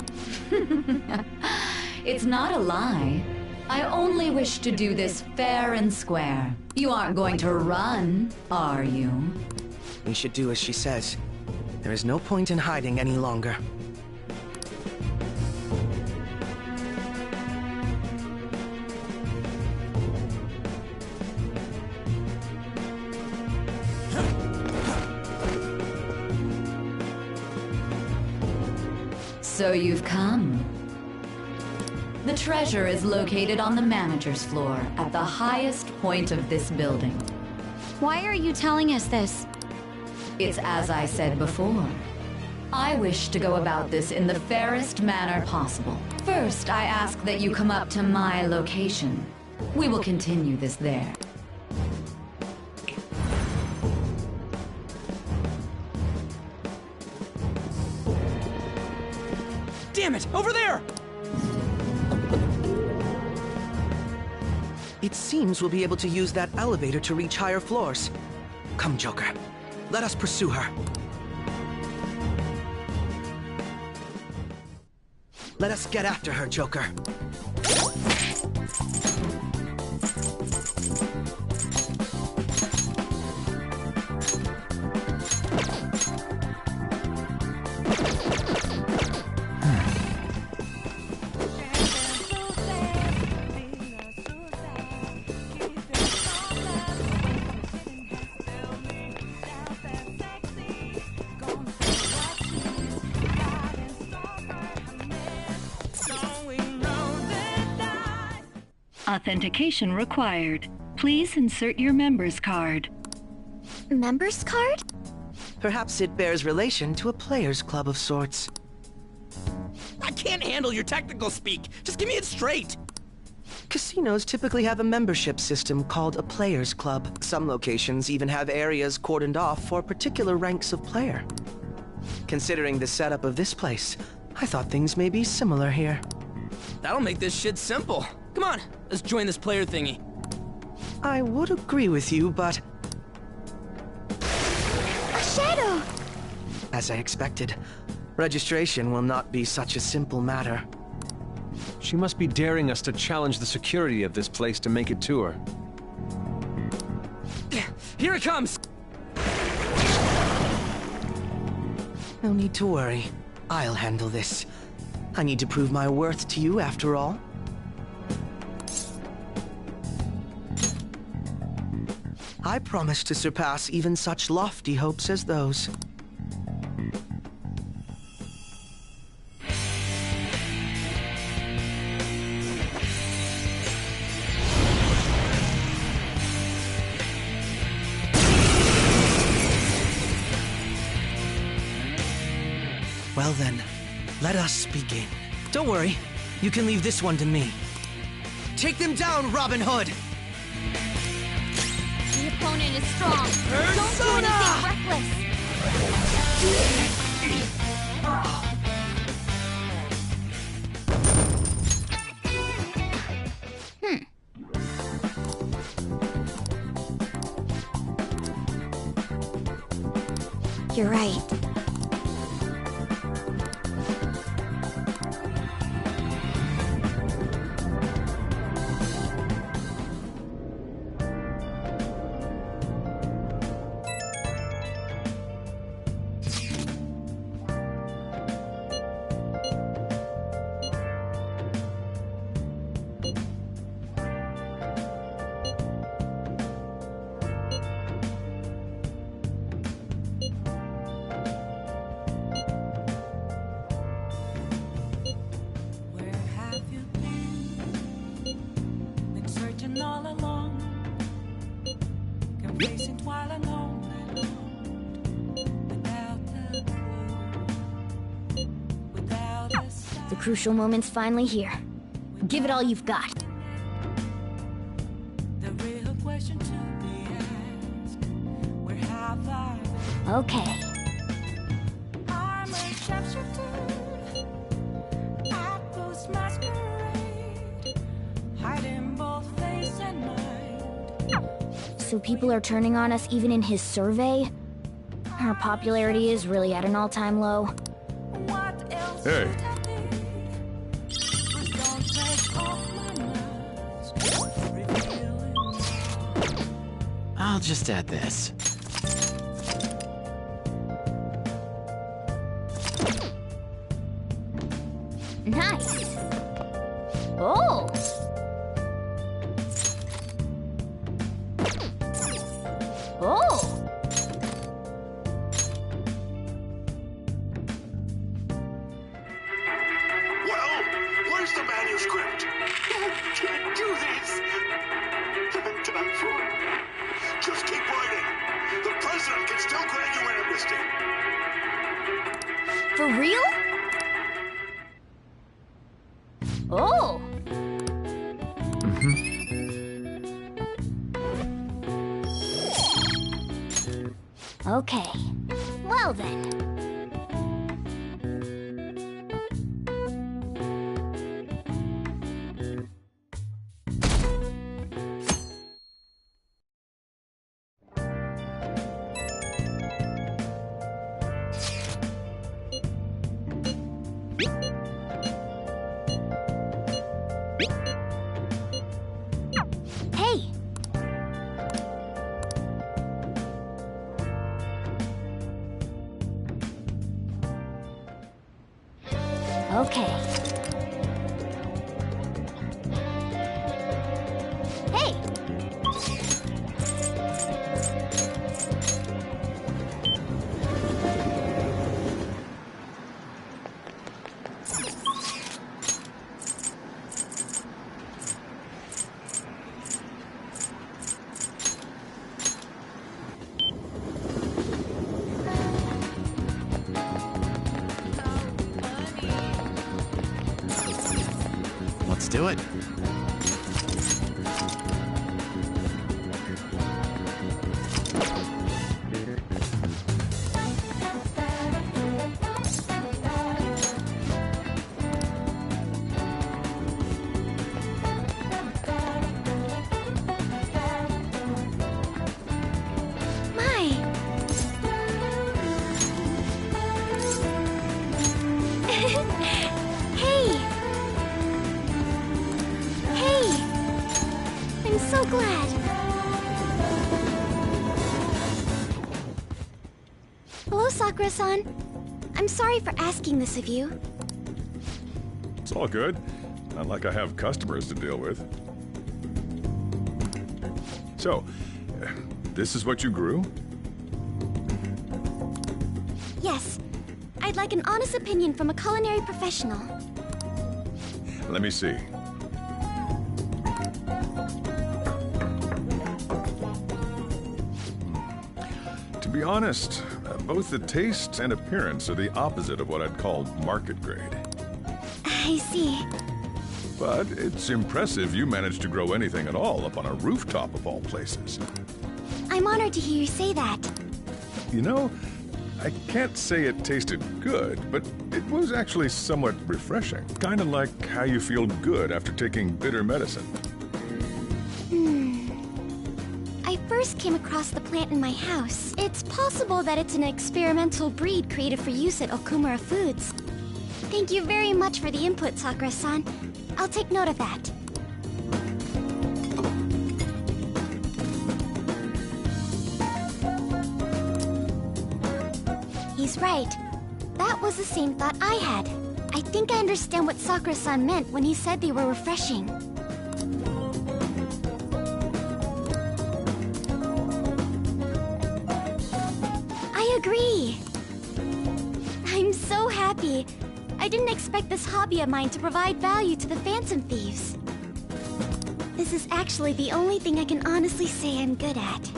M: It's not a lie. I only wish to do this fair and square. You aren't going to run, are you?
H: We should do as she says. There is no point in hiding any longer.
M: So you've come. The treasure is located on the manager's floor, at the highest point of this building.
A: Why are you telling us this?
M: It's as I said before. I wish to go about this in the fairest manner possible. First, I ask that you come up to my location. We will continue this there.
F: Damn it! Over there!
H: It seems we'll be able to use that elevator to reach higher floors. Come, Joker. Let us pursue her. Let us get after her, Joker.
K: Authentication required. Please insert your member's card.
G: Member's card?
H: Perhaps it bears relation to a players' club of sorts.
C: I can't handle your technical speak. Just give me it straight.
H: Casinos typically have a membership system called a players' club. Some locations even have areas cordoned off for particular ranks of player. Considering the setup of this place, I thought things may be similar here.
C: That'll make this shit simple. Come on, let's join this player thingy.
H: I would agree with you, but...
G: A shadow!
H: As I expected, registration will not be such a simple matter.
E: She must be daring us to challenge the security of this place to make it to her.
C: Here it comes!
H: No need to worry. I'll handle this. I need to prove my worth to you, after all. I promise to surpass even such lofty hopes as those. Well then, let us begin. Don't worry, you can leave this one to me. Take them down, Robin Hood!
G: The opponent is strong. Don't do anything reckless.
A: You're right.
G: The crucial moment's finally here. Give it all you've got. Okay. So people are turning on us even in his survey? Our popularity is really at an all-time low.
J: Hey.
C: I'll just add this.
G: Nice. Oh. Oh.
U: Well, where's the manuscript? I can't do this. I'm done for. Just keep writing. The president can still grant you an amnesty.
G: For real? Oh. Okay. Well then. Okay. Hey!
B: Let's do it.
G: Hey! Hey! I'm so glad. Hello, Sakura-san. I'm sorry for asking this of you.
J: It's all good. Not like I have customers to deal with. So, this is what you grew?
G: Yes. I'd like an honest opinion from a culinary professional.
J: Let me see. To be honest, both the taste and appearance are the opposite of what I'd call market grade.
G: I see.
J: But it's impressive you managed to grow anything at all up on a rooftop of all places.
G: I'm honored to hear you say that.
J: You know, I can't say it tasted good, but it was actually somewhat refreshing. Kind of like how you feel good after taking bitter medicine.
G: I first came across the plant in my house. It's possible that it's an experimental breed created for use at Okumura Foods. Thank you very much for the input, Sakura-san. I'll take note of that. He's right. That was the same thought I had. I think I understand what Sakura-san meant when he said they were refreshing. I agree. I'm so happy. I didn't expect this hobby of mine to provide value to the Phantom Thieves. This is actually the only thing I can honestly say I'm good at.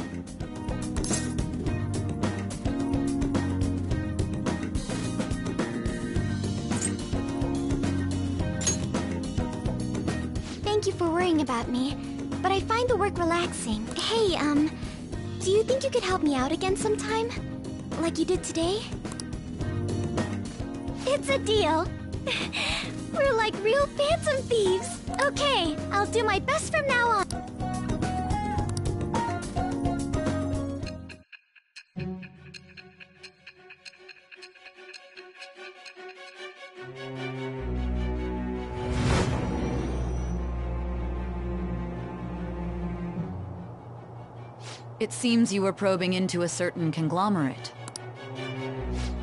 G: Thank you for worrying about me, but I find the work relaxing. Hey, do you think you could help me out again sometime? Like you did today? It's a deal. We're like real Phantom Thieves. Okay, I'll do my best from now on.
M: It seems you were probing into a certain conglomerate.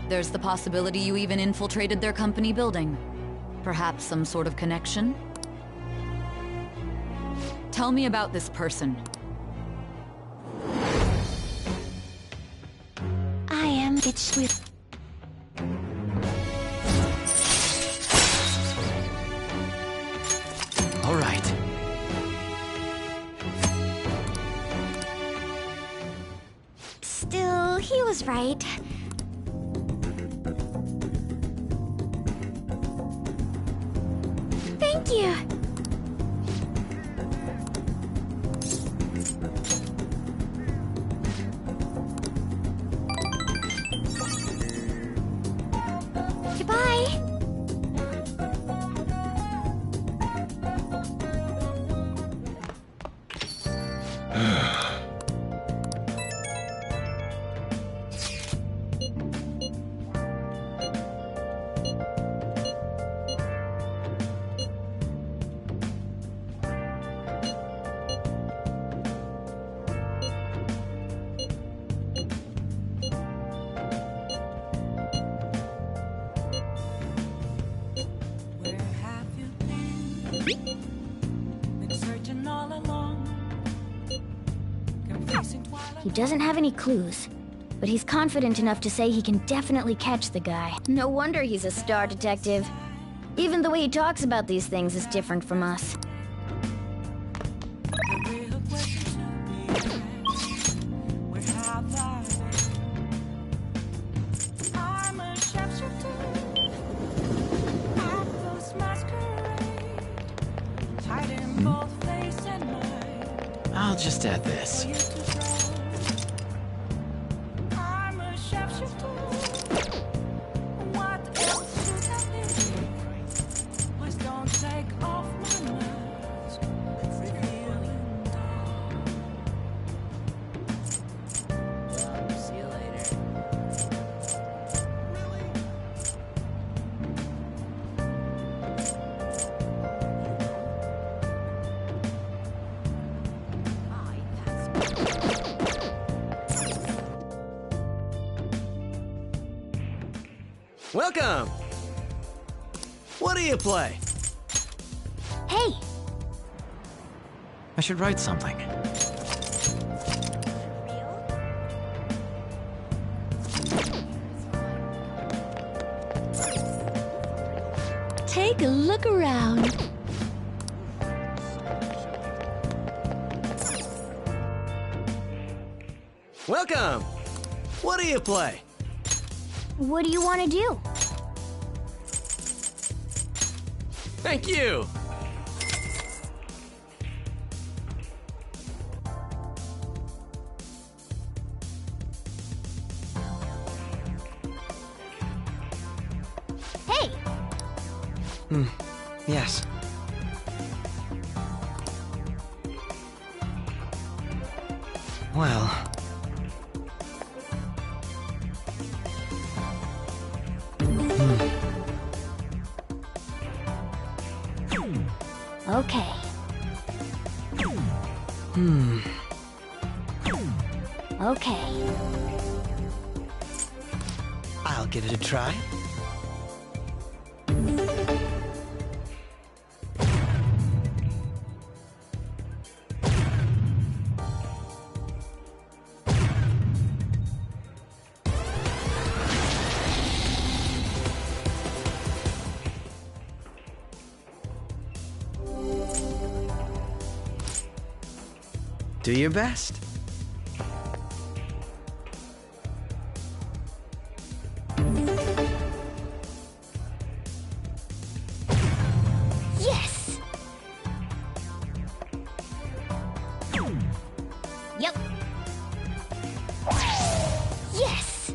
M: There's the possibility you even infiltrated their company building. Perhaps some sort of connection? Tell me about this person.
G: I am Gitschwip.
B: All right.
G: Still, he was right. Thank you. Goodbye. He doesn't have any clues, but he's confident enough to say he can definitely catch the guy. No wonder he's a star detective. Even the way he talks about these things is different from us.
B: I'll just add this.
C: Welcome! What do you play?
G: Hey!
B: I should write something.
N: Take a look around.
C: Welcome! What do you play?
G: What do you want to do?
C: Thank you!
G: Hey!
H: Yes. Well...
G: Okay. Okay.
H: I'll give it a try. Do your best.
G: Yes! Yep. Yes!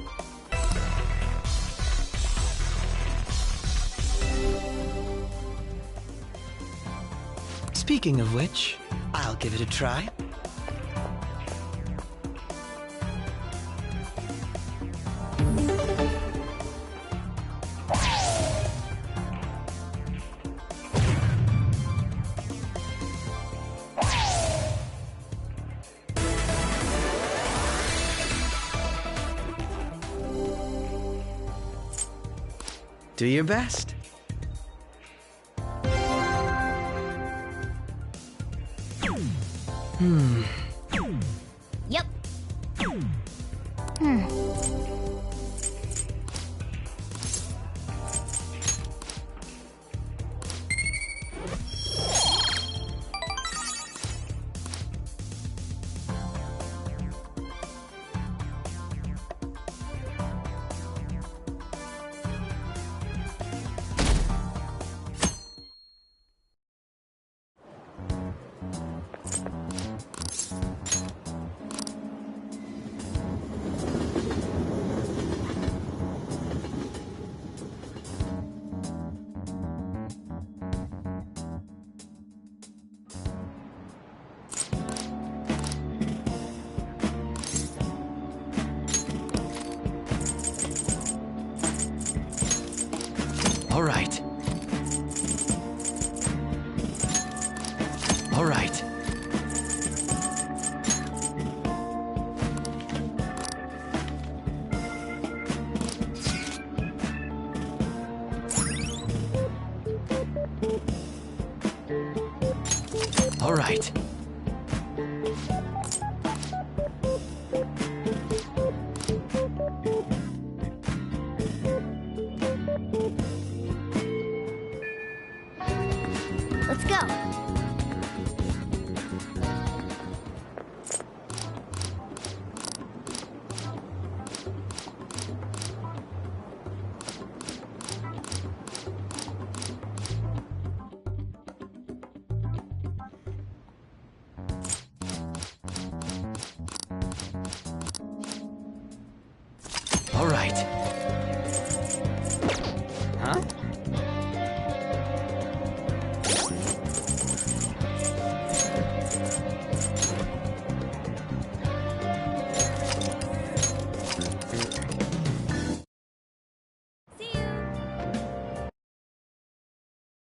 H: Speaking of which, I'll give it a try. Do your best.
G: Yep.
B: All right. All right. All right.